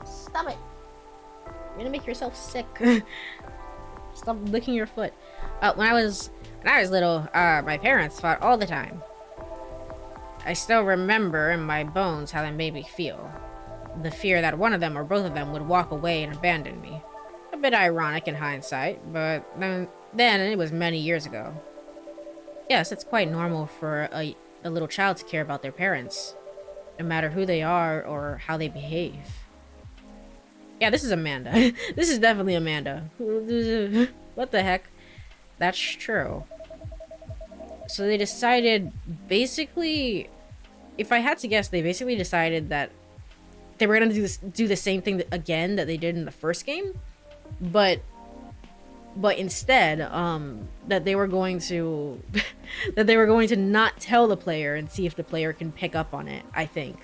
[SPEAKER 1] Stop it! You're gonna make yourself sick. Stop licking your foot. When I was little, my parents fought all the time. I still remember in my bones how that made me feel. The fear that one of them or both of them would walk away and abandon me. A bit ironic in hindsight, but then it was many years ago. Yes, it's quite normal for a little child to care about their parents, no matter who they are or how they behave. Yeah, this is Amanda. This is definitely Amanda. What the heck? That's true. So they decided, basically, if I had to guess, they basically decided that they were gonna do the same thing again that they did in the first game, but instead, that they were going to not tell the player and see if the player can pick up on it, I think.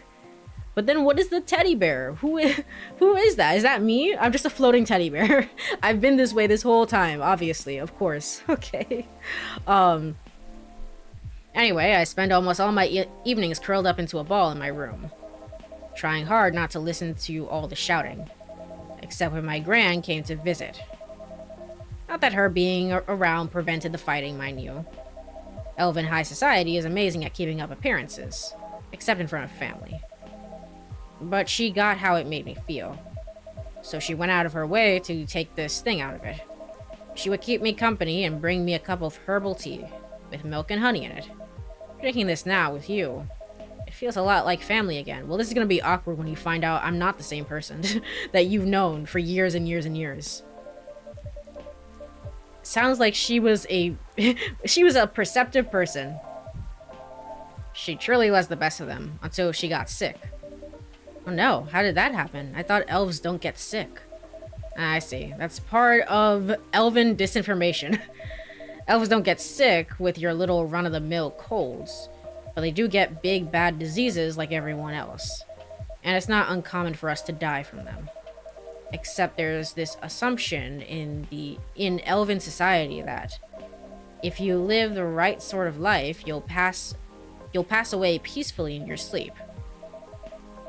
[SPEAKER 1] But then what is the teddy bear? Who is that? Is that me? I'm just a floating teddy bear. I've been this way this whole time, obviously, of course. Okay. Anyway, I spend almost all my evenings curled up into a ball in my room, trying hard not to listen to all the shouting, except when my gran came to visit. Not that her being around prevented the fighting, mind you. Elven high society is amazing at keeping up appearances, except in front of family. But she got how it made me feel, so she went out of her way to take this thing out of it. She would keep me company and bring me a cup of herbal tea, with milk and honey in it. Drinking this now with you. feels a lot like family again. Well, this is gonna be awkward when you find out I'm not the same person that you've known for years and years and years. Sounds like she was a she was a perceptive person. She truly was the best of them until she got sick. Oh no, how did that happen? I thought elves don't get sick. I see. That's part of elven disinformation. Elves don't get sick with your little run-of-the-mill colds, but they do get big bad diseases like everyone else. And it's not uncommon for us to die from them. Except there's this assumption in elven society that if you live the right sort of life, you'll pass away peacefully in your sleep.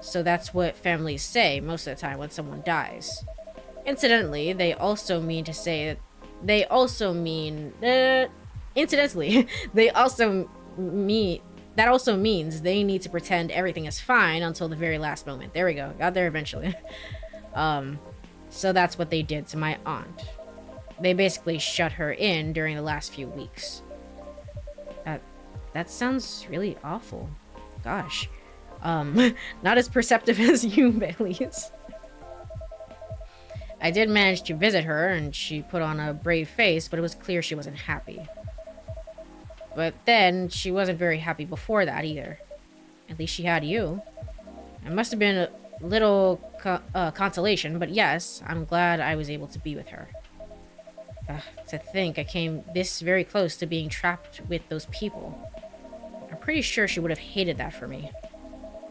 [SPEAKER 1] So that's what families say most of the time when someone dies. Incidentally, they also mean that they also means they need to pretend everything is fine until the very last moment. There we go. Got there eventually. So that's what they did to my aunt. They basically shut her in during the last few weeks. That sounds really awful. Gosh. Not as perceptive as you, Bailey's. I did manage to visit her, and she put on a brave face, but it was clear she wasn't happy. But then, she wasn't very happy before that either. At least she had you. It must have been a little consolation, but yes, I'm glad I was able to be with her. To think I came this very close to being trapped with those people. I'm pretty sure she would have hated that for me.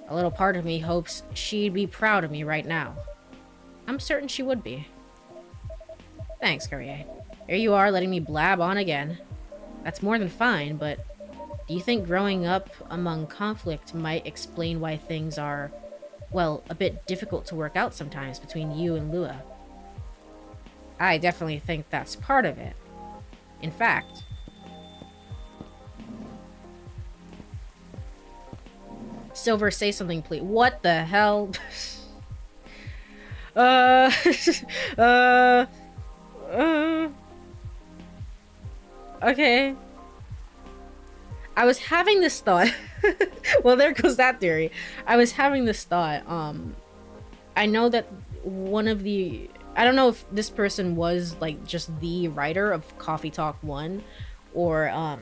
[SPEAKER 1] A little part of me hopes she'd be proud of me right now. I'm certain she would be. Thanks, Courie. Here you are letting me blab on again. That's more than fine, but do you think growing up among conflict might explain why things are, well, a bit difficult to work out sometimes between you and Lua? I definitely think that's part of it. In fact, Silver, say something, please. What the hell? Okay. I was having this thought. Well, there goes that theory. I was having this thought. I know that one of the... I don't know if this person was, like, just the writer of CoffeeTalk 1 or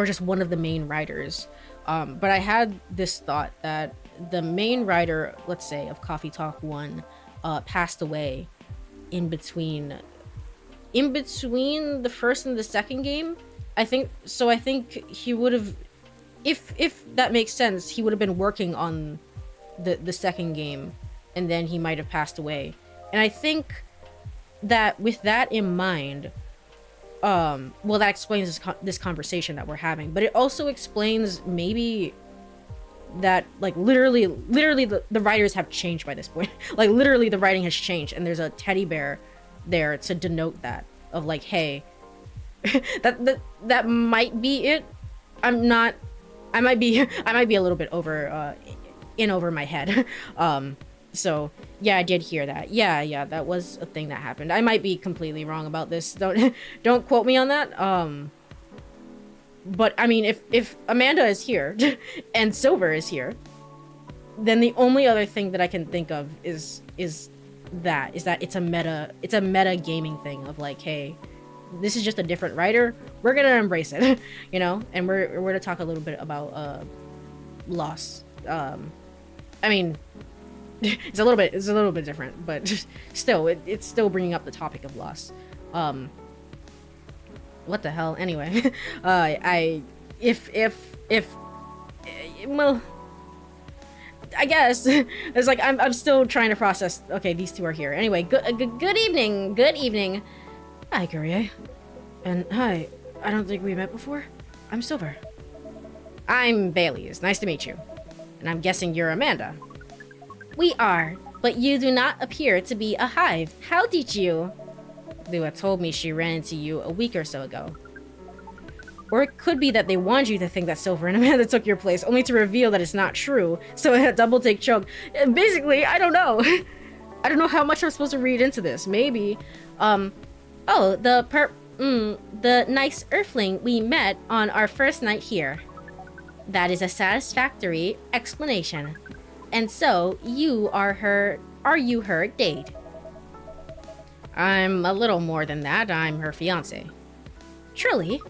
[SPEAKER 1] just one of the main writers. But I had this thought that the main writer, let's say, of CoffeeTalk 1 passed away in between the first and the second game. I think he would have, if that makes sense, he would have been working on the second game, and then he might have passed away. And I think that with that in mind, well, that explains this conversation that we're having, but it also explains maybe that, like, literally the writers have changed by this point. Like, literally the writing has changed, and there's a teddy bear there to denote that, of like, hey, that might be it. I might be a little bit over my head. So yeah, I did hear that. Yeah, that was a thing that happened. I might be completely wrong about this. Don't quote me on that. But I mean, if Amanda is here and Silver is here, then the only other thing that I can think of is that it's a meta gaming thing of like, hey, this is just a different writer. We're gonna embrace it, you know. And we're gonna talk a little bit about loss. I mean, it's a little bit different, but still, it's still bringing up the topic of loss. What the hell? Anyway, well, I guess it's like I'm still trying to process. Okay, these two are here. Anyway, good evening. Good evening. Hi, Courie. And hi. I don't think we met before. I'm Silver. I'm Bailey. It's nice to meet you. And I'm guessing you're Amanda. We are, but you do not appear to be a hive. How did you? Lua told me she ran into you a week or so ago. Or it could be that they wanted you to think that Silver and Amanda took your place, only to reveal that it's not true. So a double take choke. Basically, I don't know. I don't know how much I'm supposed to read into this. Maybe, oh, the nice earthling we met on our first night here. That is a satisfactory explanation. And so, are you her date? I'm a little more than that. I'm her fiancé. Truly?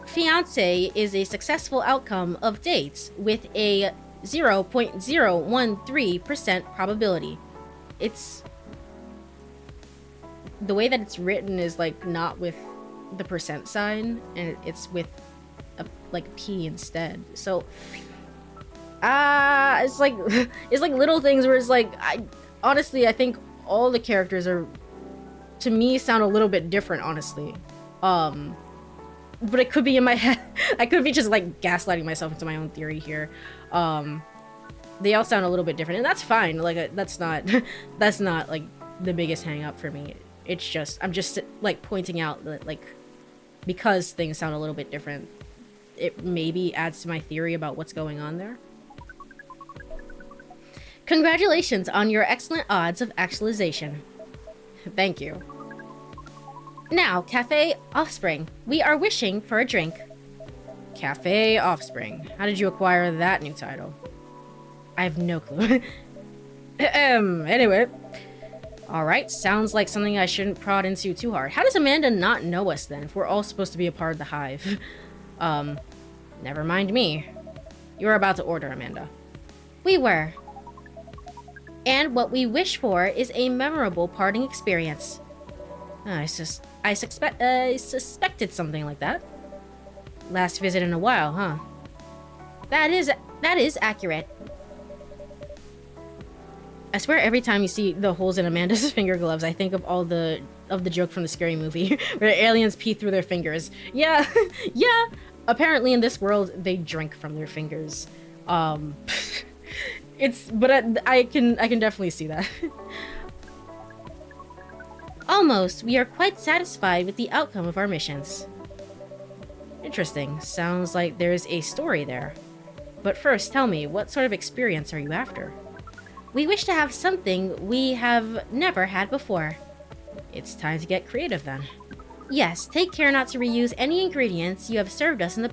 [SPEAKER 1] Fiancé is a successful outcome of dates with a 0.013% probability. It's... The way that it's written is, like, not with the percent sign, and it's with a P instead. So, it's like it's like little things where it's like, honestly I think all the characters are, to me, sound a little bit different, honestly. But it could be in my head. I could be just like gaslighting myself into my own theory here. They all sound a little bit different, and that's fine. Like, that's not like the biggest hang up for me. It's just, I'm just like pointing out that, like, because things sound a little bit different, it maybe adds to my theory about what's going on there. Congratulations on your excellent odds of actualization. Thank you. Now, Cafe Offspring, we are wishing for a drink. Cafe Offspring. How did you acquire that new title? I have no clue. Anyway. Alright, sounds like something I shouldn't prod into too hard. How does Amanda not know us then, if we're all supposed to be a part of the hive? Never mind me. You were about to order, Amanda. We were. And what we wish for is a memorable parting experience. I suspected something like that. Last visit in a while, huh? That is accurate. I swear every time you see the holes in Amanda's finger gloves, I think of the joke from the Scary Movie where aliens pee through their fingers. Yeah, yeah. Apparently in this world they drink from their fingers. I can definitely see that. Almost. We are quite satisfied with the outcome of our missions. Interesting. Sounds like there's a story there. But first, tell me, what sort of experience are you after? We wish to have something we have never had before. It's time to get creative then. Yes, take care not to reuse any ingredients you have served us in the...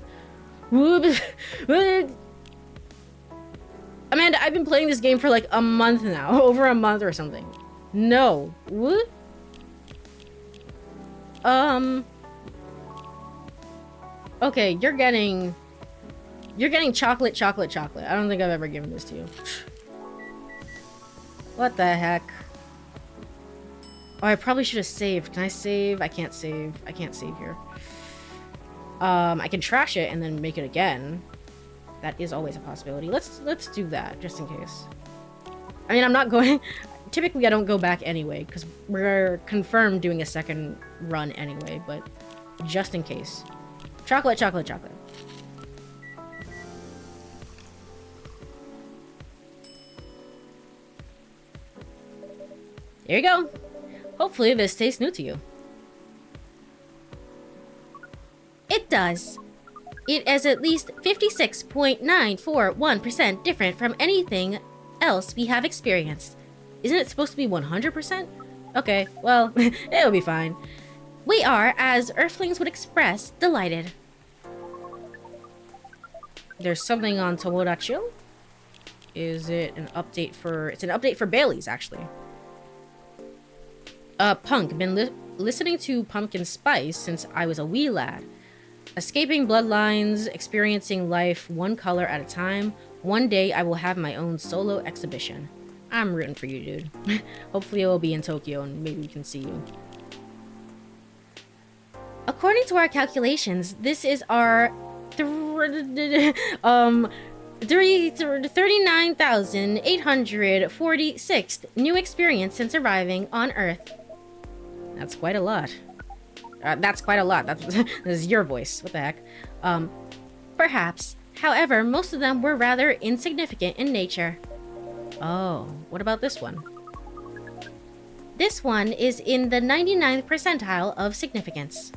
[SPEAKER 1] Amanda, I've been playing this game for like a month now. Over a month or something. No. What? Okay, you're getting chocolate. I don't think I've ever given this to you. What the heck? Oh, I probably should have saved. Can I save? I can't save. I can't save here. I can trash it and then make it again. That is always a possibility. Let's do that, just in case. I mean, I'm not going... Typically, I don't go back anyway, because we're confirmed doing a second run anyway, but just in case. Chocolate. There you go. Hopefully this tastes new to you. It does. It is at least 56.941% different from anything else we have experienced. Isn't it supposed to be 100%? Okay, well, it'll be fine. We are, as Earthlings would express, delighted. There's something on Tomodachi? Is it an update for... It's an update for Bailey's, actually. Punk. Been listening to Pumpkin Spice since I was a wee lad. Escaping bloodlines, experiencing life one color at a time. One day I will have my own solo exhibition. I'm rooting for you, dude. Hopefully it will be in Tokyo and maybe we can see you. According to our calculations, this is our 39,846th new experience since arriving on Earth. That's quite a lot. That's quite a lot. That is your voice. What the heck? Perhaps. However, most of them were rather insignificant in nature. Oh, what about this one? This one is in the 99th percentile of significance.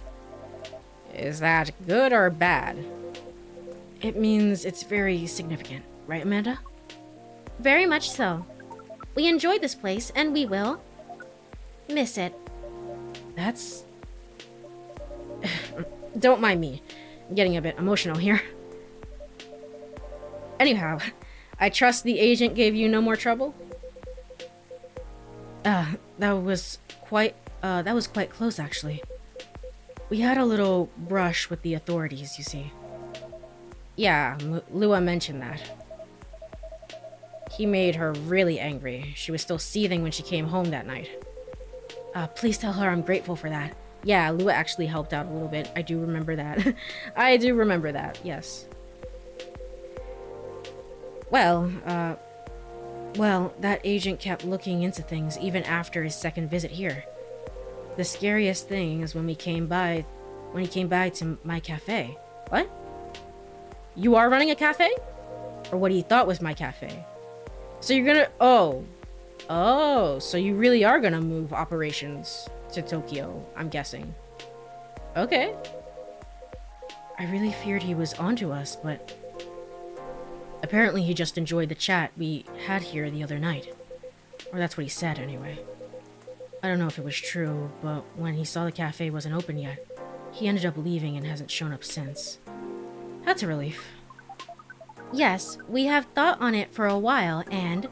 [SPEAKER 1] Is that good or bad? It means it's very significant, right, Amanda? Very much so. We enjoyed this place, and we will miss it. That's... Don't mind me. I'm getting a bit emotional here. Anyhow, I trust the agent gave you no more trouble? That was quite close, actually. We had a little brush with the authorities, you see. Yeah, Lua mentioned that. He made her really angry. She was still seething when she came home that night. Please tell her I'm grateful for that. Yeah, Lua actually helped out a little bit. I do remember that. I do remember that, yes. Well, that agent kept looking into things even after his second visit here. The scariest thing is when he came by to my cafe. What? You are running a cafe? Or what he thought was my cafe? So you're gonna... Oh, so you really are gonna move operations to Tokyo, I'm guessing. Okay. I really feared he was onto us, but... Apparently he just enjoyed the chat we had here the other night. Or that's what he said, anyway. I don't know if it was true, but when he saw the cafe wasn't open yet, he ended up leaving and hasn't shown up since. That's a relief. Yes, we have thought on it for a while, and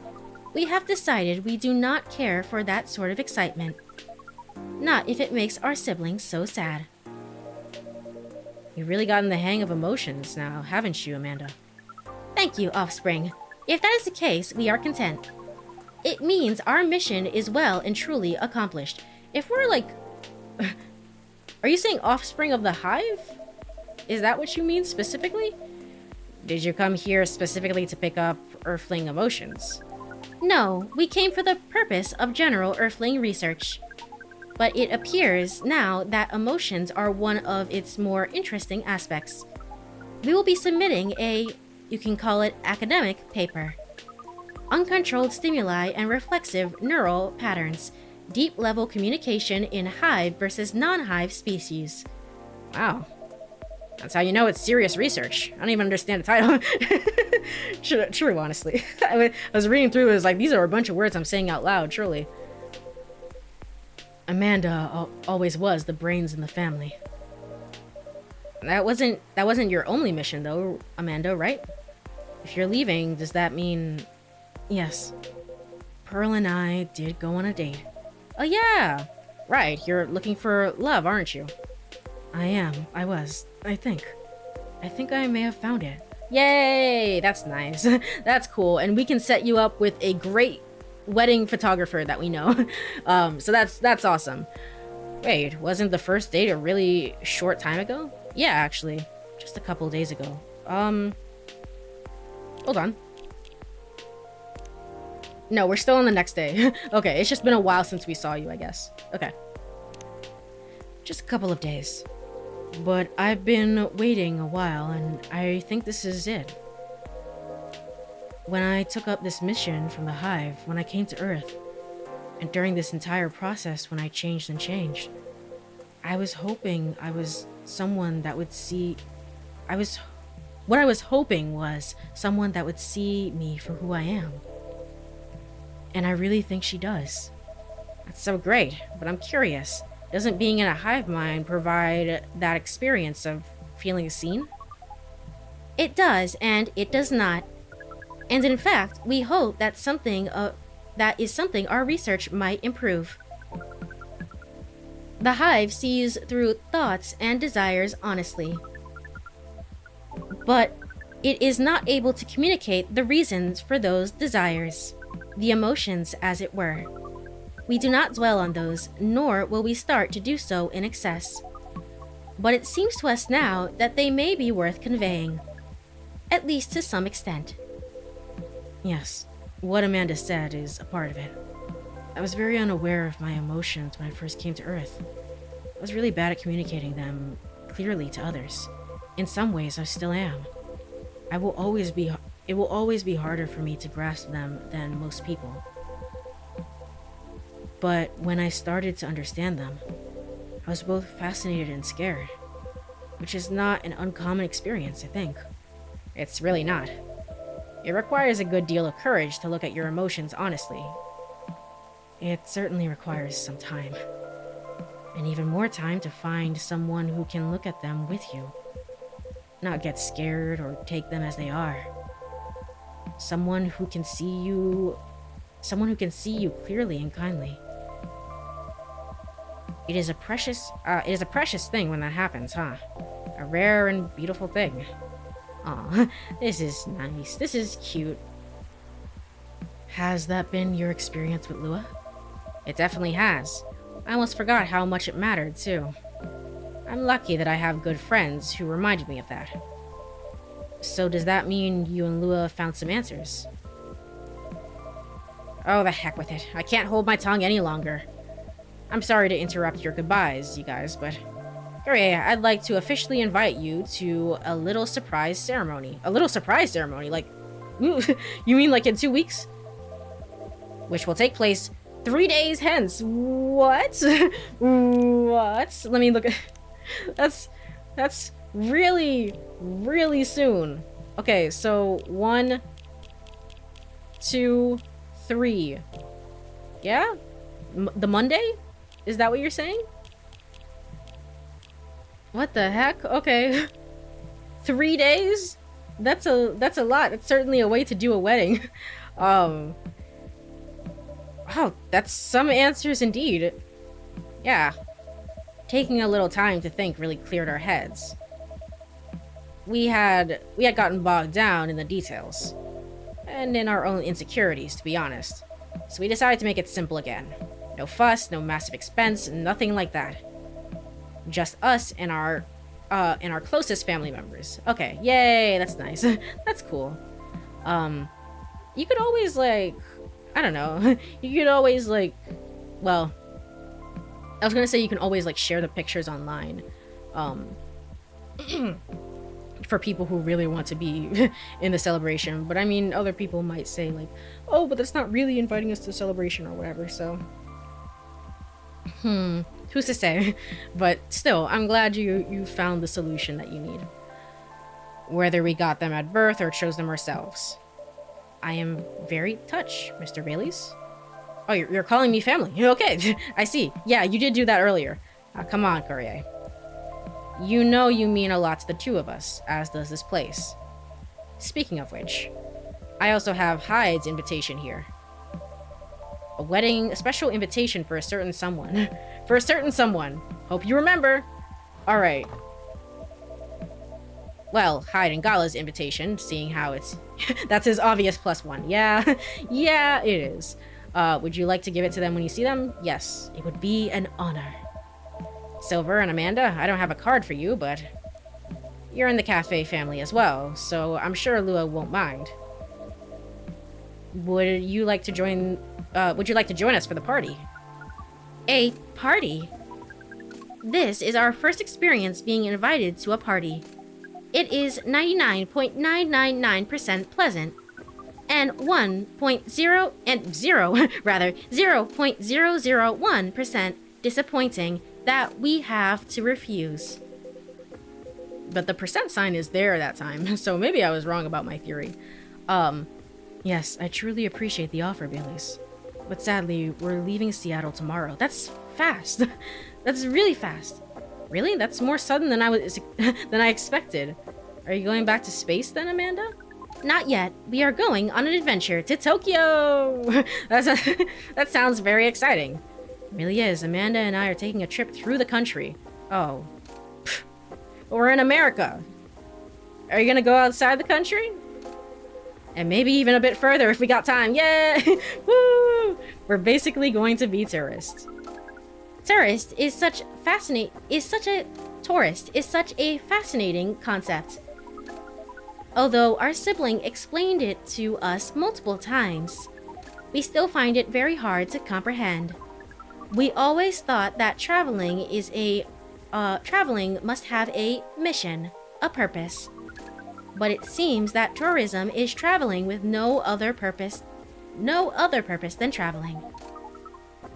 [SPEAKER 1] we have decided we do not care for that sort of excitement. Not if it makes our siblings so sad. You've really gotten the hang of emotions now, haven't you, Amanda? Thank you, Offspring. If that is the case, we are content. It means our mission is well and truly accomplished. If we're like... Are you saying offspring of the hive? Is that what you mean specifically? Did you come here specifically to pick up Earthling emotions? No, we came for the purpose of general Earthling research. But it appears now that emotions are one of its more interesting aspects. We will be submitting a, you can call it academic paper. Uncontrolled stimuli and reflexive neural patterns. Deep-level communication in hive versus non-hive species. Wow. That's how you know it's serious research. I don't even understand the title. True, honestly. I was reading through, it was like, these are a bunch of words I'm saying out loud, truly. Amanda always was the brains in the family. That wasn't your only mission, though, Amanda, right? If you're leaving, does that mean... Yes. Pearl and I did go on a date. Oh yeah! Right, you're looking for love, aren't you? I was. I think I may have found it. Yay! That's nice. That's cool. And we can set you up with a great wedding photographer that we know. So that's awesome. Wait, wasn't the first date a really short time ago? Yeah, actually. Just a couple days ago. Hold on. No, we're still on the next day. Okay, it's just been a while since we saw you, I guess. Okay. Just a couple of days. But I've been waiting a while, and I think this is it. When I took up this mission from the Hive, when I came to Earth, and during this entire process when I changed and changed, I was hoping I was someone that would see... What I was hoping was someone that would see me for who I am. And I really think she does. That's so great, but I'm curious. Doesn't being in a hive mind provide that experience of feeling seen? It does, and it does not. And in fact, we hope that that is something our research might improve. The hive sees through thoughts and desires honestly. But it is not able to communicate the reasons for those desires. The emotions, as it were. We do not dwell on those, nor will we start to do so in excess. But it seems to us now that they may be worth conveying. At least to some extent. Yes, what Amanda said is a part of it. I was very unaware of my emotions when I first came to Earth. I was really bad at communicating them clearly to others. In some ways, I still am. It will always be harder for me to grasp them than most people. But when I started to understand them, I was both fascinated and scared, which is not an uncommon experience, I think. It's really not. It requires a good deal of courage to look at your emotions honestly. It certainly requires some time. And even more time to find someone who can look at them with you. Not get scared or take them as they are. Someone who can see you clearly and kindly. It is a precious thing when that happens, huh? A rare and beautiful thing. Aw, this is nice. This is cute. Has that been your experience with Lua? It definitely has. I almost forgot how much it mattered, too. I'm lucky that I have good friends who reminded me of that. So does that mean you and Lua found some answers? Oh, the heck with it. I can't hold my tongue any longer. I'm sorry to interrupt your goodbyes, you guys, but... Courie, I'd like to officially invite you to a little surprise ceremony. A little surprise ceremony? Like... You mean like in 2 weeks? Which will take place 3 days hence. What? What? Let me look at... That's really, really soon. Okay, so 1, 2, 3. Yeah? The Monday? Is that what you're saying? What the heck? Okay. 3 days? That's a lot. It's certainly a way to do a wedding. Wow, that's some answers indeed. Yeah. Taking a little time to think really cleared our heads. We had gotten bogged down in the details. And in our own insecurities, to be honest. So we decided to make it simple again. No fuss, no massive expense, nothing like that. Just us and our closest family members. Okay, yay, that's nice. That's cool. You could always, like, I don't know. You could always, like, well, I was gonna say you can always, like, share the pictures online. For people who really want to be in the celebration. But I mean, other people might say, like, oh, but that's not really inviting us to the celebration or whatever, so... Who's to say? But still, I'm glad you found the solution that you need. Whether we got them at birth or chose them ourselves. I am very touched, Mr. Baileys. Oh, you're calling me family. Okay, I see. Yeah, you did do that earlier. Come on, Courie. You know you mean a lot to the two of us, as does this place. Speaking of which, I also have Hyde's invitation here. A special invitation for a certain someone. For a certain someone. Hope you remember. Alright. Well, Hyde and Gala's invitation, seeing how it's... that's his obvious +1. Yeah, yeah, it is. Would you like to give it to them when you see them? Yes, it would be an honor. Silver and Amanda, I don't have a card for you, but... You're in the cafe family as well, so I'm sure Lua won't mind. Would you like to join us for the party? A party? This is our first experience being invited to a party. It is 99.999% pleasant, and 0.001% disappointing that we have to refuse. But the percent sign is there that time, so maybe I was wrong about my theory. Yes, I truly appreciate the offer, Baileys. But sadly, we're leaving Seattle tomorrow. That's fast. That's really fast. Really? That's more sudden than I expected. Are you going back to space then, Amanda? Not yet. We are going on an adventure to Tokyo! That sounds very exciting. It really is. Amanda and I are taking a trip through the country. Oh. We're in America. Are you gonna go outside the country? And maybe even a bit further if we got time. Yay! Woo! We're basically going to be tourists. Tourist is such a fascinating concept. Although our sibling explained it to us multiple times, we still find it very hard to comprehend. We always thought that traveling must have a mission, a purpose. But it seems that tourism is traveling with no other purpose than traveling.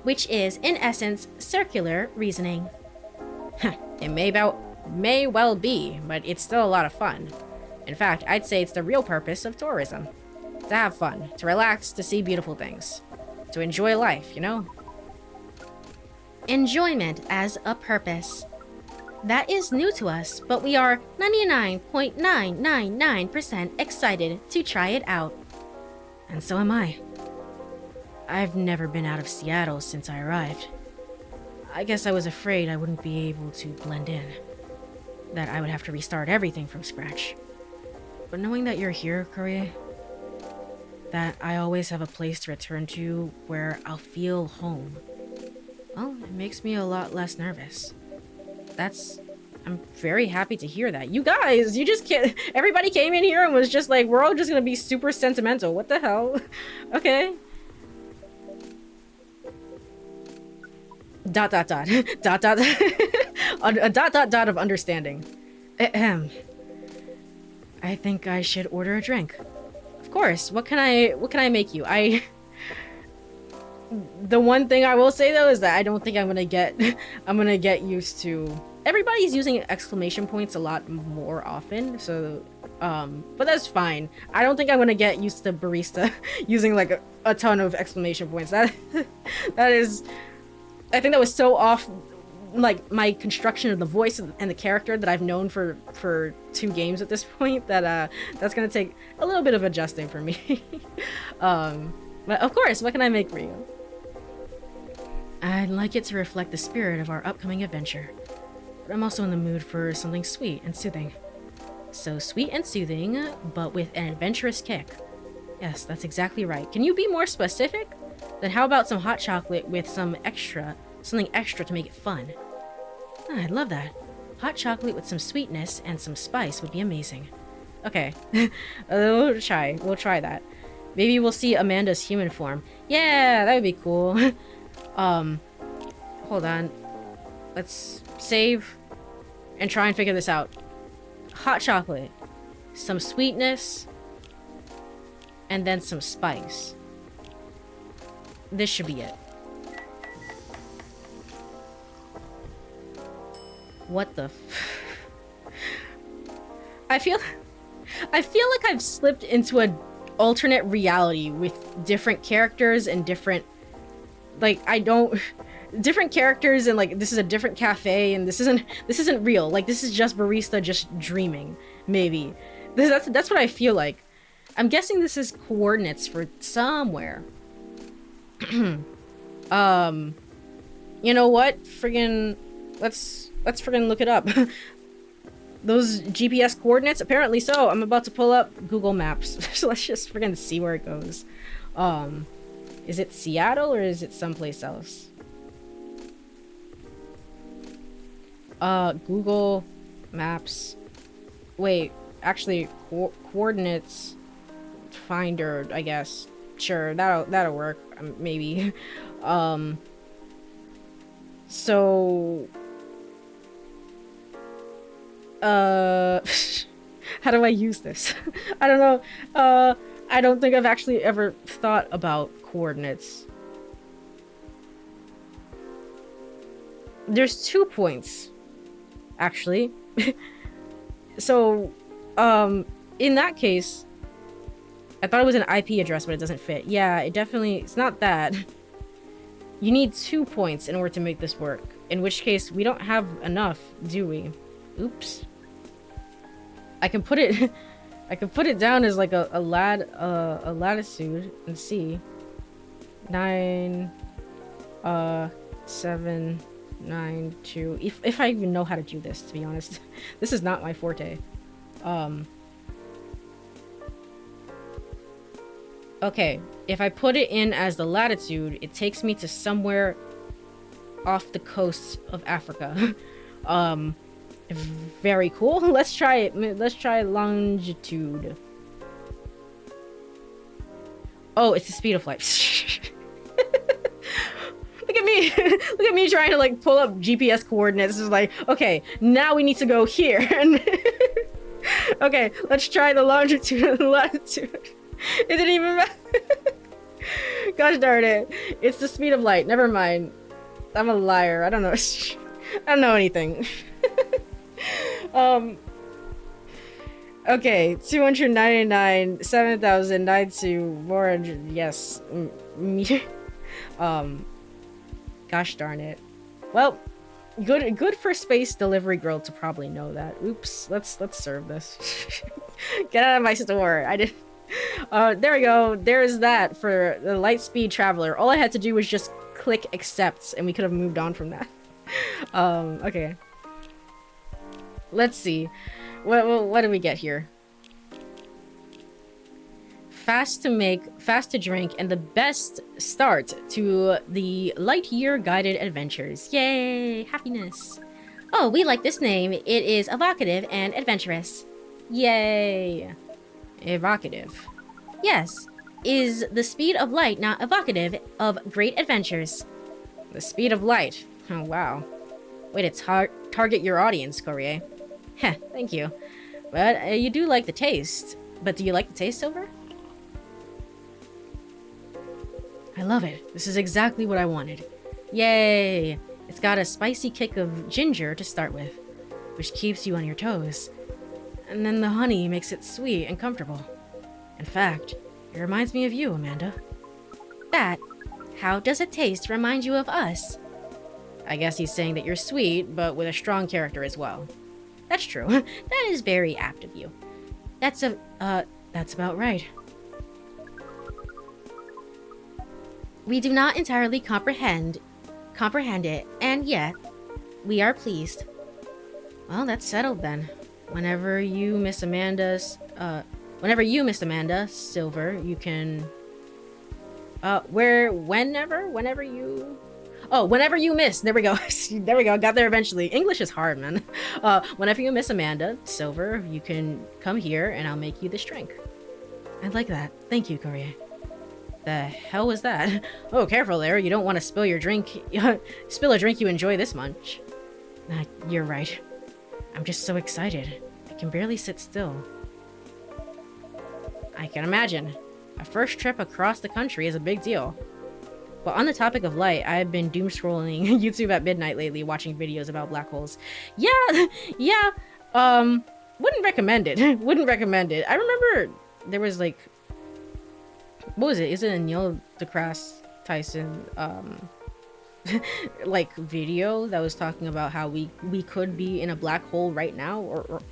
[SPEAKER 1] Which is, in essence, circular reasoning. It may well be, but it's still a lot of fun. In fact, I'd say it's the real purpose of tourism. To have fun, to relax, to see beautiful things. To enjoy life, you know? Enjoyment as a purpose. That is new to us, but we are 99.999% excited to try it out. And so am I. I've never been out of Seattle since I arrived. I guess I was afraid I wouldn't be able to blend in. That I would have to restart everything from scratch. But knowing that you're here, Courie, that I always have a place to return to where I'll feel home, well, it makes me a lot less nervous. I'm very happy to hear that. You guys, you just can't. Everybody came in here and was just like, we're all just gonna be super sentimental. What the hell? Okay. Dot dot dot. Dot dot. A dot dot dot of understanding. Ahem. I think I should order a drink. Of course. What can I make you? The one thing I will say though is that I don't think I'm gonna get used to. Everybody's using exclamation points a lot more often, so but that's fine. I don't think I'm gonna get used to barista using like a ton of exclamation points. That is, I think that was so off, like my construction of the voice and the character that I've known for 2 games at this point, that that's gonna take a little bit of adjusting for me. But of course, what can I make for you? I'd like it to reflect the spirit of our upcoming adventure. But I'm also in the mood for something sweet and soothing. So sweet and soothing, but with an adventurous kick. Yes, that's exactly right. Can you be more specific? Then how about some hot chocolate with something extra to make it fun? I'd love that. Hot chocolate with some sweetness and some spice would be amazing. Okay, we'll try that. Maybe we'll see Amanda's human form. Yeah, that would be cool. Hold on. Let's save and try and figure this out. Hot chocolate, some sweetness, and then some spice. This should be it. What the I feel like I've slipped into an alternate reality with different characters and different, like, different characters, and like this is a different cafe, and this isn't real. Like, this is just barista just dreaming, maybe. That's what I feel like. I'm guessing this is coordinates for somewhere. You know what? Friggin' let's friggin' look it up. Those GPS coordinates? Apparently so. I'm about to pull up Google Maps. So let's just friggin' see where it goes. Is it Seattle or is it someplace else? Google Maps. Wait, actually, coordinates finder, I guess. Sure, that'll work. Maybe. So how do I use this? I don't know. I don't think I've actually ever thought about coordinates. There's 2 points, actually. So, in that case, I thought it was an IP address, but it doesn't fit. Yeah, it's not that. You need 2 points in order to make this work. In which case, we don't have enough, do we? Oops. I can put it down as like a latitude and see. 9 7 9 2. If I even know how to do this, to be honest. This is not my forte. Okay, if I put it in as the latitude, it takes me to somewhere off the coast of Africa. Very cool. Let's try it. Let's try longitude. Oh, it's the speed of light. Look at me. Look at me trying to like pull up GPS coordinates. It's like, okay, now we need to go here. And okay, let's try the longitude and the latitude. It didn't even matter. Gosh darn it. It's the speed of light. Never mind. I'm a liar. I don't know. I don't know anything. Okay, 299, 7,092, 400, yes. Gosh darn it. Well, good for space delivery girl to probably know that. Oops, let's serve this. Get out of my store. There we go. There's that for the Lightspeed Traveler. All I had to do was just click accept, and we could have moved on from that. Okay. Let's see. What do we get here? Fast to make, fast to drink, and the best start to the Lightyear guided adventures. Yay! Happiness. Oh, we like this name. It is evocative and adventurous. Yay! Evocative. Yes. Is the speed of light not evocative of great adventures? The speed of light. Oh, wow. Way to target your audience, Courie. Heh, thank you. But you do like the taste. But do you like the taste, Silver? I love it. This is exactly what I wanted. Yay! It's got a spicy kick of ginger to start with, which keeps you on your toes. And then the honey makes it sweet and comfortable. In fact, it reminds me of you, Amanda. That? How does it taste remind you of us? I guess he's saying that you're sweet, but with a strong character as well. That's true. That is very apt of you. That's about right. We do not entirely comprehend it, and yet we are pleased. Well, that's settled then. Whenever you miss Amanda, Silver, you can whenever you miss, there we go. There we go, got there eventually. English is hard, man. Whenever you miss Amanda, Silver, you can come here and I'll make you this drink. I'd like that. Thank you, Courie. The hell was that? Oh, careful there. You don't want to spill your drink. Spill a drink you enjoy this much. You're right. I'm just so excited. I can barely sit still. I can imagine. My first trip across the country is a big deal. But on the topic of light, I've been doom scrolling YouTube at midnight lately, watching videos about black holes. Yeah. Wouldn't recommend it. Wouldn't recommend it. I remember there was like, what was it? Is it a Neil deGrasse Tyson like video that was talking about how we could be in a black hole right now,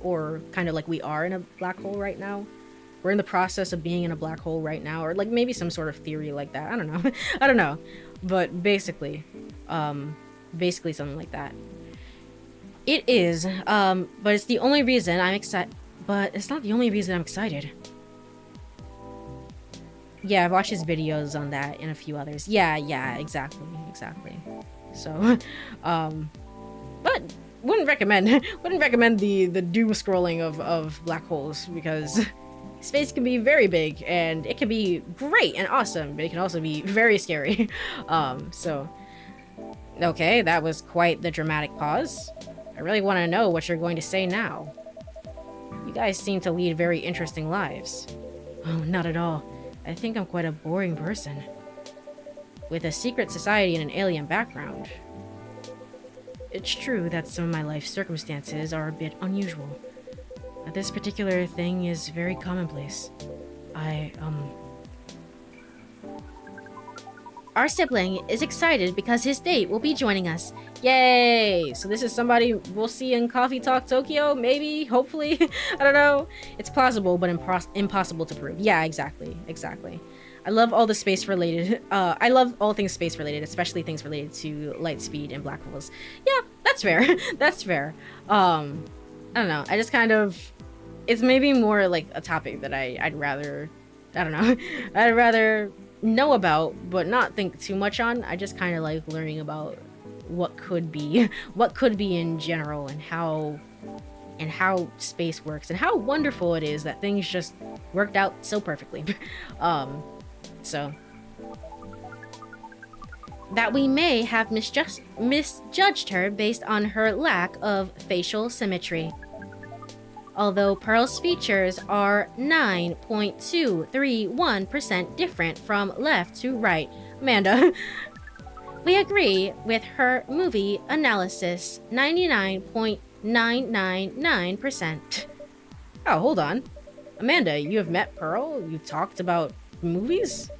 [SPEAKER 1] or kind of like we are in a black hole right now. We're in the process of being in a black hole right now, or like maybe some sort of theory like that. I don't know. I don't know. But basically something like that. It is, but it's the only reason I'm excited. But it's not the only reason I'm excited. Yeah, I've watched his videos on that and a few others. Yeah, exactly. So, but wouldn't recommend the doom scrolling of black holes, because space can be very big and it can be great and awesome, but it can also be very scary. So, okay, that was quite the dramatic pause. I really want to know what you're going to say now. You guys seem to lead very interesting lives. Oh, not at all. I think I'm quite a boring person. With a secret society and an alien background. It's true that some of my life circumstances are a bit unusual. This particular thing is very commonplace. Our sibling is excited because his date will be joining us. Yay! So this is somebody we'll see in CoffeeTalk Tokyo, maybe, hopefully. I don't know. It's plausible, but impossible to prove. Yeah, exactly. I love all the space related. I love all things space related, especially things related to light speed and black holes. Yeah, that's fair. That's fair. I don't know. I just kind of, it's maybe more like a topic that I'd rather, I don't know. I'd rather know about, but not think too much on. I just kind of like learning about what could be in general, and how space works, and how wonderful it is that things just worked out so perfectly. So that we may have misjudged her based on her lack of facial symmetry. Although Pearl's features are 9.231% different from left to right. Amanda. We agree with her movie analysis, 99.999%. Oh, hold on. Amanda, you have met Pearl? You talked about movies?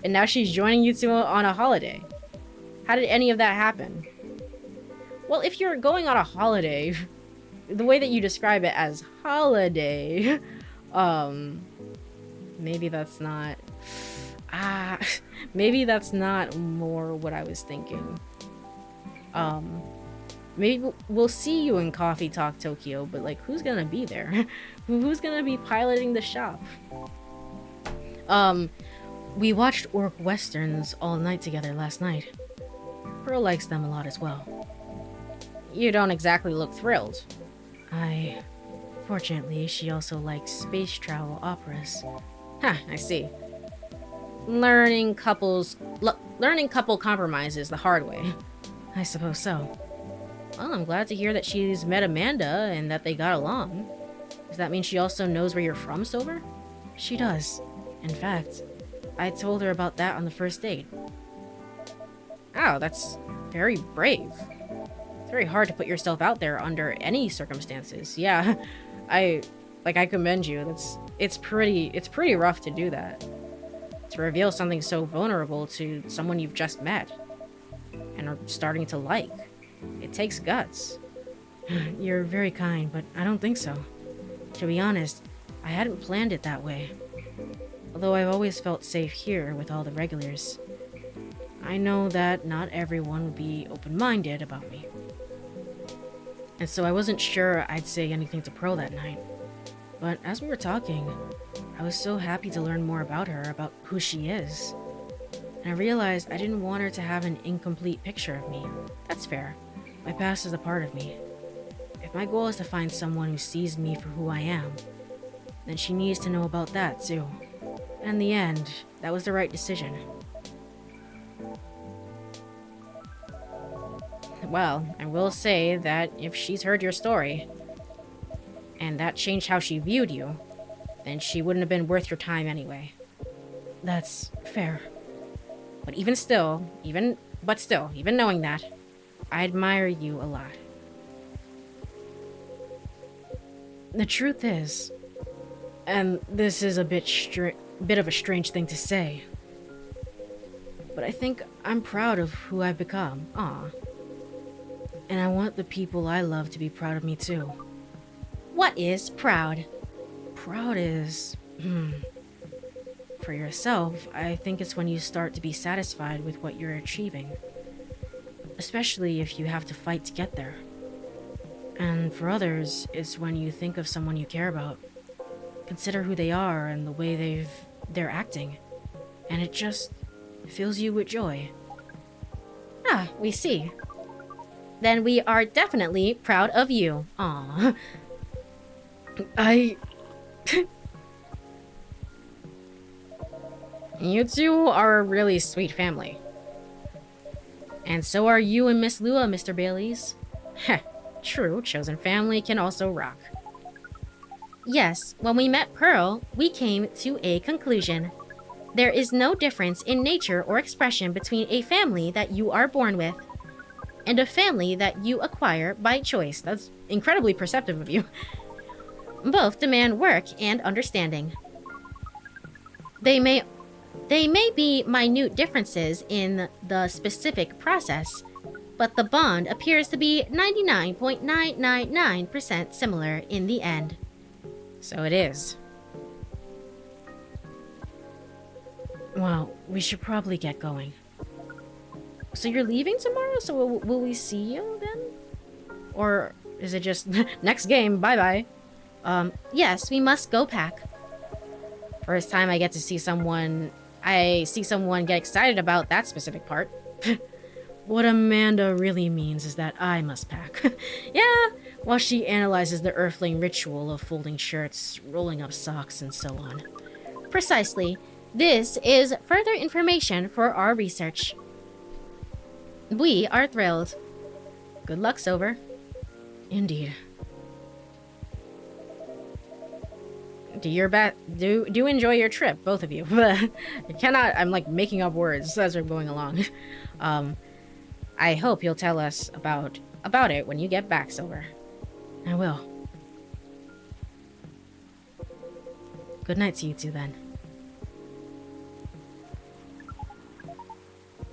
[SPEAKER 1] And now she's joining you two on a holiday. How did any of that happen? Well, if you're going on a holiday, the way that you describe it as holiday, maybe that's not... Ah, maybe that's not more what I was thinking. Maybe we'll see you in CoffeeTalk Tokyo, but like, who's gonna be there? Who's gonna be piloting the shop? We watched Orc Westerns all night together last night. Pearl likes them a lot as well. You don't exactly look thrilled. Fortunately, she also likes space travel operas. Huh, I see. Learning couple compromises the hard way. I suppose so. Well, I'm glad to hear that she's met Amanda and that they got along. Does that mean she also knows where you're from, Silver? She does. In fact, I told her about that on the first date. Oh, that's very brave. It's very hard to put yourself out there under any circumstances. Yeah, I commend you. It's pretty rough to do that. To reveal something so vulnerable to someone you've just met and are starting to like. It takes guts. You're very kind, but I don't think so. To be honest, I hadn't planned it that way. Although I've always felt safe here with all the regulars. I know that not everyone would be open-minded about me. And so I wasn't sure I'd say anything to Pearl that night. But as we were talking, I was so happy to learn more about her, about who she is. And I realized I didn't want her to have an incomplete picture of me. That's fair. My past is a part of me. If my goal is to find someone who sees me for who I am, then she needs to know about that too. And in the end, that was the right decision. Well, I will say that if she's heard your story, and that changed how she viewed you, then she wouldn't have been worth your time anyway. That's fair. But even knowing that, I admire you a lot. The truth is, and this is a bit of a strange thing to say, but I think I'm proud of who I've become. And I want the people I love to be proud of me too. What is proud? Proud is... For yourself, I think it's when you start to be satisfied with what you're achieving. Especially if you have to fight to get there. And for others, it's when you think of someone you care about. Consider who they are and the way they're acting. And it just fills you with joy. Ah, we see. Then we are definitely proud of you. Aww. You two are a really sweet family. And so are you and Miss Lua, Mr. Baileys. Heh, true, chosen family can also rock. Yes, when we met Pearl, we came to a conclusion. There is no difference in nature or expression between a family that you are born with and a family that you acquire by choice. That's incredibly perceptive of you. Both demand work and understanding. They may be minute differences in the specific process, but the bond appears to be 99.999% similar in the end. So it is. Well, we should probably get going. So you're leaving tomorrow? So will we see you then? Or is it just next game, bye-bye? Yes, we must go pack. First time I get to see someone get excited about that specific part. What Amanda really means is that I must pack. Yeah, while she analyzes the Earthling ritual of folding shirts, rolling up socks, and so on. Precisely. This is further information for our research. We are thrilled. Good luck, Silver. Indeed. Do enjoy your trip, both of you. I'm like making up words as we're going along. I hope you'll tell us about it when you get back, Silver. I will. Good night to you two then.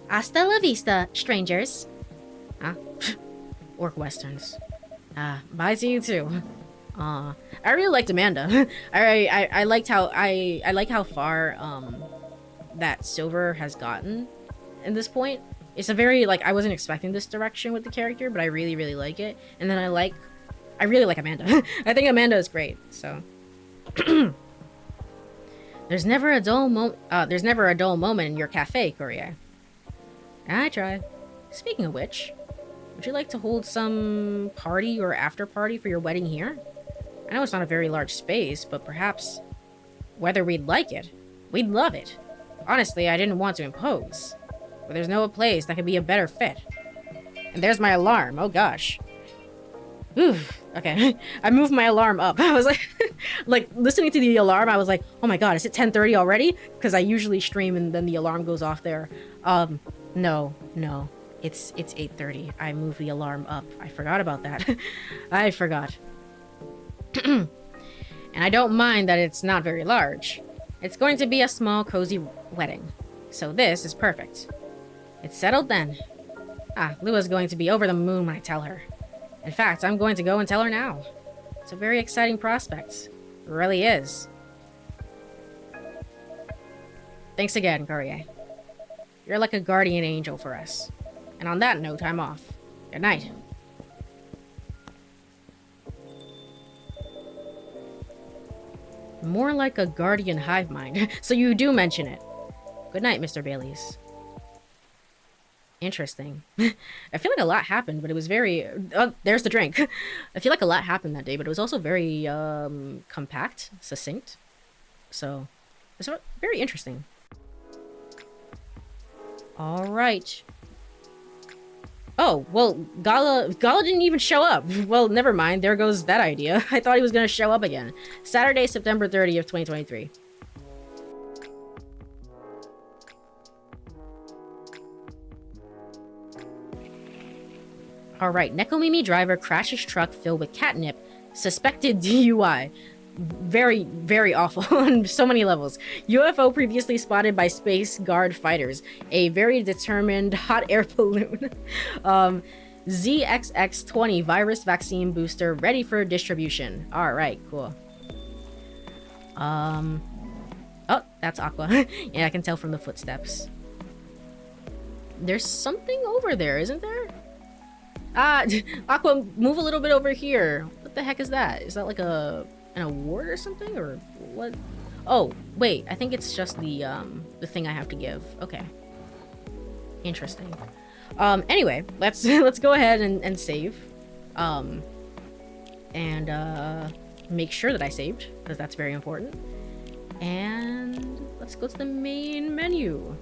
[SPEAKER 1] Hasta la vista, strangers. Huh? Orc Westerns. Bye to you too. I really liked Amanda. I liked how I like how far that Silver has gotten at this point. It's a very like I wasn't expecting this direction with the character, but I really like it. And then I really like Amanda. I think Amanda is great. So there's never a dull moment in your cafe, Courie. I try. Speaking of which, would you like to hold some party or after party for your wedding here? I know it's not a very large space, but perhaps whether we'd like it, we'd love it. Honestly, I didn't want to impose, but there's no place that could be a better fit. And there's my alarm. Oh gosh. Oof. Okay. I moved my alarm up. I was like, like listening to the alarm, I was like, oh my god, is it 10:30 already? Because I usually stream and then the alarm goes off there. No. It's 8:30. I moved the alarm up. I forgot about that. I forgot. And I don't mind that it's not very large. It's going to be a small, cozy wedding. So this is perfect. It's settled then. Lua's going to be over the moon when I tell her. In fact, I'm going to go and tell her now. It's a very exciting prospect. It really is. Thanks again, Courie. You're like a guardian angel for us. And on that note, I'm off. Good night. More like a guardian hive mind. So you do mention it. Good night, Mr. Baileys. Interesting. I feel like a lot happened, but it was very... there's the drink. I feel like a lot happened that day, but it was also very compact, succinct. So, it's very interesting. Alright. Oh, well, Gala didn't even show up. Well, never mind. There goes that idea. I thought he was going to show up again. Saturday, September 30th, 2023. Alright, Nekomimi driver crashes truck filled with catnip. Suspected DUI. Very awful on so many levels. UFO previously spotted by Space Guard fighters. A very determined hot air balloon. ZXX20 virus vaccine booster ready for distribution. Alright, cool. Oh, that's Aqua. Yeah, I can tell from the footsteps. There's something over there, isn't there? Aqua, move a little bit over here. What the heck is that? Is that like an award or something, or what? Oh, wait, I think it's just the thing I have to give. Okay. Interesting. Anyway, let's go ahead and save. And make sure that I saved, because that's very important. And let's go to the main menu.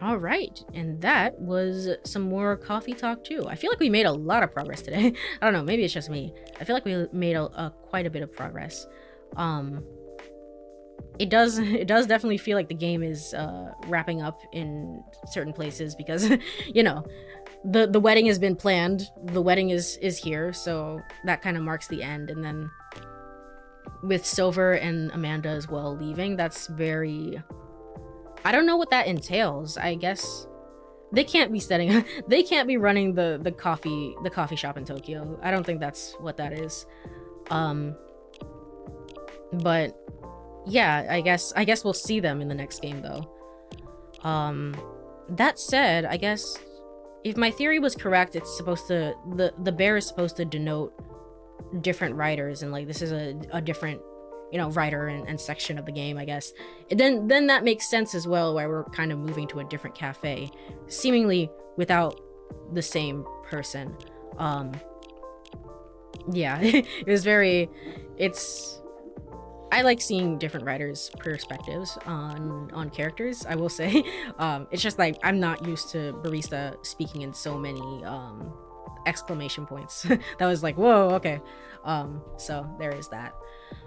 [SPEAKER 1] All right, and that was some more coffee talk too. I feel like we made a lot of progress today. I don't know, maybe it's just me. I feel like we made quite a bit of progress. It does definitely feel like the game is wrapping up in certain places because, you know, the wedding has been planned. The wedding is here, so that kind of marks the end. And then with Silver and Amanda as well leaving, that's very... I don't know what that entails. I guess they can't be running the coffee shop in Tokyo. I don't think that's what that is. But yeah, I guess we'll see them in the next game though. That said, I guess if my theory was correct, it's supposed to the bear is supposed to denote different writers, and like this is a different, you know, writer and section of the game, I guess. And then that makes sense as well, where we're kind of moving to a different cafe, seemingly without the same person. Yeah, it was very... I like seeing different writers' perspectives on characters, I will say. It's just like, I'm not used to Barista speaking in so many exclamation points. That was like, whoa, okay. So there is that.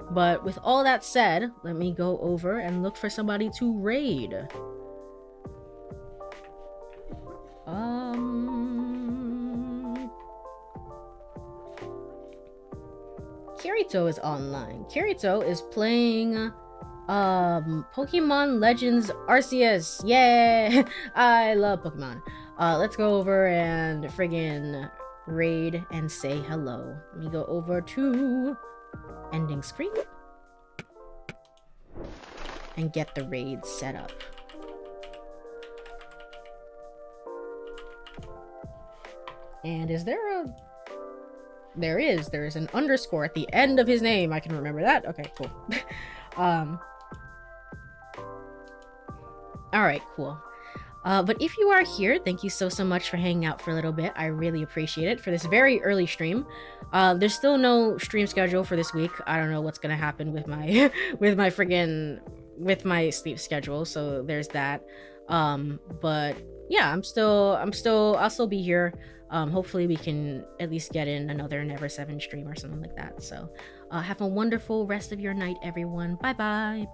[SPEAKER 1] But with all that said, let me go over and look for somebody to raid. Kirito is online. Kirito is playing Pokemon Legends Arceus. Yay! I love Pokemon. Let's go over and friggin' raid and say hello. Let me go over to ending screen and get the raid set up. And is there a... There's an underscore at the end of his name. I can remember that. Okay, cool. All right, cool. But if you are here, thank you so much for hanging out for a little bit. I really appreciate it for this very early stream. There's still no stream schedule for this week. I don't know what's gonna happen with my with my sleep schedule, so there's that. But yeah, I'll still be here. Hopefully we can at least get in another Never 7 stream or something like that. So have a wonderful rest of your night, everyone. Bye bye.